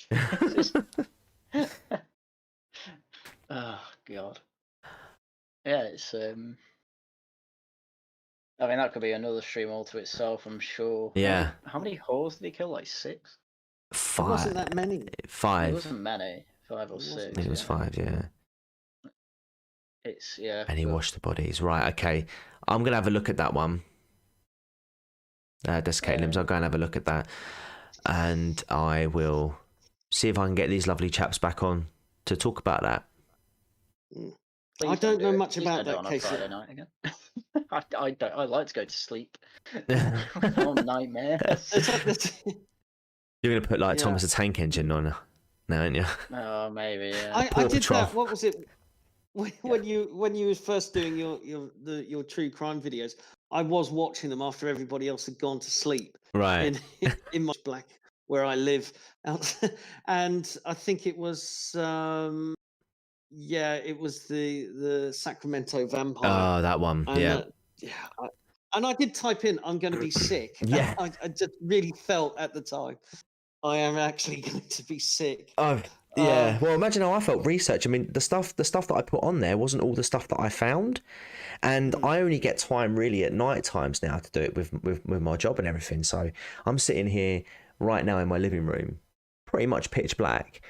S2: Oh God. Yeah, it's I mean, that could be another stream all to itself, I'm sure.
S1: Yeah.
S2: How many whores did he kill? Like 6?
S3: It wasn't that many.
S2: It
S1: 5.
S2: wasn't many. 5 or 6.
S1: I think it was 5. Yeah.
S2: It's
S1: And he washed the bodies. Right. Okay. I'm gonna have a look at that one. Desiccated limbs. I'll go and have a look at that, and I will see if I can get these lovely chaps back on to talk about that.
S3: I don't know much
S2: Please
S3: about
S2: don't do it
S3: that
S2: on a
S3: case.
S2: Friday night again. I don't. I like to go to sleep. Oh, nightmares.
S1: You're gonna put like
S3: Yeah.
S1: Thomas the Tank Engine on now, aren't you?
S2: Oh, maybe. Yeah.
S3: I
S1: Paw
S3: did
S1: Patrol.
S3: that. What was it? When you were first doing your true crime videos, I was watching them after everybody else had gone to sleep
S1: Right.
S3: in my black where I live, and I think it was it was the Sacramento Vampire.
S1: Oh, that one.
S3: And,
S1: Yeah.
S3: And I did type in, "I'm going to be sick."
S1: Yeah.
S3: I just really felt at the time, I am actually going to be sick.
S1: Oh, yeah. Well, imagine how I felt research. I mean, the stuff that I put on there wasn't all the stuff that I found, and I only get time really at night times now to do it with my job and everything. So I'm sitting here right now in my living room, pretty much pitch black,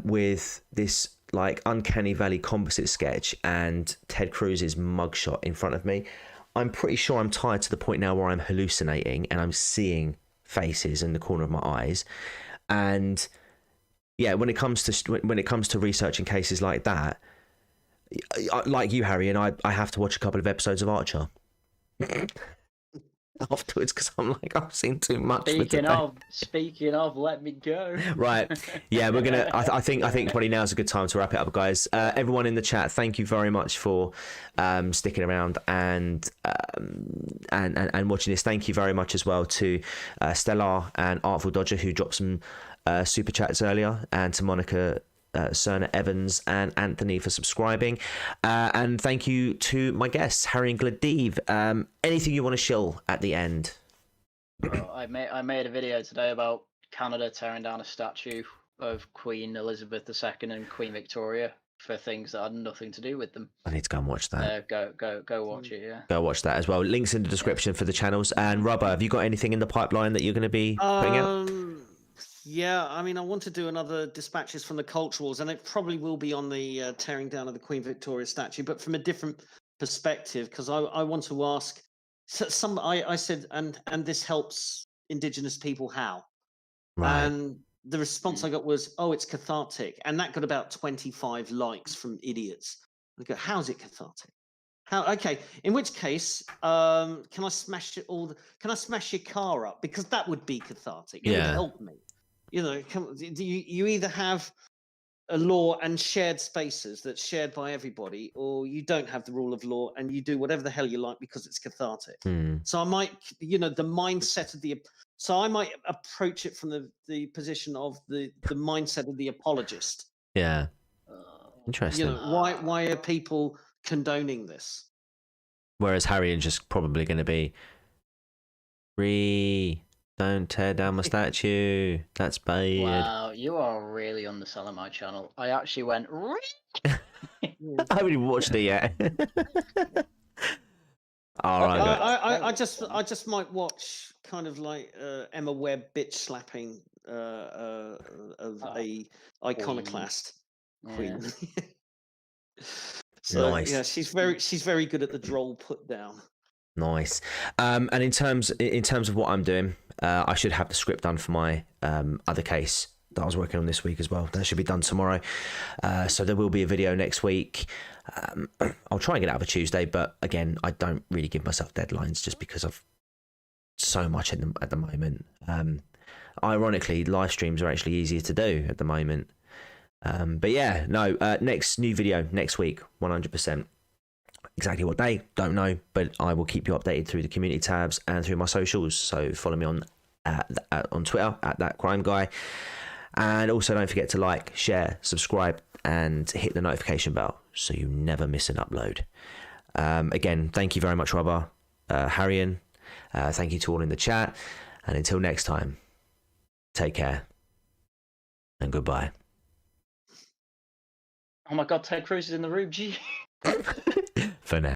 S1: with this like Uncanny Valley composite sketch and Ted Cruz's mugshot in front of me. I'm pretty sure I'm tired to the point now where I'm hallucinating and I'm seeing faces in the corner of my eyes. And yeah, when it comes to researching cases like that, like you, Harry, and I have to watch a couple of episodes of Archer afterwards because I'm like, I've seen too much.
S2: Speaking of, let me go.
S1: Right, yeah, we're gonna. I think probably now is a good time to wrap it up, guys. Everyone in the chat, thank you very much for sticking around and watching this. Thank you very much as well to Stellar and Artful Dodger who dropped some super chats earlier, and to Monica Cerna Evans and Anthony for subscribing, and thank you to my guests Haryan Glaeddyv. Anything you want to shill at the end?
S2: Well, I made a video today about Canada tearing down a statue of Queen Elizabeth II and Queen Victoria for things that had nothing to do with them.
S1: I need to go and watch that.
S2: Go watch it. Yeah,
S1: go watch that as well. Links in the description for the channels. And Rhubba, have you got anything in the pipeline that you're going to be putting out?
S3: Yeah, I mean, I want to do another Dispatches from the Culturals, and it probably will be on the tearing down of the Queen Victoria statue, but from a different perspective, because I want to ask I said, and this helps Indigenous people how?
S1: Right.
S3: And the response I got was, "Oh, it's cathartic," and that got about 25 likes from idiots. I go, "How's it cathartic? How? Okay, in which case, can I smash it all? Can I smash your car up? Because that would be cathartic. It would help me. You know, you either have a law and shared spaces that's shared by everybody, or you don't have the rule of law and you do whatever the hell you like because it's cathartic." So I might, the mindset of so I might approach it from the position of the mindset of the apologist.
S1: Yeah. Interesting.
S3: Why are people condoning this? Whereas
S1: Haryan's just probably going to be Don't tear down my statue. That's bad.
S2: Wow, you are really underselling my channel. I actually went.
S1: I haven't even watched it yet. All right.
S3: I just might watch kind of like Emma Webb bitch slapping of a iconoclast queen. So
S1: Nice.
S3: yeah, she's very good at the droll put down.
S1: Nice. And in terms of what I'm doing, I should have the script done for my other case that I was working on this week as well. That should be done tomorrow. So there will be a video next week. I'll try and get it out for Tuesday, but again, I don't really give myself deadlines just because of so much at the moment. Ironically, live streams are actually easier to do at the moment. But yeah, no, next new video next week, 100%. Exactly what day, don't know, but I will keep you updated through the community tabs and through my socials. So follow me on Twitter at that crime guy, and also don't forget to like, share, subscribe, and hit the notification bell so you never miss an upload. Again, thank you very much, Rhubba, Haryan. Thank you to all in the chat, and until next time, take care and goodbye.
S2: Oh my God, Ted Cruz is in the room. Gee.
S1: For now.